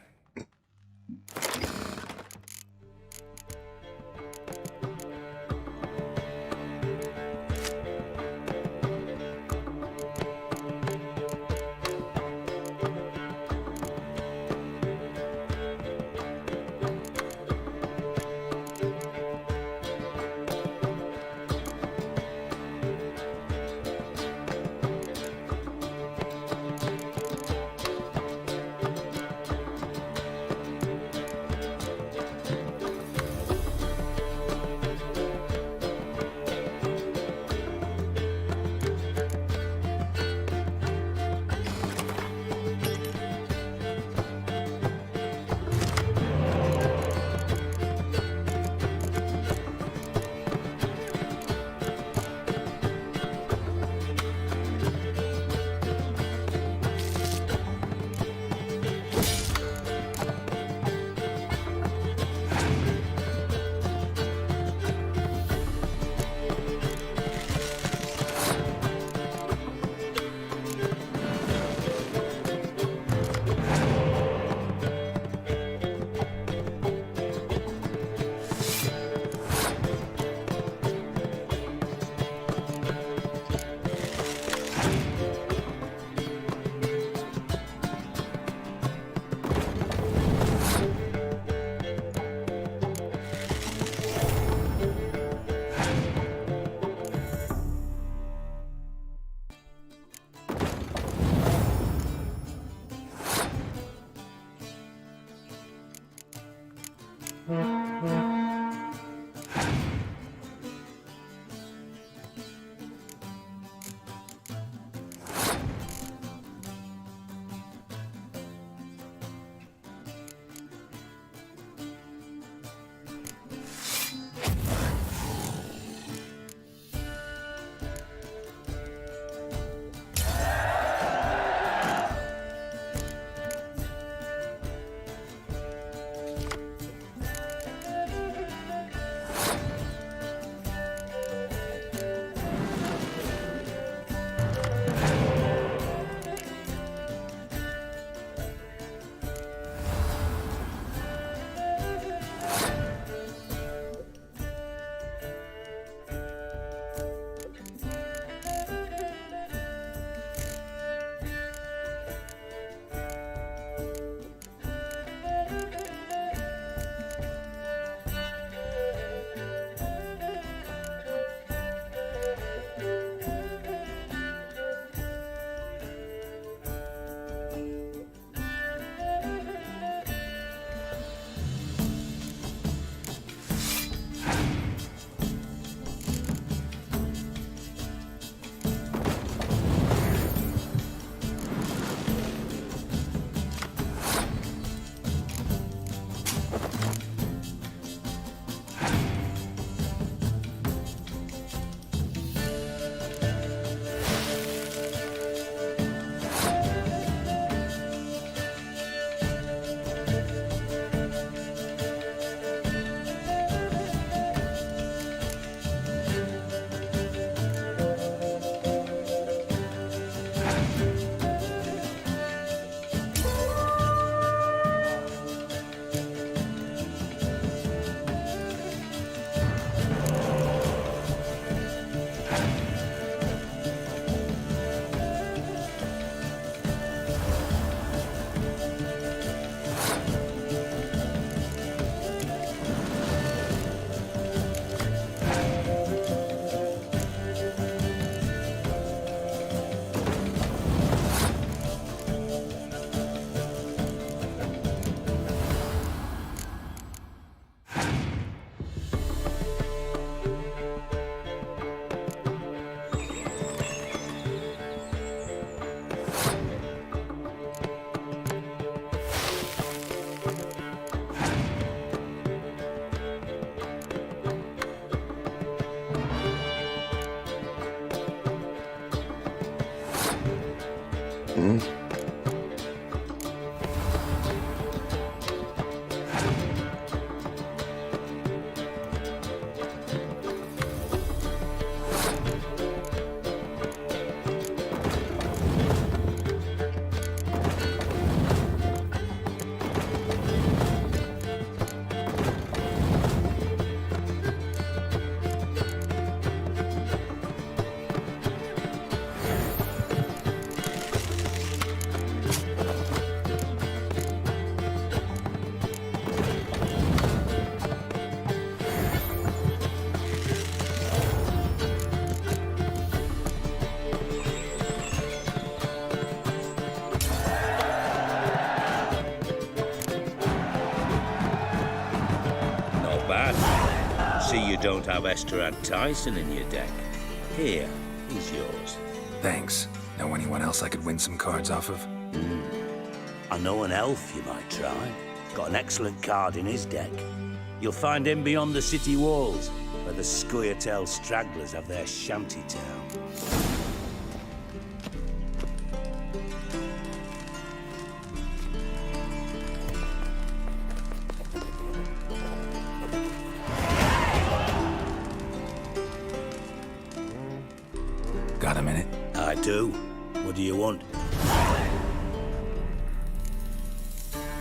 Not bad. See you don't have Esterad Tyson in your deck. Here, he's yours. Thanks. Know anyone else I could win some cards off of? I know an elf you might try. Got an excellent card in his deck. You'll find him beyond the city walls, where the Scoia'tael stragglers have their shanty town. Got a minute? I do. What do you want?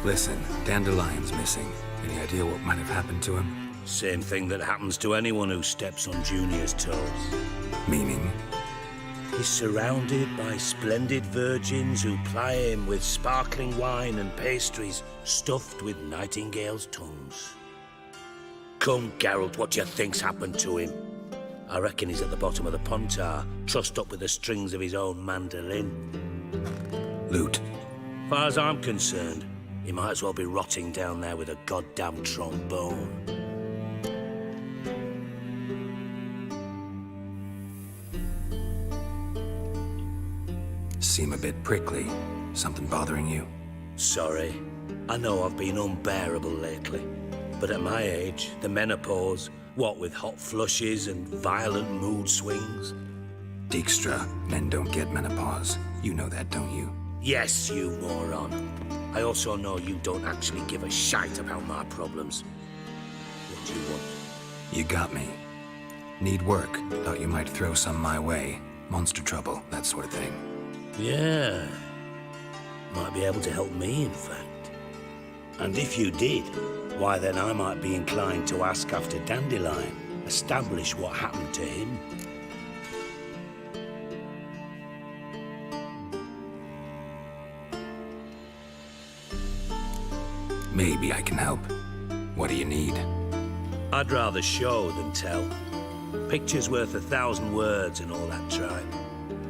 Listen, Dandelion's missing. Any idea what might have happened to him? Same thing that happens to anyone who steps on Junior's toes. Meaning? He's surrounded by splendid virgins who ply him with sparkling wine and pastries stuffed with nightingales' tongues. Come, Geralt, what do you think's happened to him? I reckon he's at the bottom of the Pontar, trussed up with the strings of his own mandolin. Loot. Far as I'm concerned, he might as well be rotting down there with a goddamn trombone. Seem a bit prickly. Something bothering you? Sorry. I know I've been unbearable lately. But at my age, the menopause, what with hot flushes and violent mood swings? Dijkstra, men don't get menopause. You know that, don't you? Yes, you moron. I also know you don't actually give a shite about my problems. What do you want? You got me. Need work. Thought you might throw some my way. Monster trouble, that sort of thing. Yeah. Might be able to help me, in fact. And if you did, why then I might be inclined to ask after Dandelion, establish what happened to him. Maybe I can help. What do you need? I'd rather show than tell. Picture's worth 1,000 words and all that tripe.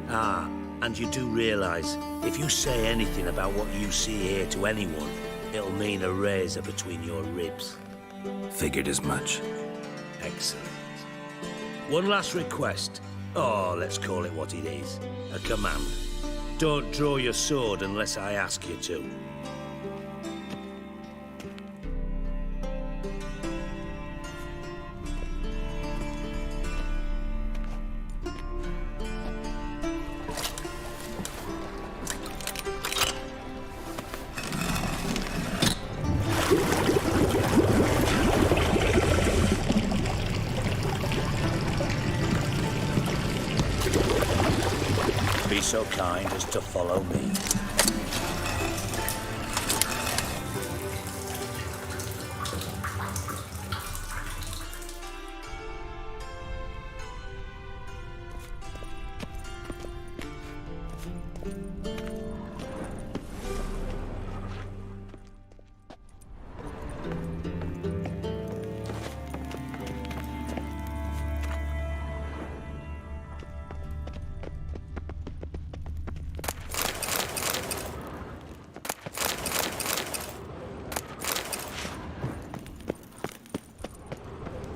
Ah, and you do realize, if you say anything about what you see here to anyone, it'll mean a razor between your ribs. Figured as much. Excellent. One last request. Oh, let's call it what it is. A command. Don't draw your sword unless I ask you to. Be so kind as to follow me.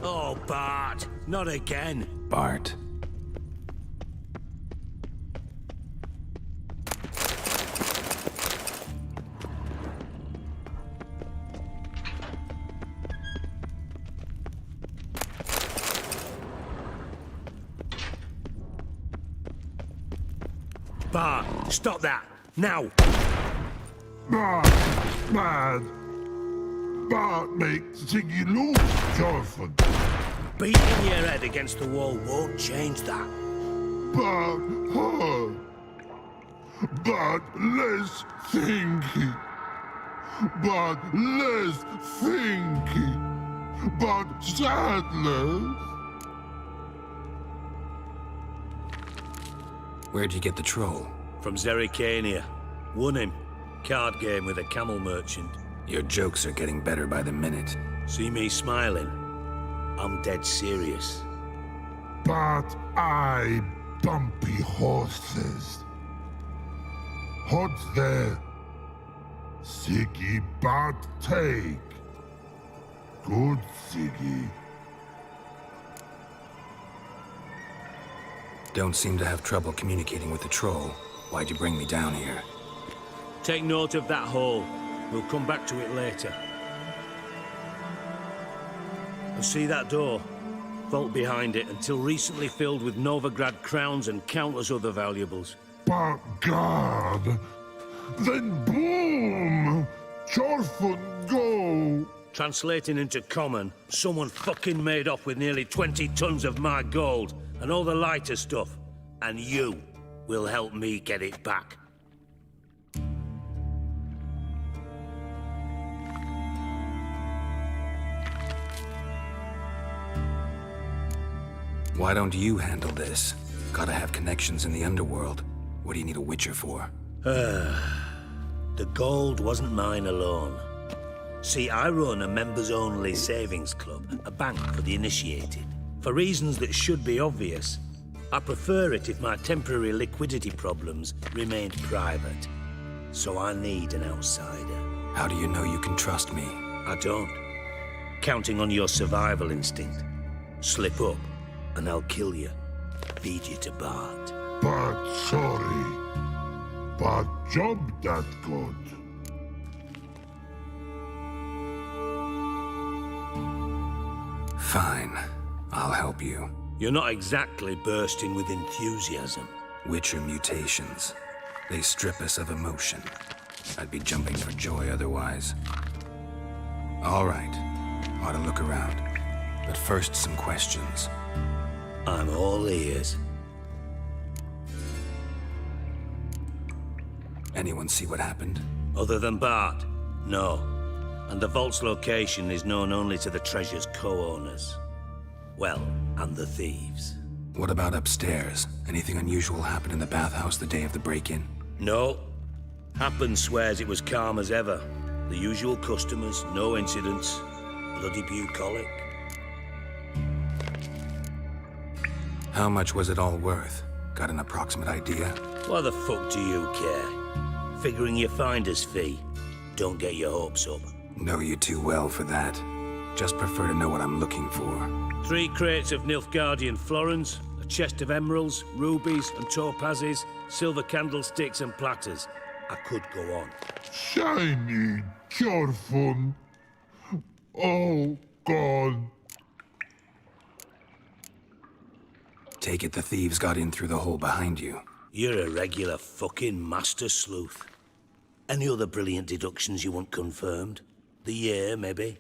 Oh, Bart, not again. Bart. Bart, stop that. Now! Bad. Bad makes Ziggy lose, Jonathan. Beating your head against the wall won't change that. But hurt. But less thinky. But less thinky. But sadness. Where'd you get the troll? From Zerrikania. Won him. Card game with a camel merchant. Your jokes are getting better by the minute. See me smiling? I'm dead serious. But I bumpy horses. Hot there. Ziggy but take. Good Ziggy. Don't seem to have trouble communicating with the troll. Why'd you bring me down here? Take note of that hole. We'll come back to it later. And see that door? Vault behind it, until recently filled with Novigrad crowns and countless other valuables. But God, then boom! Chorfun go! Translating into common, someone fucking made off with nearly 20 tons of my gold and all the lighter stuff. And you will help me get it back. Why don't you handle this? Gotta have connections in the underworld. What do you need a witcher for? The gold wasn't mine alone. See, I run a members-only savings club, a bank for the initiated. For reasons that should be obvious, I prefer it if my temporary liquidity problems remained private. So I need an outsider. How do you know you can trust me? I don't. Counting on your survival instinct. Slip up, and I'll kill you. Feed you to Bart. But sorry. But job that good. Fine. I'll help you. You're not exactly bursting with enthusiasm. Witcher mutations. They strip us of emotion. I'd be jumping for joy otherwise. All right. Ought to look around. But first, some questions. I'm all ears. Anyone see what happened? Other than Bart? No. And the vault's location is known only to the treasure's co-owners. Well, and the thieves. What about upstairs? Anything unusual happened in the bathhouse the day of the break-in? No. Happen swears it was calm as ever. The usual customers, no incidents. Bloody bucolic. How much was it all worth? Got an approximate idea? Why the fuck do you care? Figuring your finder's fee. Don't get your hopes up. Know you too well for that. Just prefer to know what I'm looking for. 3 crates of Nilfgaardian florins, a chest of emeralds, rubies and topazes, silver candlesticks and platters. I could go on. Shiny Chorfun. Oh, God. Take it the thieves got in through the hole behind you. You're a regular fucking master sleuth. Any other brilliant deductions you want confirmed? The year, maybe?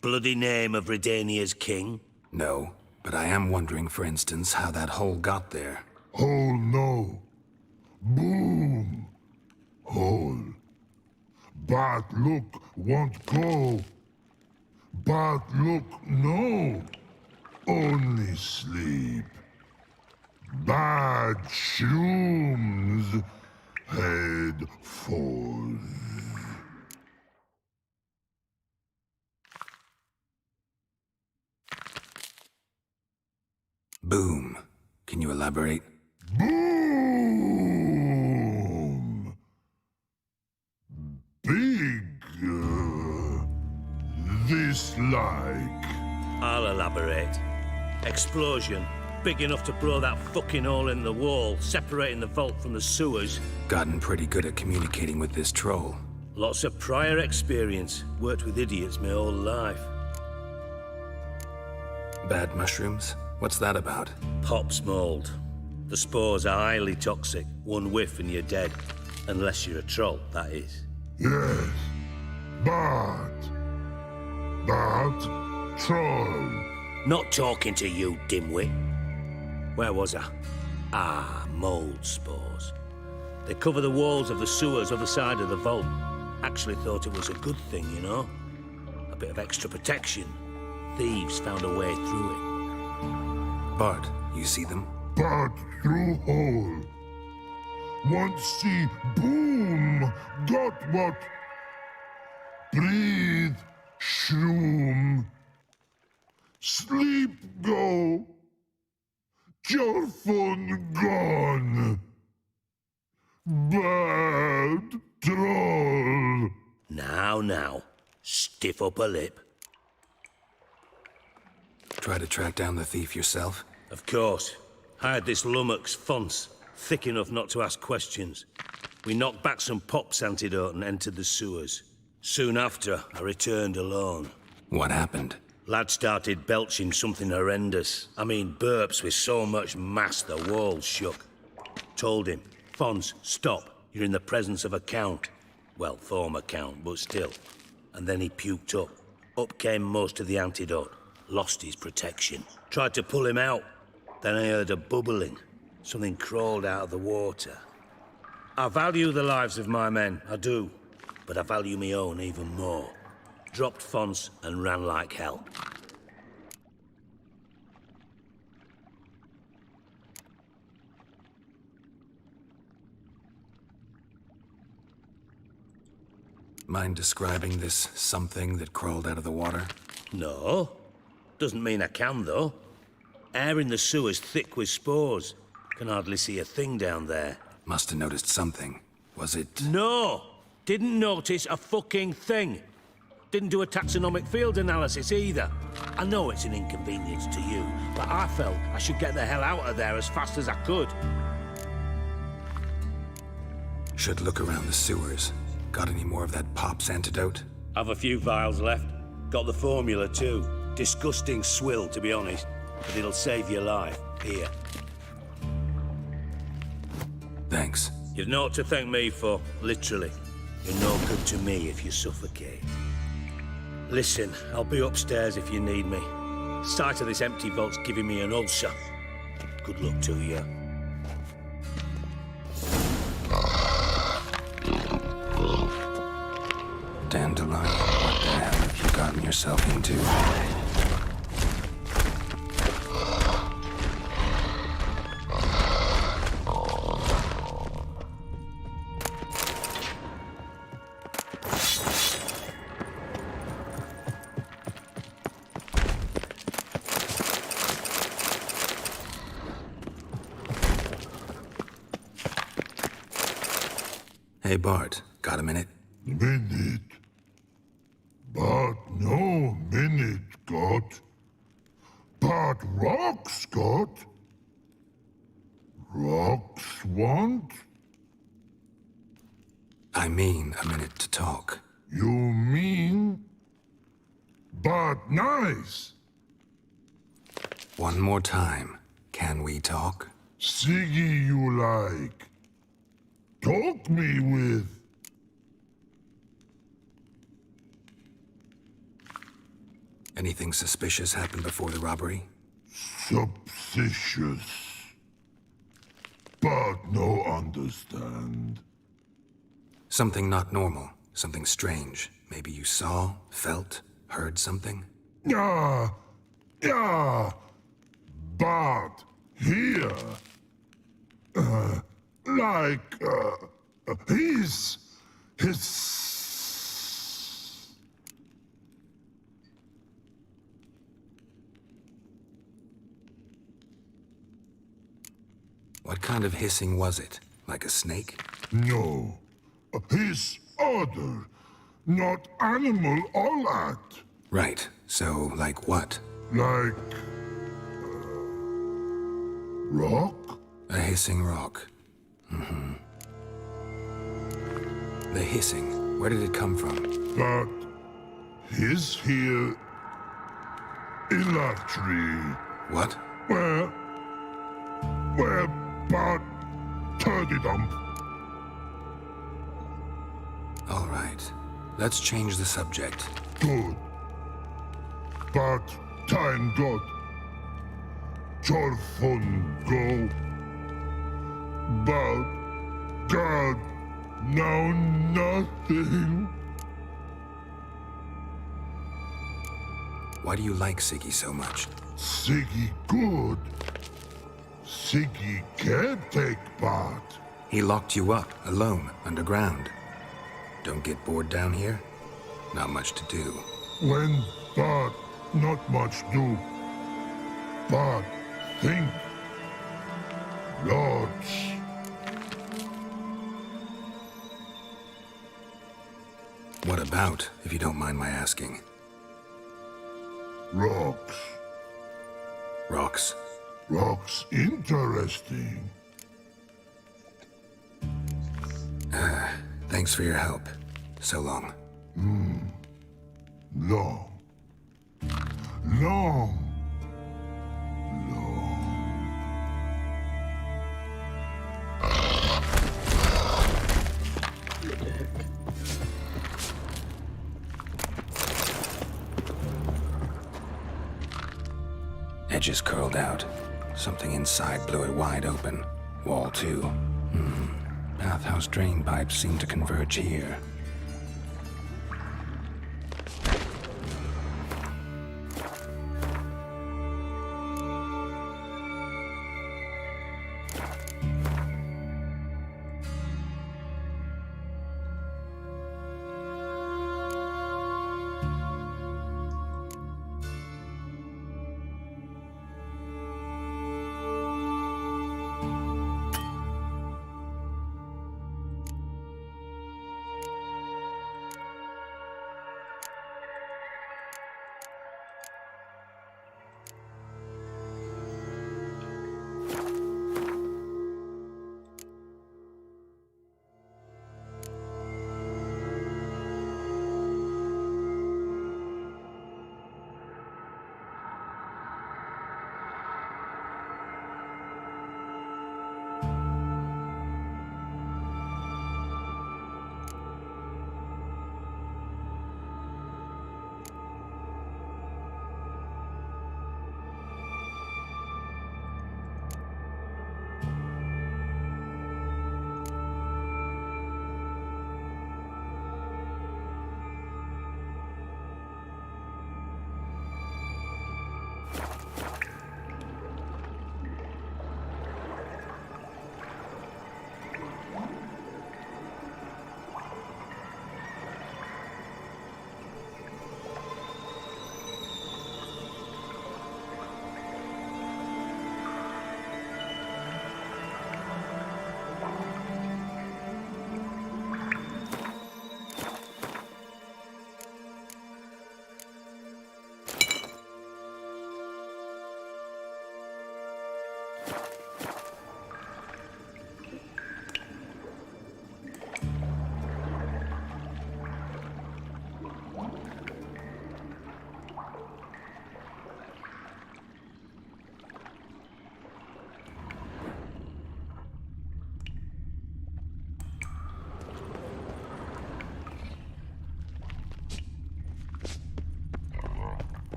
Bloody name of Redania's king? No, but I am wondering, for instance, how that hole got there. Hole no. Boom. Hole. But look won't go. But look no. Only sleep. Bad shrooms. Head falls. Boom. Can you elaborate? Boom! Big. This like. I'll elaborate. Explosion. Big enough to blow that fucking hole in the wall, separating the vault from the sewers. Gotten pretty good at communicating with this troll. Lots of prior experience. Worked with idiots my whole life. Bad mushrooms? What's that about? Pops mold. The spores are highly toxic. One whiff and you're dead. Unless you're a troll, that is. Yes, but troll. Not talking to you, dimwit. Where was I? Ah, mold spores. They cover the walls of the sewers other side of the vault. Actually thought it was a good thing, you know? A bit of extra protection. Thieves found a way through it. Bart, you see them? But through hole. Once see boom, got what? Breathe, shroom. Sleep go. Your phone gone. Bad troll. Now. Stiff upper lip. Try to track down the thief yourself? Of course. Hired this lummox, Fons. Thick enough not to ask questions. We knocked back some pops antidote and entered the sewers. Soon after, I returned alone. What happened? Lad started belching something horrendous. I mean, burps with so much mass the walls shook. Told him, Fons, stop. You're in the presence of a count. Well, former count, but still. And then he puked up. Up came most of the antidote. Lost his protection. Tried to pull him out. Then I heard a bubbling. Something crawled out of the water. I value the lives of my men, I do. But I value my own even more. Dropped Fons and ran like hell. Mind describing this something that crawled out of the water? No. Doesn't mean I can, though. Air in the sewer's thick with spores. Can hardly see a thing down there. Must have noticed something. Was it... No! Didn't notice a fucking thing. Didn't do a taxonomic field analysis either. I know it's an inconvenience to you, but I felt I should get the hell out of there as fast as I could. Should look around the sewers. Got any more of that Pop's antidote? Have a few vials left. Got the formula too. Disgusting swill, to be honest. But it'll save your life. Here. Thanks. You've naught to thank me for, literally. You're no good to me if you suffocate. Listen, I'll be upstairs if you need me. Sight of this empty vault's giving me an ulcer. Good luck to you. Dandelion, what the hell have you gotten yourself into? Hey, Bart, got a minute? Minute. But no minute got. But rocks got. Rocks want? I mean a minute to talk. You mean? But nice. One more time. Can we talk? Siggy you like. Talk me with. Anything suspicious happened before the robbery? Suspicious. But no understand. Something not normal. Something strange. Maybe you saw, felt, heard something? Yeah. But here. His. What kind of hissing was it? Like a snake? No. His other. Not animal all act. Right. So, like what? Like. Rock? A hissing rock. Mm-hmm. The hissing, where did it come from? But his here electric. What? Where but turdy dump. Let's change the subject. Good. But time God. Torfun go. But God know nothing. Why do you like Siggy so much? Siggy good. Siggy can't take part. He locked you up, alone, underground. Don't get bored down here? Not much to do. When but not much do. But think. Lots. What about, if you don't mind my asking? Rocks. Rocks? Rocks interesting. Thanks for your help. So long. Long. Long. Edges curled out. Something inside blew it wide open. Wall too. Bathhouse drain pipes seem to converge here.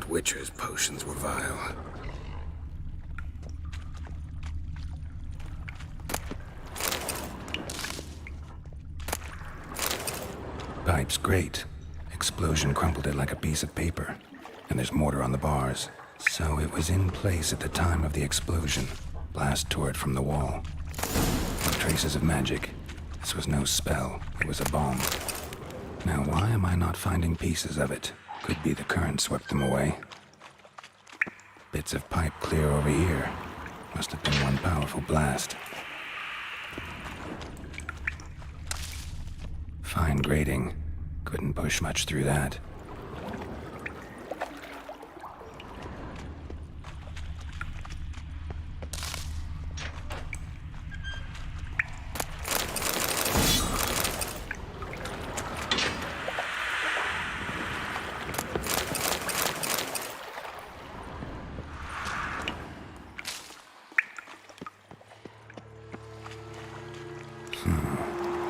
Witcher's potions were vile. Pipe's great. Explosion crumpled it like a piece of paper. And there's mortar on the bars. So it was in place at the time of the explosion. Blast tore it from the wall. No traces of magic. This was no spell. It was a bomb. Now why am I not finding pieces of it? Could be the current swept them away. Bits of pipe clear over here. Must have been one powerful blast. Fine grating. Couldn't push much through that.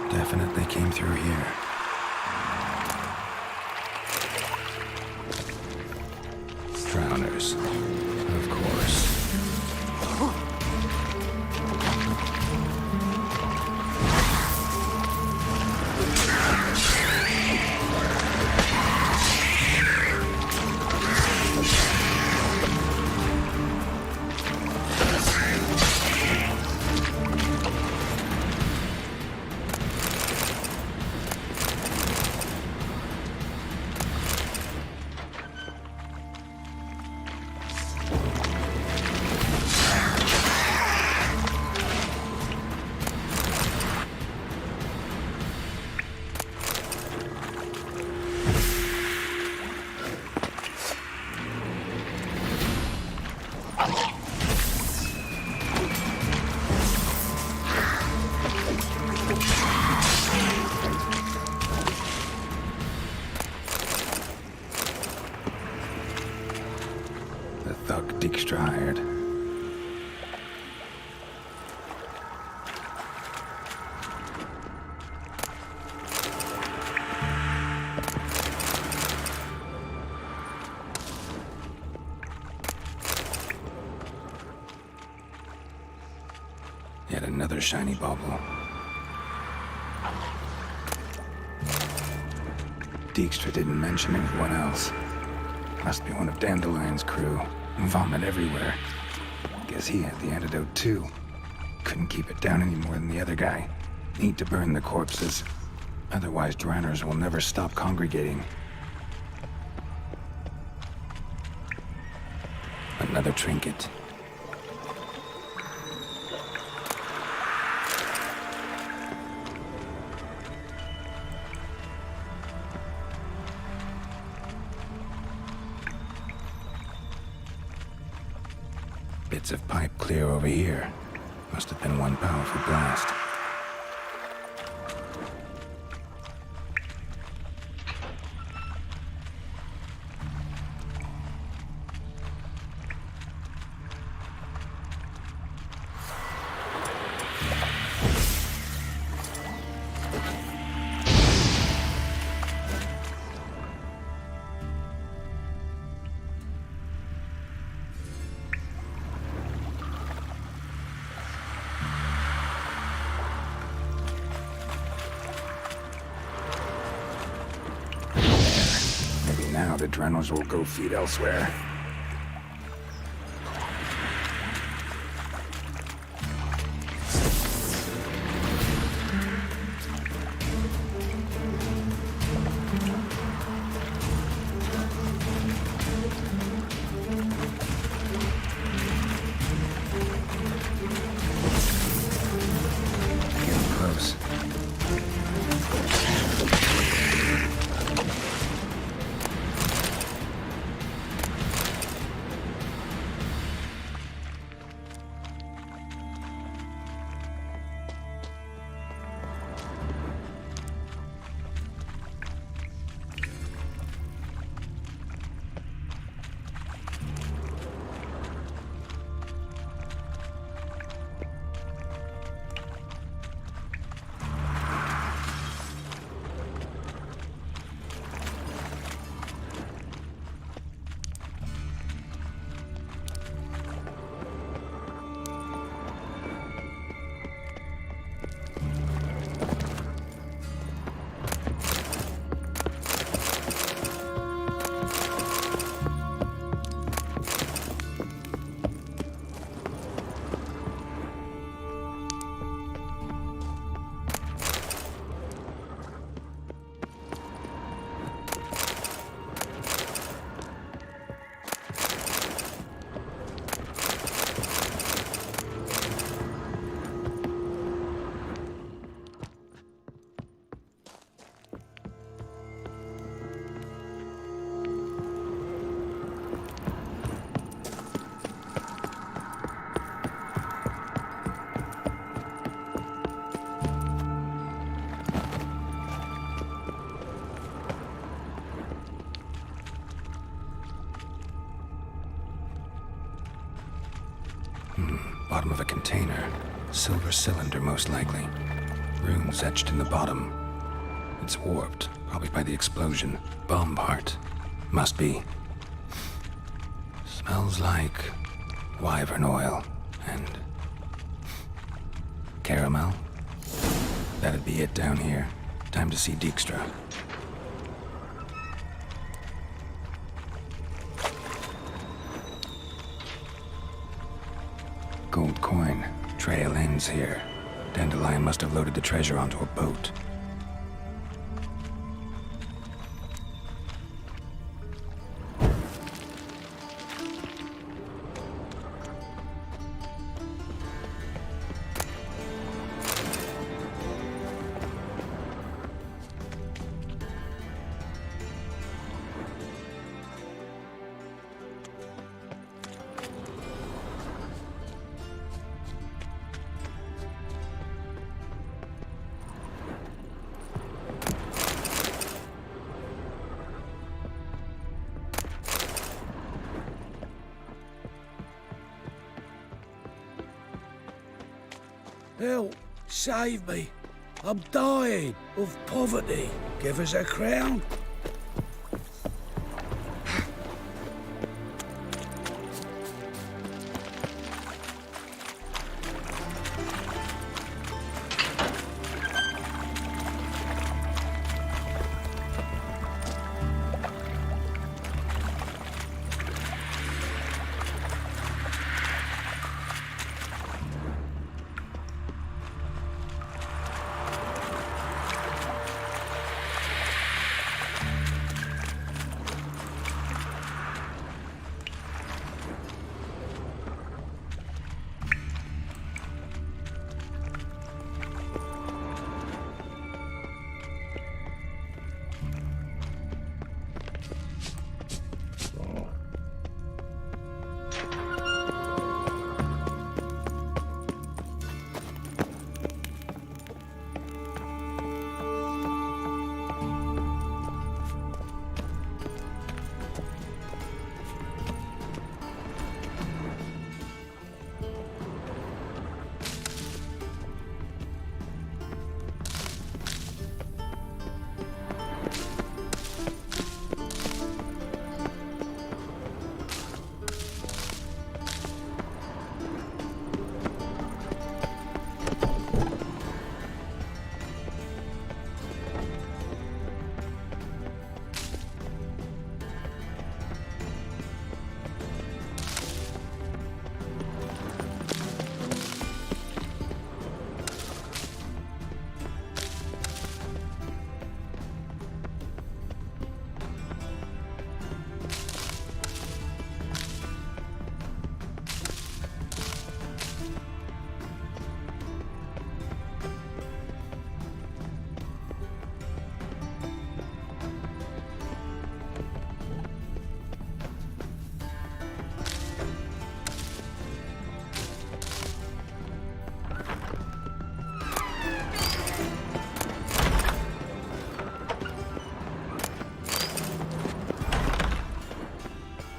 Definitely came through here. Drowners, of course. Hired. Yet another shiny bauble. Dijkstra didn't mention anyone else. Must be one of Dandelion's crew. Vomit everywhere. Guess he had the antidote too. Couldn't keep it down any more than the other guy. Need to burn the corpses. Otherwise, drowners will never stop congregating. Another trinket. Bits of pipe clear over here. Must have been one powerful blast. Now the Drenors will go feed elsewhere. Getting close. Bottom of a container. Silver cylinder, most likely. Runes etched in the bottom. It's warped, probably by the explosion. Bomb part. Must be. Smells like wyvern oil and caramel. That'd be it down here. Time to see Dijkstra. Gold coin. Trail ends here. Dandelion must have loaded the treasure onto a boat. Help! Save me! I'm dying of poverty. Give us a crown.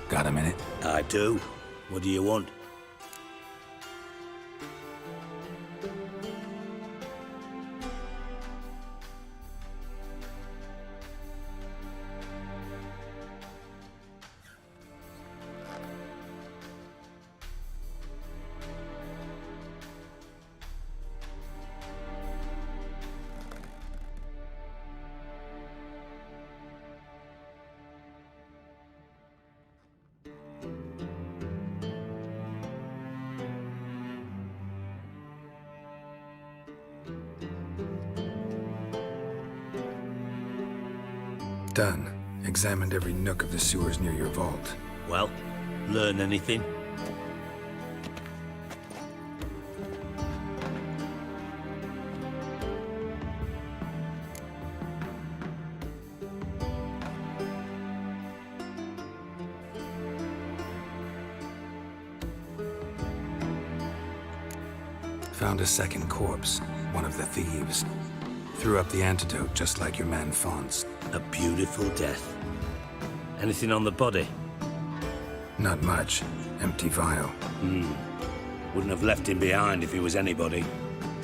Got a minute? I do. What do you want? Done. Examined every nook of the sewers near your vault. Well, learn anything? Found a second corpse, one of the thieves. Threw up the antidote just like your man Fonz. A beautiful death. Anything on the body? Not much. Empty vial. Wouldn't have left him behind if he was anybody.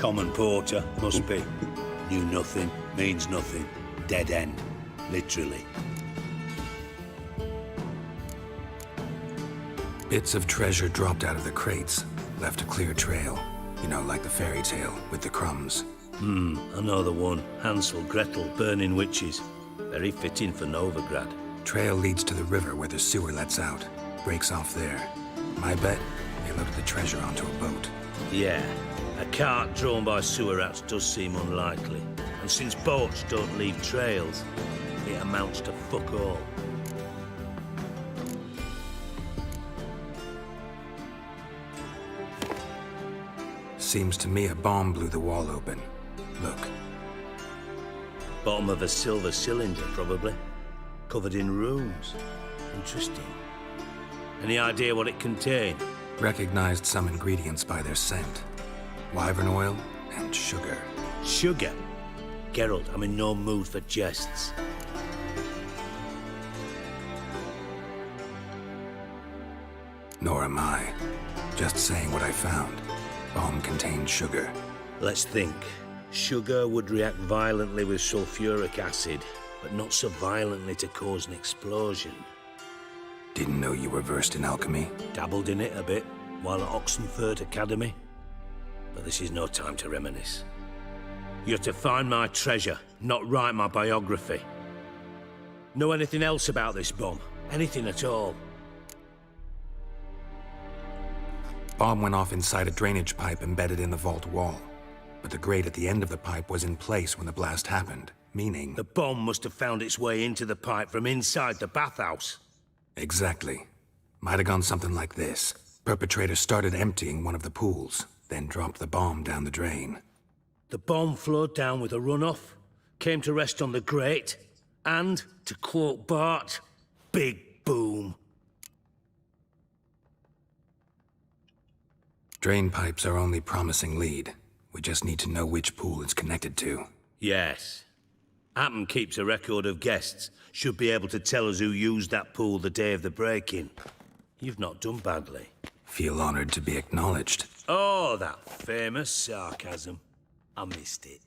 Common porter, must be. Knew nothing, means nothing. Dead end, literally. Bits of treasure dropped out of the crates, left a clear trail. You know, like the fairy tale with the crumbs. I know the one. Hansel, Gretel, burning witches. Very fitting for Novigrad. Trail leads to the river where the sewer lets out. Breaks off there. My bet, they loaded the treasure onto a boat. Yeah, a cart drawn by sewer rats does seem unlikely. And since boats don't leave trails, it amounts to fuck all. Seems to me a bomb blew the wall open. Look. Bottom of a silver cylinder, probably. Covered in runes. Interesting. Any idea what it contained? Recognized some ingredients by their scent. Wyvern oil and sugar. Sugar? Geralt, I'm in no mood for jests. Nor am I. Just saying what I found. Bomb contained sugar. Let's think. Sugar would react violently with sulfuric acid, but not so violently to cause an explosion. Didn't know you were versed in alchemy. Dabbled in it a bit while at Oxenford Academy. But this is no time to reminisce. You're to find my treasure, not write my biography. Know anything else about this bomb? Anything at all? Bomb went off inside a drainage pipe embedded in the vault wall. But the grate at the end of the pipe was in place when the blast happened, meaning... The bomb must have found its way into the pipe from inside the bathhouse. Exactly. Might have gone something like this. Perpetrator started emptying one of the pools, then dropped the bomb down the drain. The bomb flowed down with a runoff, came to rest on the grate, and, to quote Bart, big boom. Drain pipes are only promising lead. We just need to know which pool it's connected to. Yes. Appen keeps a record of guests. Should be able to tell us who used that pool the day of the break-in. You've not done badly. Feel honored to be acknowledged. Oh, that famous sarcasm. I missed it.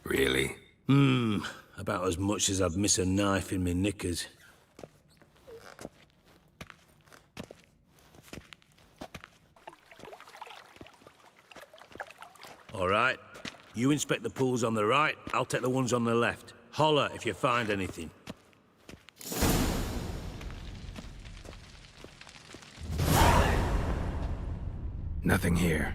Really? About as much as I'd miss a knife in my knickers. All right. You inspect the pools on the right, I'll take the ones on the left. Holler if you find anything. Nothing here.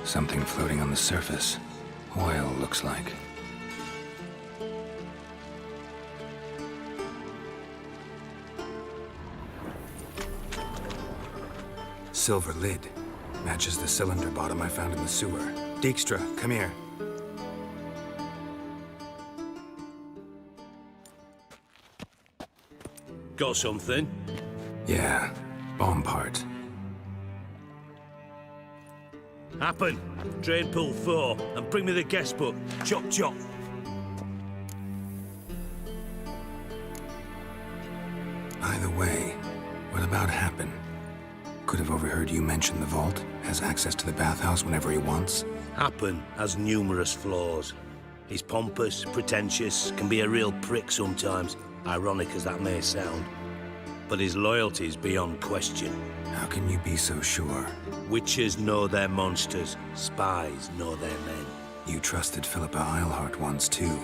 Something floating on the surface. Oil, looks like. Silver lid. Matches the cylinder bottom I found in the sewer. Dijkstra, come here. Got something? Yeah, bomb part. Happen. Drain pool 4, and bring me the guest book. Chop chop. Either way, what about Happen? Could have overheard you mention the vault. Has access to the bathhouse whenever he wants. Happen has numerous flaws. He's pompous, pretentious, can be a real prick sometimes, ironic as that may sound. But his loyalty's beyond question. How can you be so sure? Witches know their monsters, spies know their men. You trusted Philippa Eilhart once too.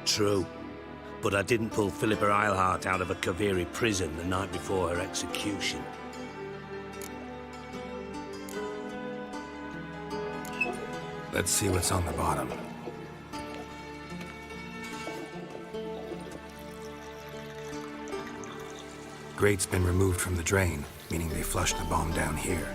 True. But I didn't pull Philippa Eilhart out of a Kaviri prison the night before her execution. Let's see what's on the bottom. Grate's been removed from the drain, meaning they flushed the bomb down here.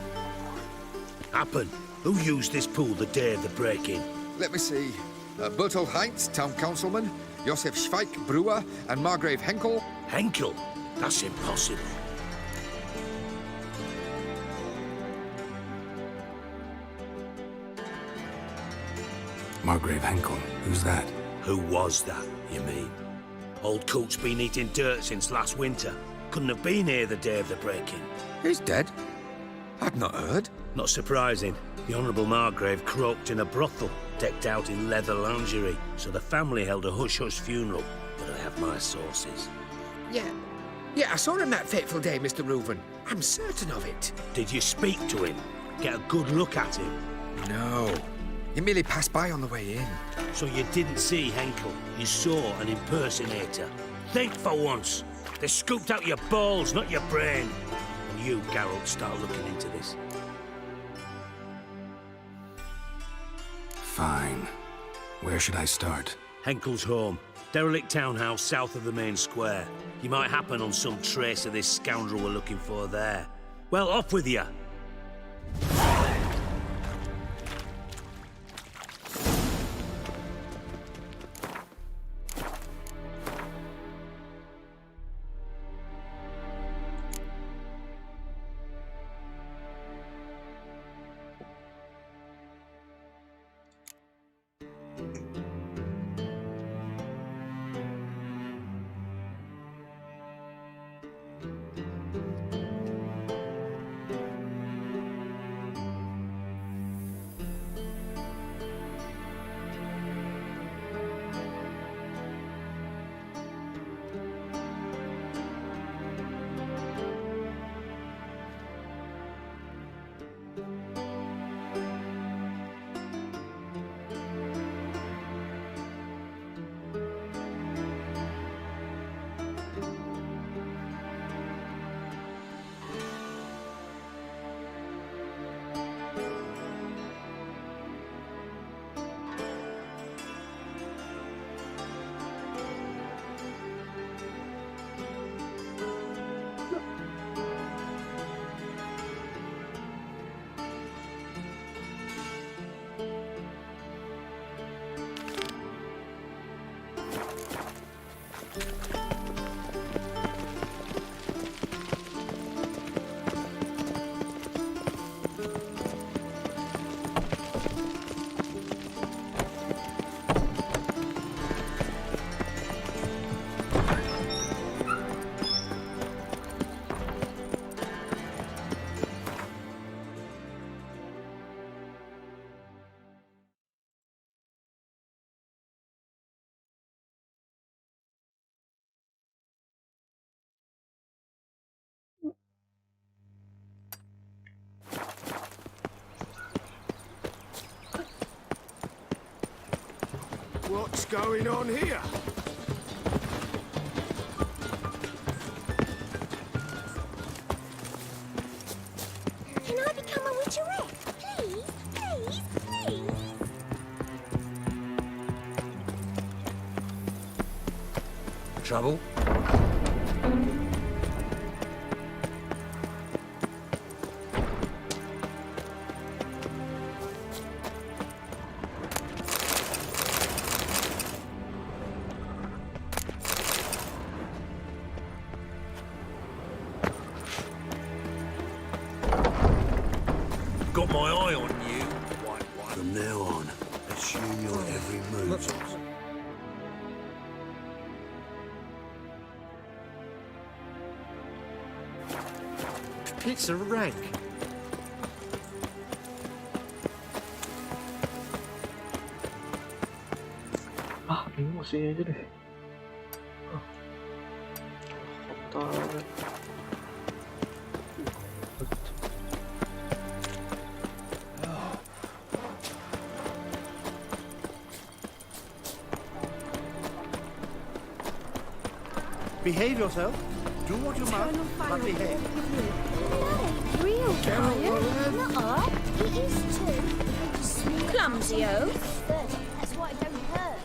Happen. Who used this pool the day of the break-in? Let me see. Bertolt Heinz, town councilman, Josef Schweik, brewer, and Margrave Henkel. Henkel? That's impossible. Margrave Henkel, who's that? Who was that, you mean? Old Coot's been eating dirt since last winter. Couldn't have been here the day of the break-in. He's dead? I've not heard. Not surprising. The Honourable Margrave croaked in a brothel, decked out in leather lingerie, so the family held a hush-hush funeral, but I have my sources. Yeah, I saw him that fateful day, Mr. Reuven. I'm certain of it. Did you speak to him? Get a good look at him? No. He merely passed by on the way in. So you didn't see Henkel? You saw an impersonator? Think for once! They scooped out your balls, not your brain. And you, Geralt, start looking into this. Fine. Where should I start? Henkel's home. Derelict townhouse south of the main square. You might happen on some trace of this scoundrel we're looking for there. Well, off with you! What's going on here? Can I become a witcherette? Please, please, please. Trouble? Got my eye on you. From now on, assume your every move. It's a rank. Bingung sini aja deh. Kotor. Behave yourself. Do what you must, but behave. Real fire? Not art. It is too. Clumsy oaf. That's why it don't hurt.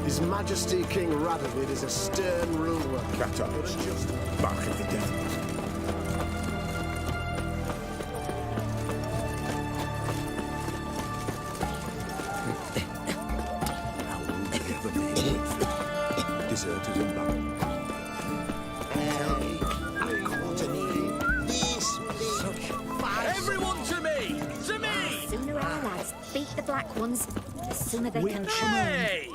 His Majesty King Radovid is a stern ruler. Cat eyes, just bark of the devil. Deserters and battle. Everyone to me! To me! The sooner our lads beat the black ones, the sooner they can come Hey!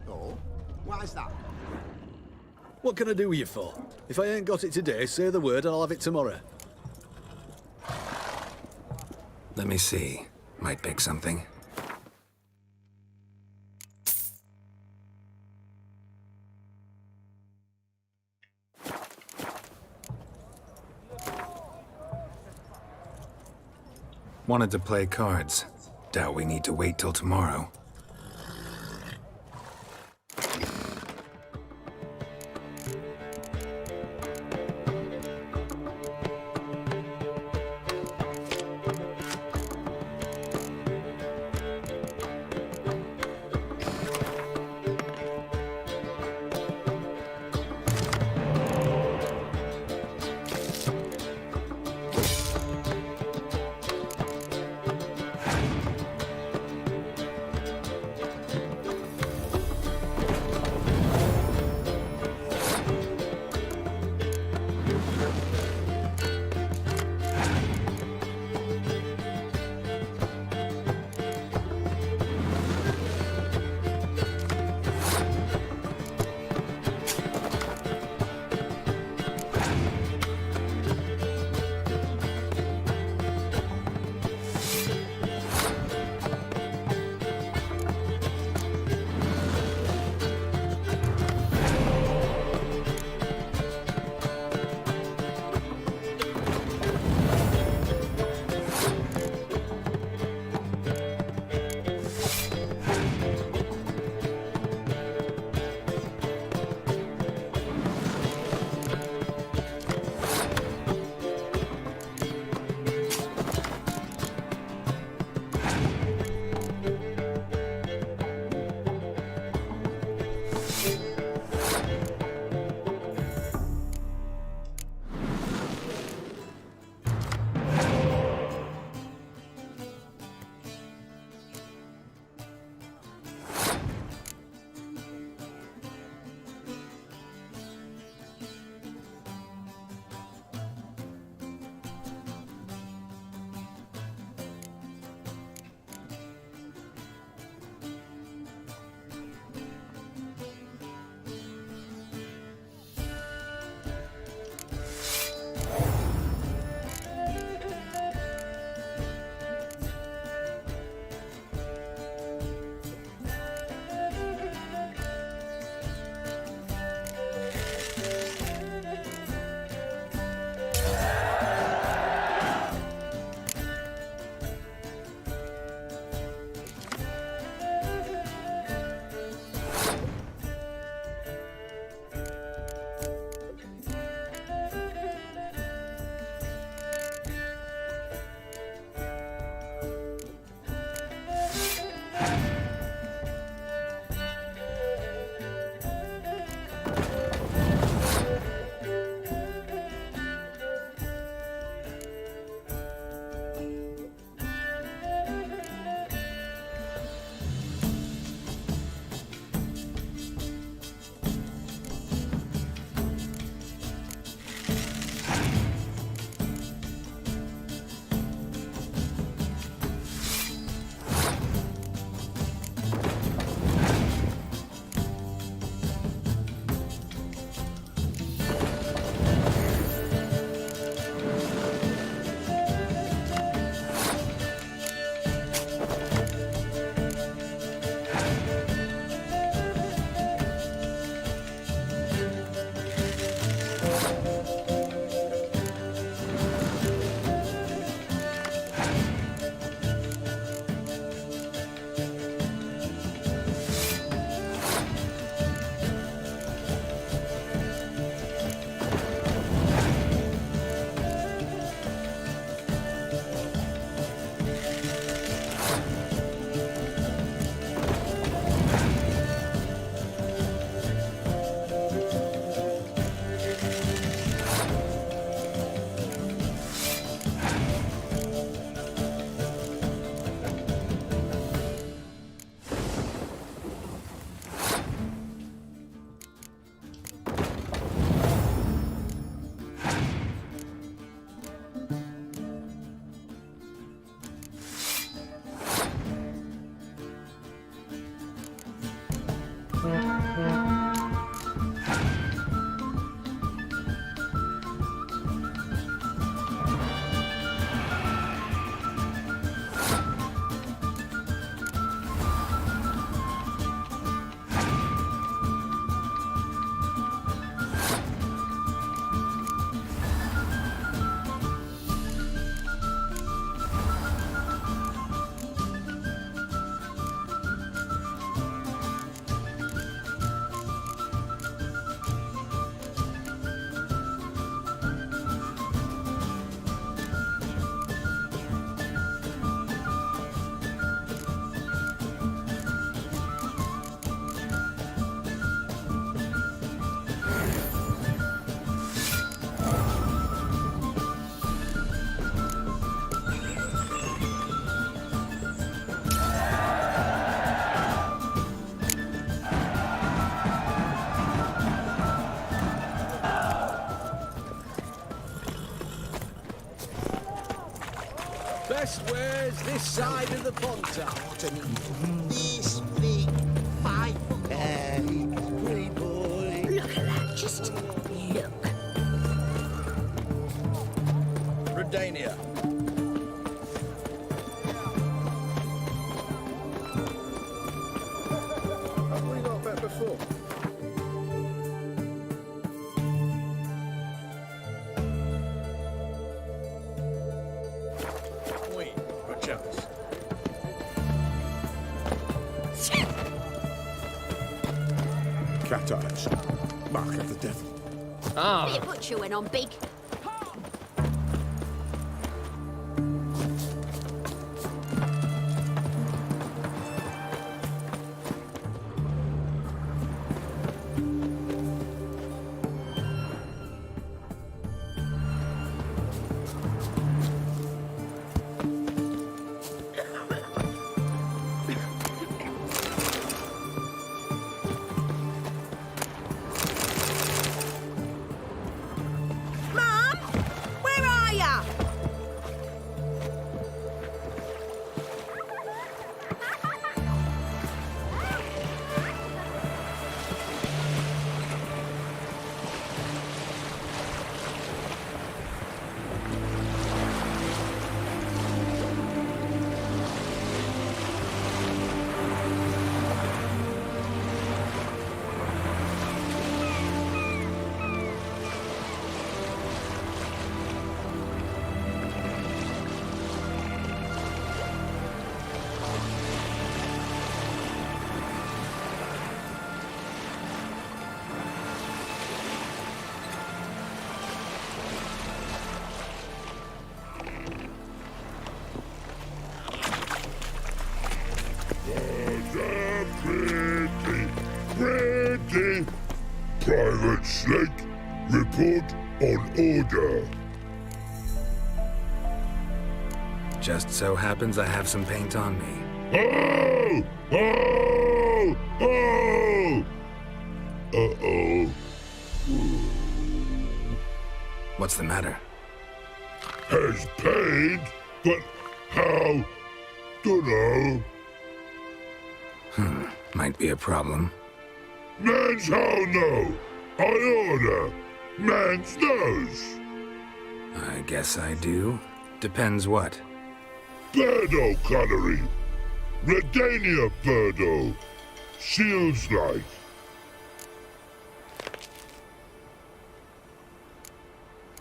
Oh, why is that? What can I do with you for? If I ain't got it today, say the word and I'll have it tomorrow. Let me see. Might pick something. Wanted to play cards. Doubt we need to wait till tomorrow. Best wares this side of the pond top. This big 5 foot. Hey, pretty boy. Look at that, just look. Redania. Have we not met before? Oui, perchance. Cat eyes. Mark of the devil. Bit of butcher went on big. Mum, where are ya? Ready. Private Snake, report on order. Just so happens I have some paint on me. Oh! Oh! Oh! Uh-oh. What's the matter? Has paid, but how? Dunno. Might be a problem. Man's how no. I order. Man's knows. I guess I do. Depends what. Birdo coloring. Redania Birdo. Seals like.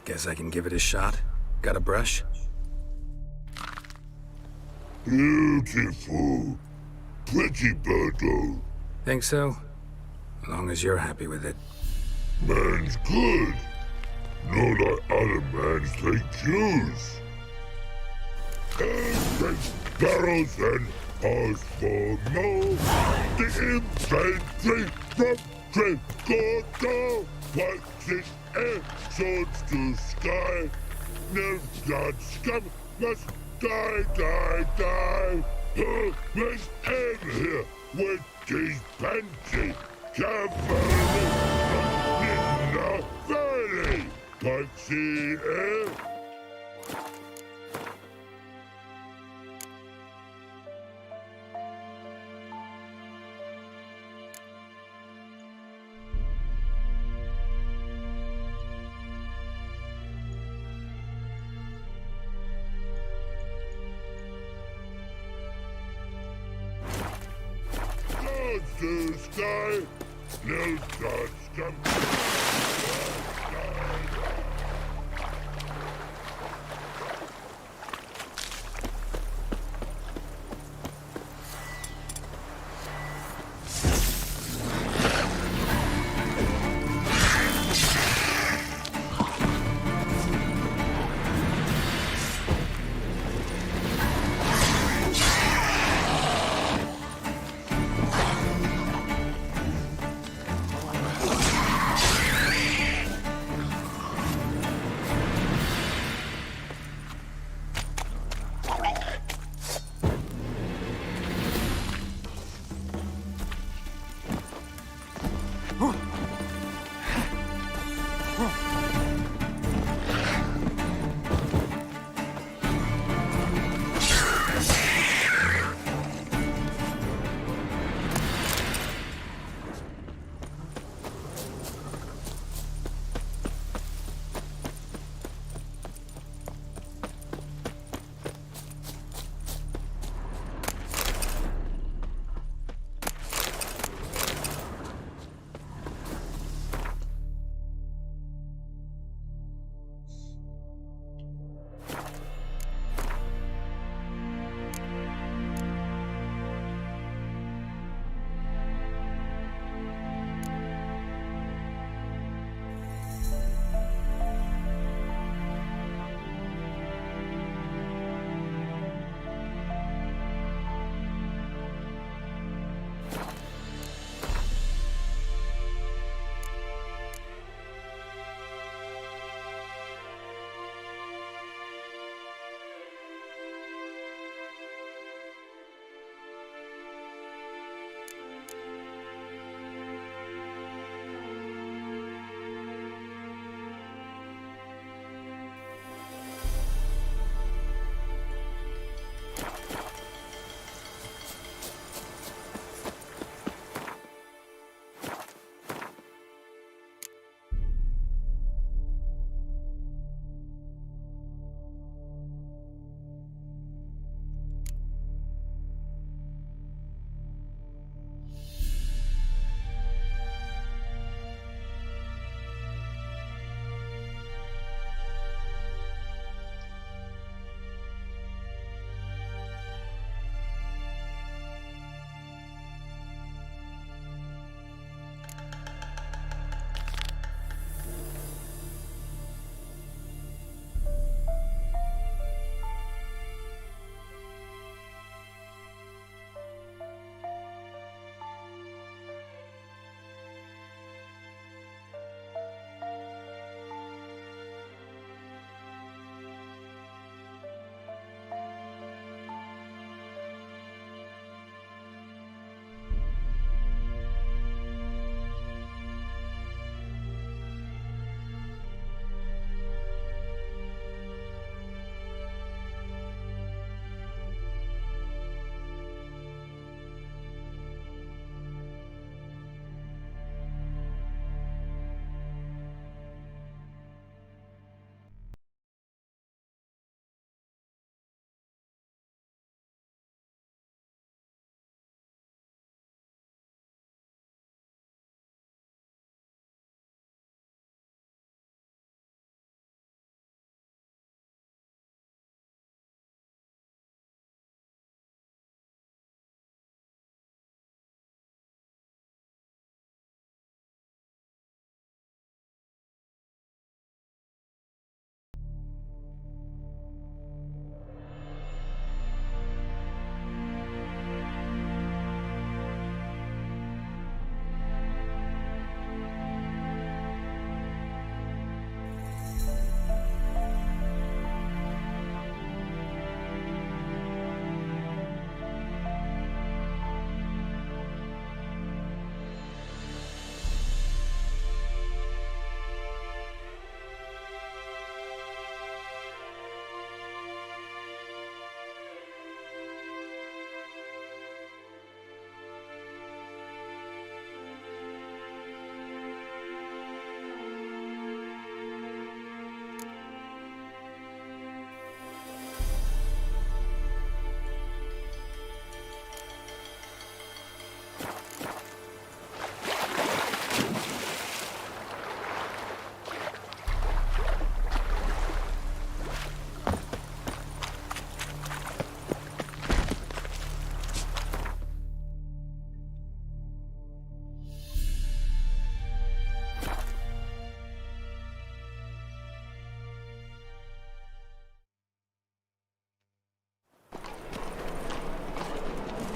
Guess I can give it a shot. Got a brush? Beautiful. Pretty birdo. Think so? As long as you're happy with it. Man's good. Not like other mans take Jews. And take barrels and ask for more. The infantry from Trigordo works in air, swords to sky. No blood scum must die, die, die. Who makes air here with these panty? Cavalry in the valley. Taxi air. To sky, no gods come.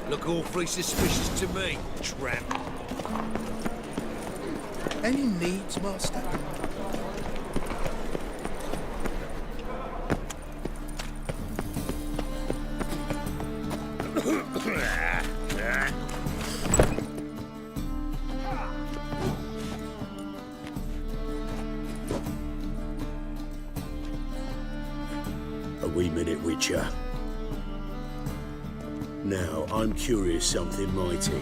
Look awfully suspicious to me, tramp. Any needs, Master? A wee minute, Witcher. Now, I'm curious something mighty.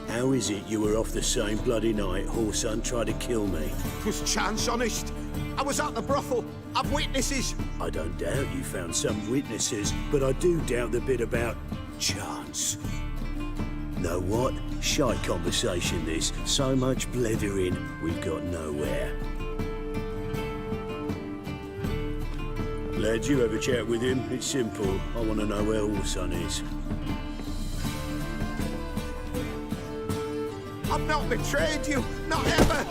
How is it you were off the same bloody night Horson tried to kill me? 'Twas chance, honest. I was at the brothel. I've witnesses. I don't doubt you found some witnesses, but I do doubt the bit about chance. Know what? Shy conversation this. So much blethering, we've got nowhere. Lads, you have a chat with him. It's simple. I want to know where Horson is. I've not betrayed you. Not ever.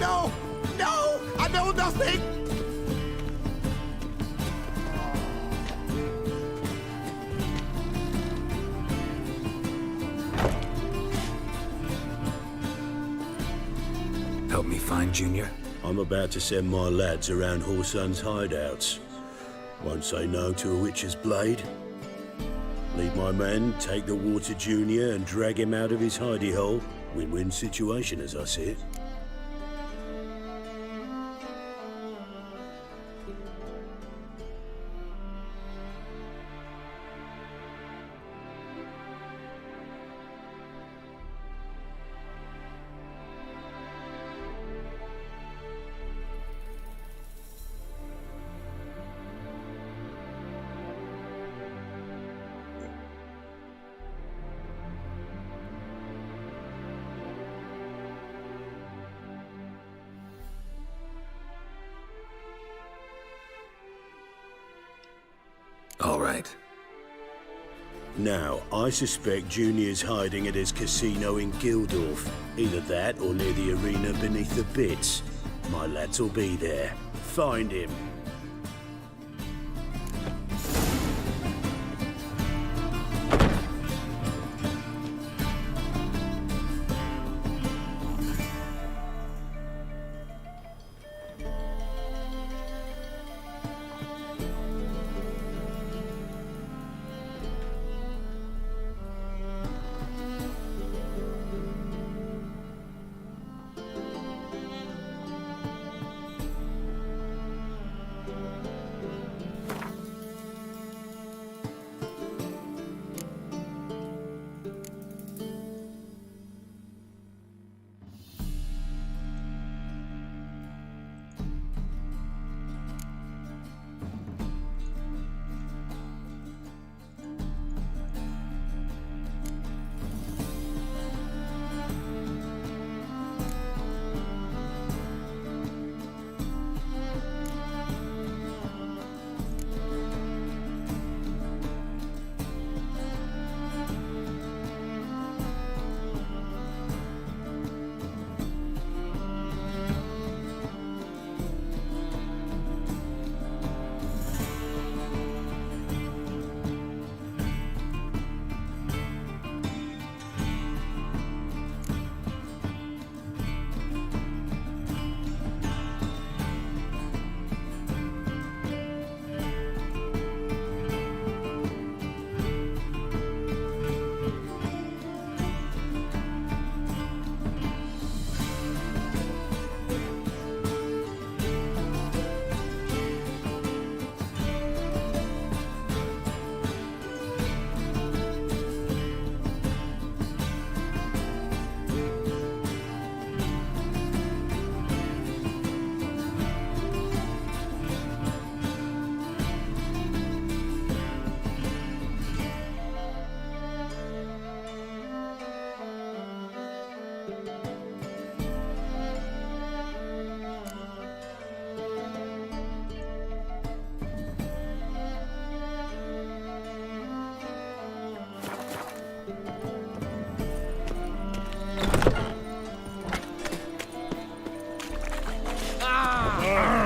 No! No! I know nothing! Help me find Junior? I'm about to send my lads around Horson's hideouts. Won't say no to a witcher's blade. Lead my men, take the water Junior and drag him out of his hidey hole. Win-win situation as I see it. All right. Now, I suspect Junior's hiding at his casino in Gildorf. Either that or near the arena beneath the bits. My lads will be there. Find him.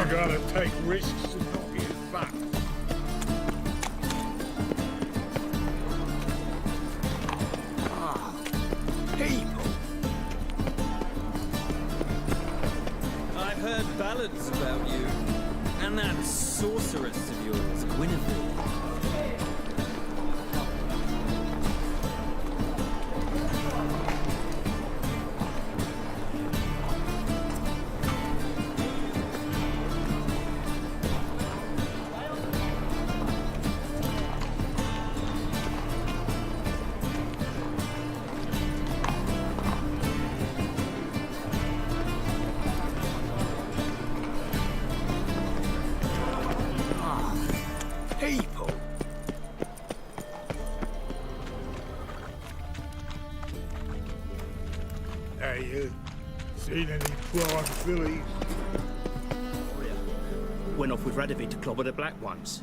Gotta take risks and not get fat. I'd heard ballads about you. And that sorceress of yours, Guinevere. People! Hey, seen any prime fillies? Went off with Radovid to clobber the black ones.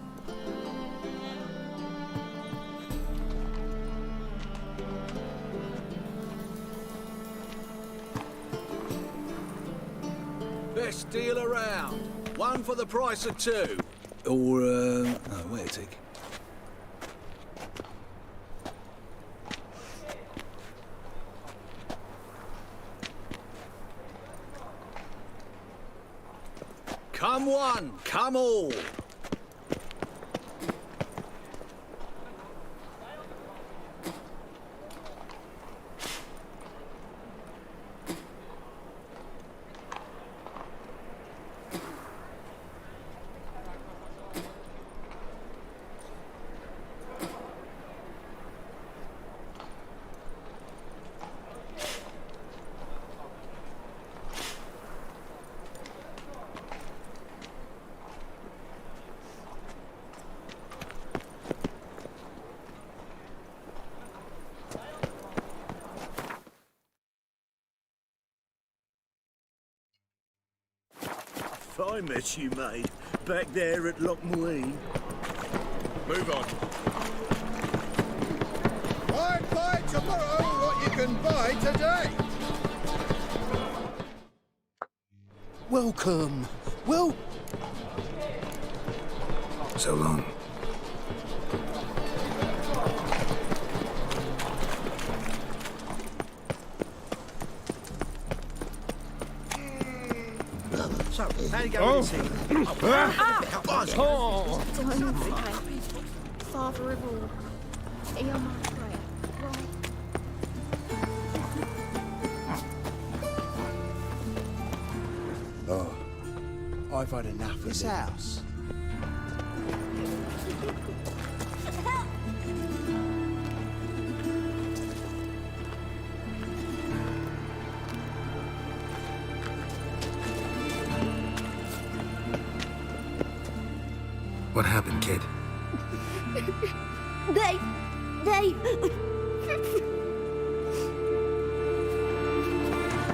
Best deal around. One for the price of two. Or, oh, wait a tick. Come one, come all. If I met you, mate, back there at Lochmarine. Move on. Why buy tomorrow what you can buy today? Welcome. Well, So long. So, how you going with this Father of all, hear my prayer. Right. oh, I've had enough of this house. What happened, kid? They...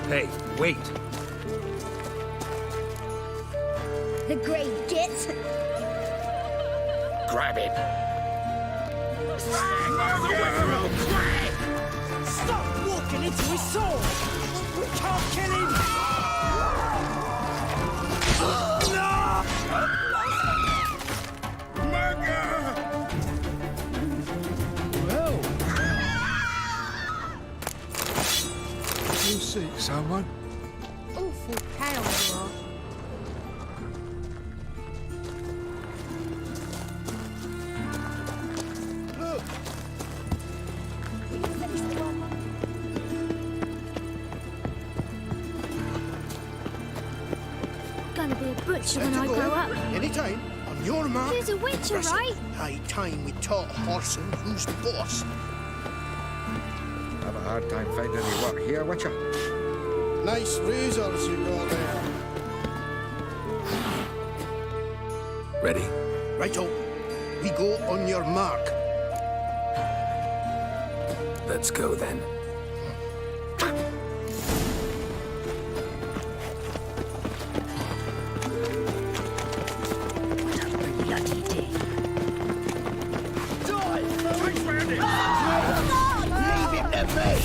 Hey, wait. The great git. Grab him. Stop walking into his sword! We can't kill him! You seek someone? Awful pale you are. Look! Will you finish the one? Gonna be a butcher when Let I it go. grow up. Anytime, on your mark. Who's a witcher, Press it. right? High time we taught Horson who's boss. Have a hard time finding any work here, Witcher. Nice razors you got there. Ready? Righto. We go on your mark. Let's go then. Bloody day. Leave him to me!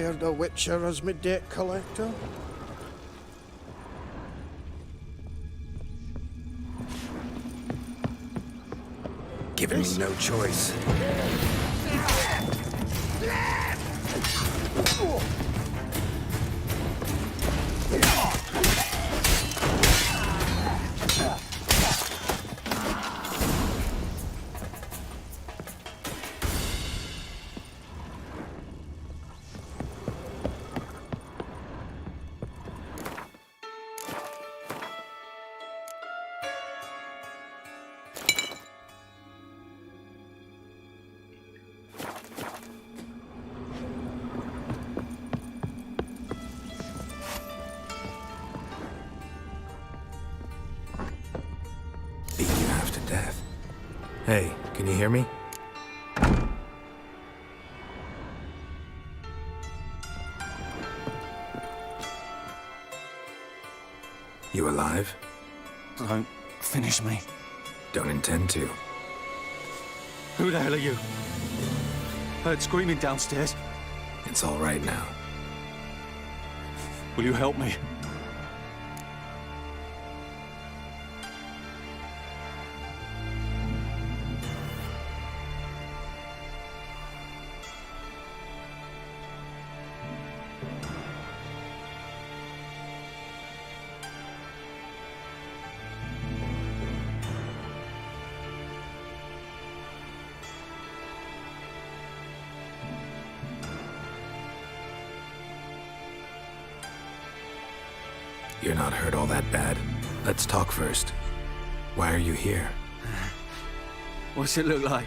hired a witcher as my debt collector? Giving me no choice. Death. Hey, can you hear me? You alive? Don't finish me. Don't intend to. Who the hell are you? Heard screaming downstairs. It's all right now. Will you help me? You're not hurt all that bad. Let's talk first. Why are you here? What's it look like?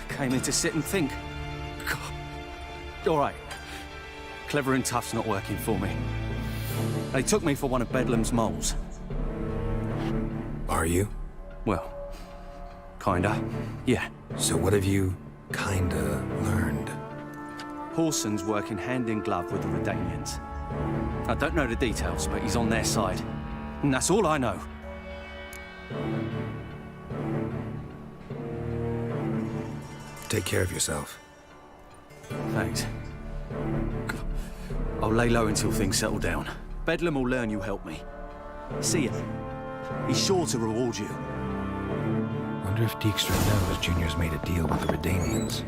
Came in to sit and think. God. All right. Clever and tough's not working for me. They took me for one of Bedlam's moles. Are you? Well, kinda. Yeah. So what have you kinda learned? Horson's working hand in glove with the Redanians. I don't know the details, but he's on their side. And that's all I know. Take care of yourself. Thanks. I'll lay low until things settle down. Bedlam will learn you helped me. See ya. He's sure to reward you. Wonder if Dijkstra knows Junior's made a deal with the Redanians.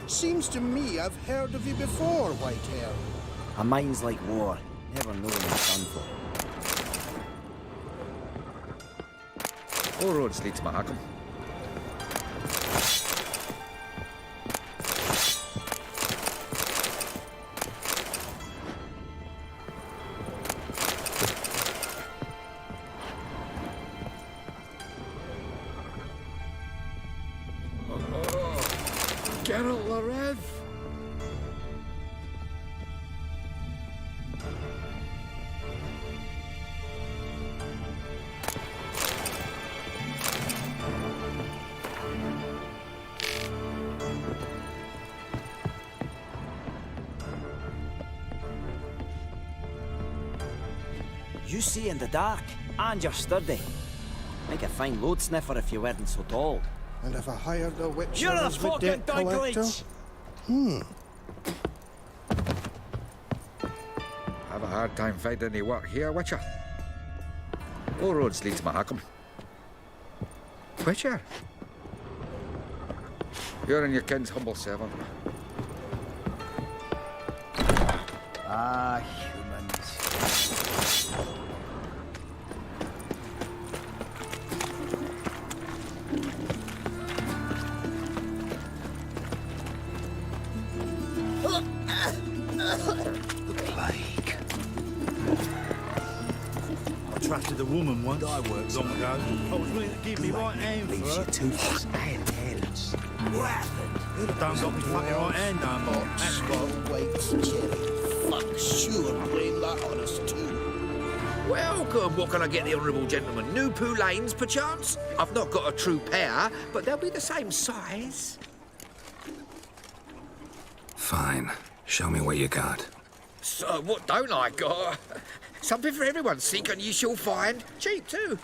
Seems to me I've heard of you before, Whitehair. A mind's like war. Never know when it's done for. All roads lead to Mahakam. Geralt Larev! You see in the dark, and you're sturdy. Make a fine load sniffer if you weren't so tall. And if I hired a witcher You're a as my fucking debt collector? Have a hard time finding any work here, Witcher. All roads lead to Mahakam. Witcher? You're in your kin's humble servant. Ah, humans. Trusted a woman once. I worked long ago. I was willing to give me right hand for her. Toothless and heads. What happened? Don't got me fucking right hand no more. That's what. Waits, Jerry. Fuck, sure, blame that on us too. Welcome. What can I get the honourable gentleman? New Poo Lanes, perchance? I've not got a true pair, but they'll be the same size. Fine. Show me what you got. So, what don't I got? Something for everyone. Seek and you shall find. Cheap, too.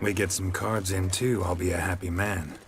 We get some cards in too, I'll be a happy man.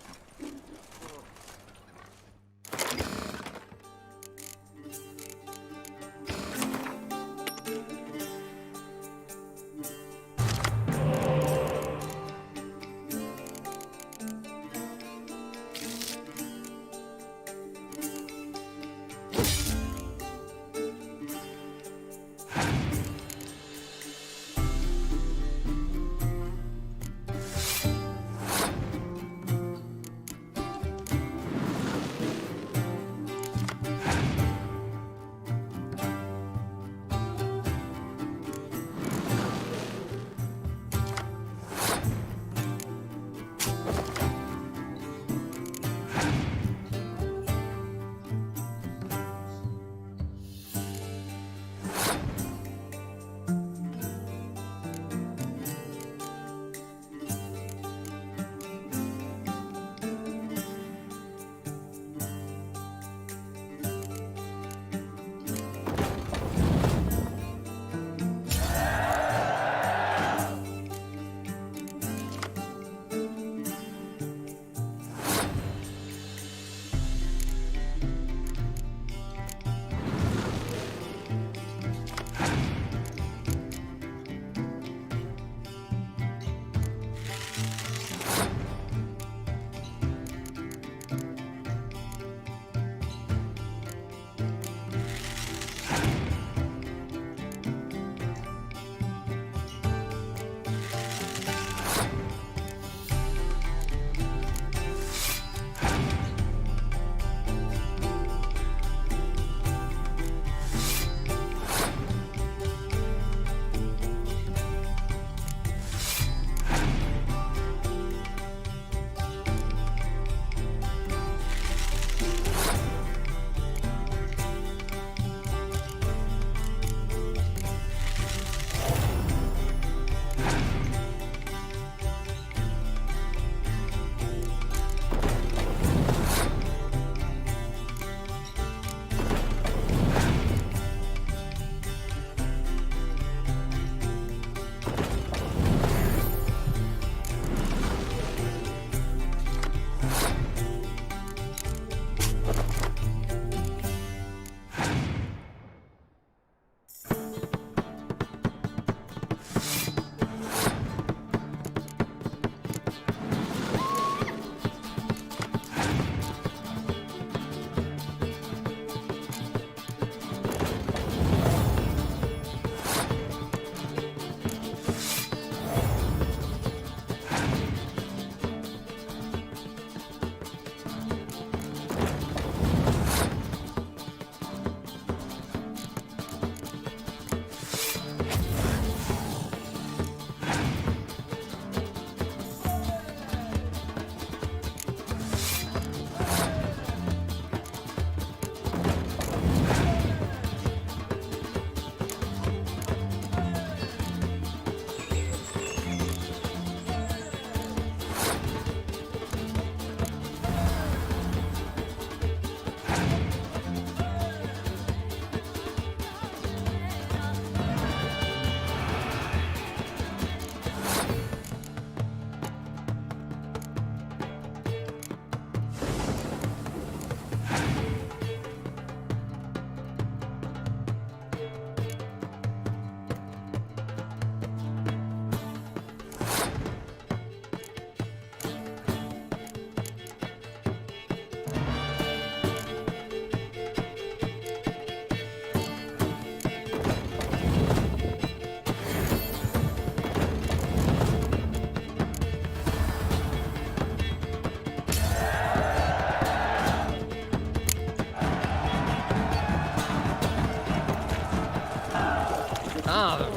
Ah.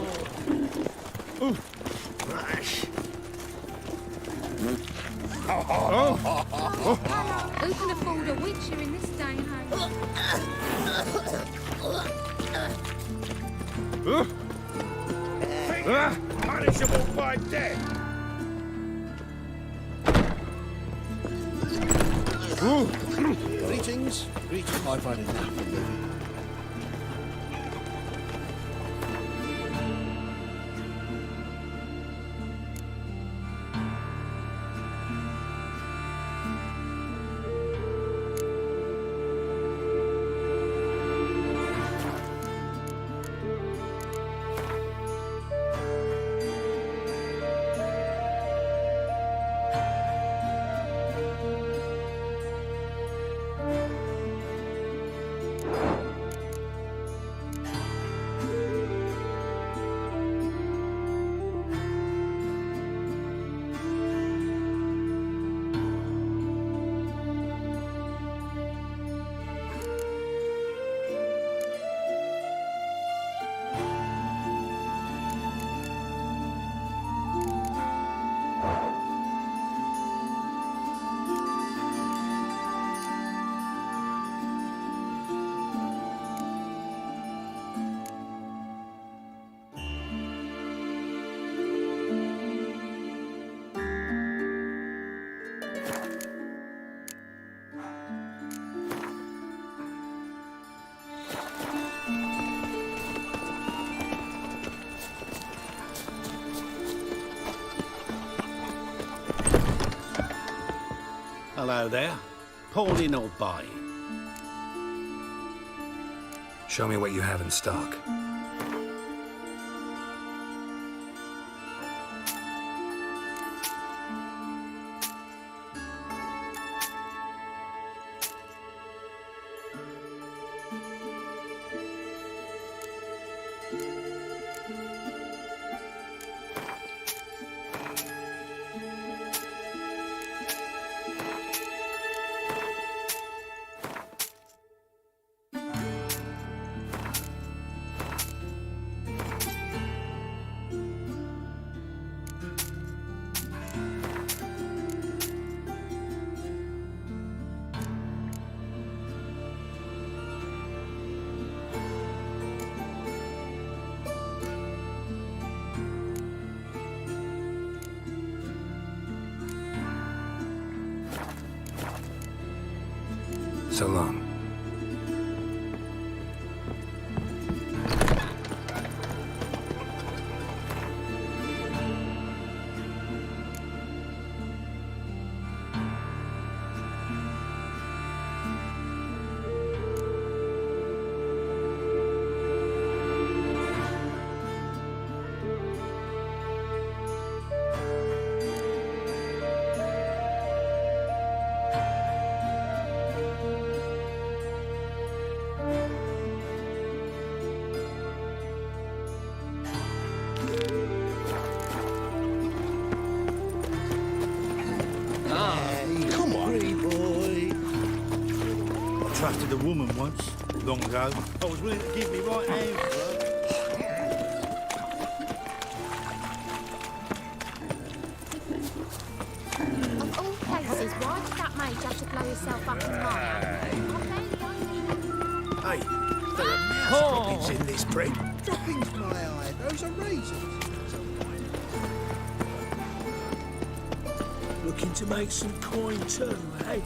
Rash. Who can afford a witcher in this day and age? Punishable by death. Greetings. I've had enough of living. Hello there. Pauline or buying? Show me what you have in stock. So long. Trusted a woman once, long ago. I was willing to give me right hand for her. Of all places, why did that mage have to blow himself up in fire? Hey, there are mouse droppings in this bread. Droppings, my eye. Those are raisins. Looking to make some coin too, eh?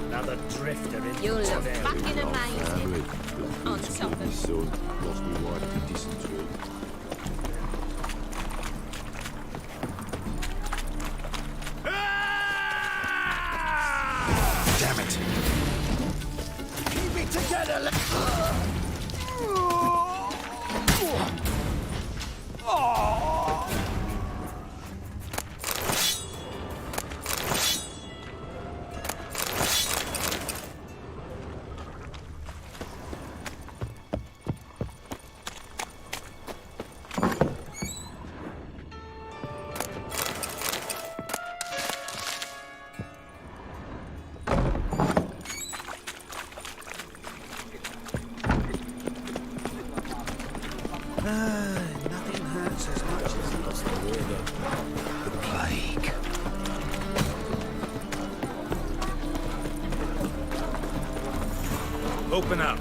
Another drifter in You'll look today. fucking amazing. On top of Son, lost me wife to dysentery. Damn it. Keep it together. Nothing hurts as much as the loss of order. The plague. Open up.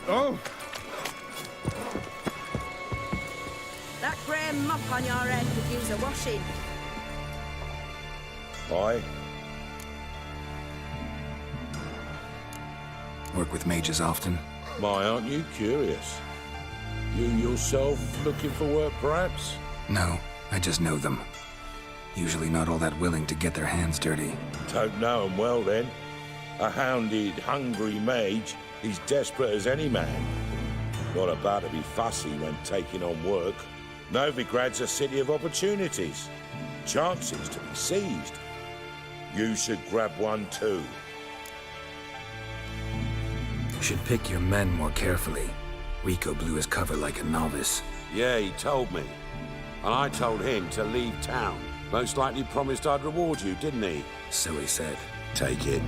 Oh! That grey mop on your head could use a washing. Aye. Work with mages often? My, aren't you curious? You yourself looking for work, perhaps? No, I just know them. Usually not all that willing to get their hands dirty. Don't know 'em well, then. A hounded, hungry mage, he's desperate as any man. Not about to be fussy when taking on work. Novigrad's a city of opportunities. Chances to be seized. You should grab one too. You should pick your men more carefully. Rico blew his cover like a novice. Yeah, he told me. And I told him to leave town. Most likely promised I'd reward you, didn't he? So he said. Take it.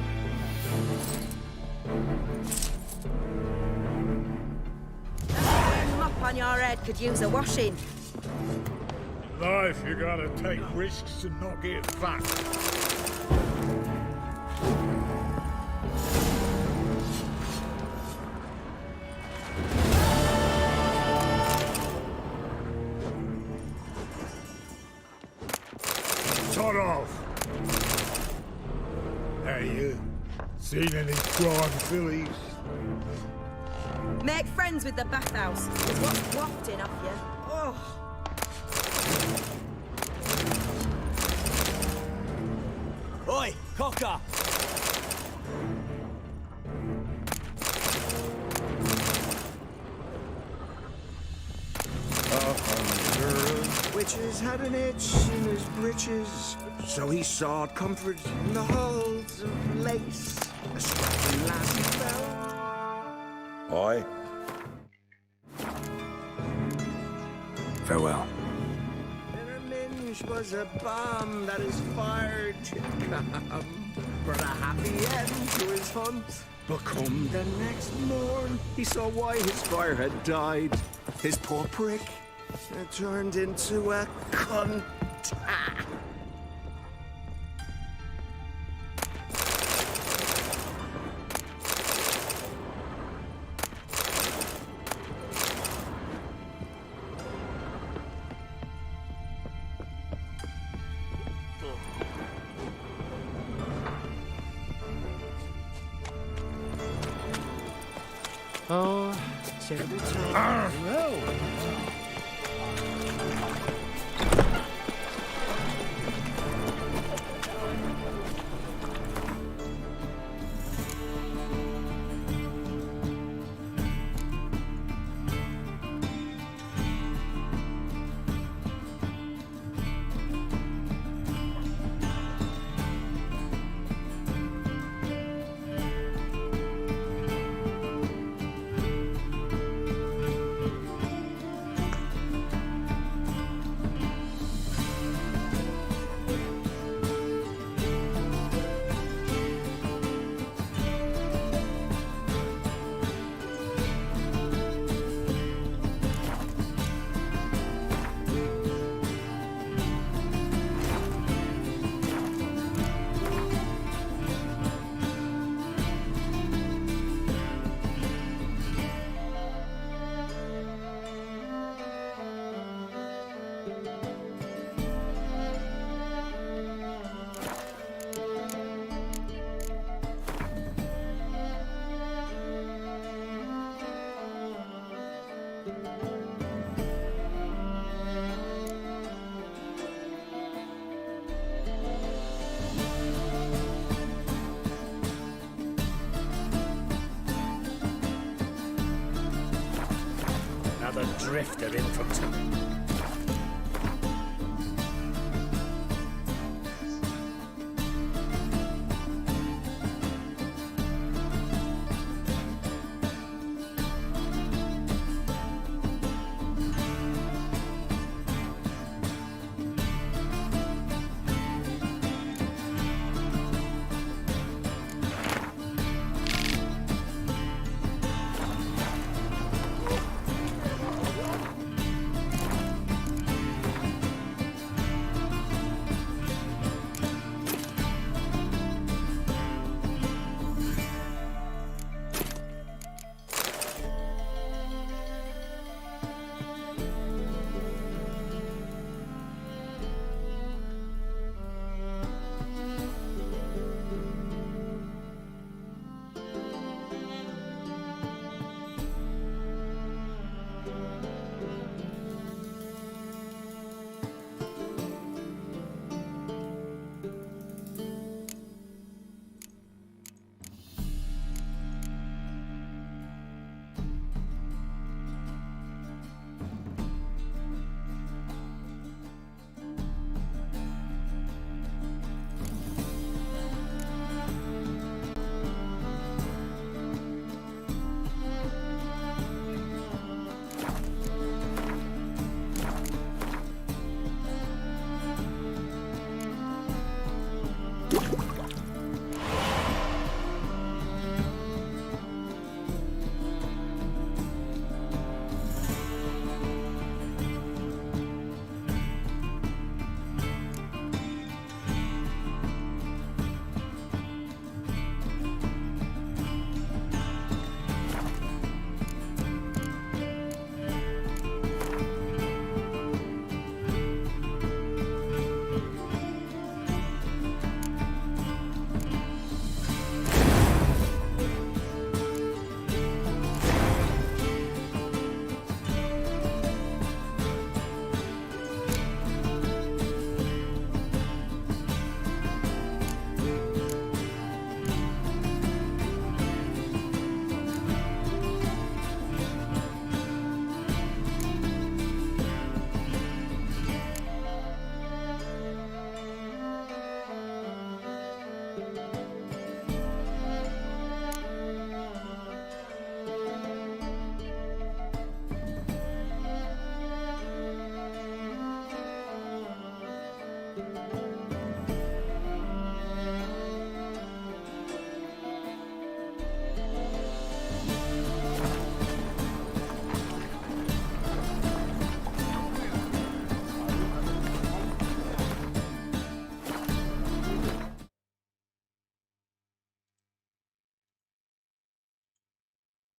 That grey mop on your head could use a washing. In life, you gotta take risks and not get fucked. Tot off! Hey, you. Seen any crime fillies? Make friends with the bathhouse. It's what's wafting off you. Oh. Oi, cocker! Witches had an itch in his breeches, so he sought comfort in the halls of lace. A striking lass he fell. Aye. Farewell. Lynch was a bomb that is fired to come for a happy end to his hunt. But come the next morn, he saw why his fire had died. His poor prick had turned into a cunt. Oh, terrible time. Well. Another drifter in from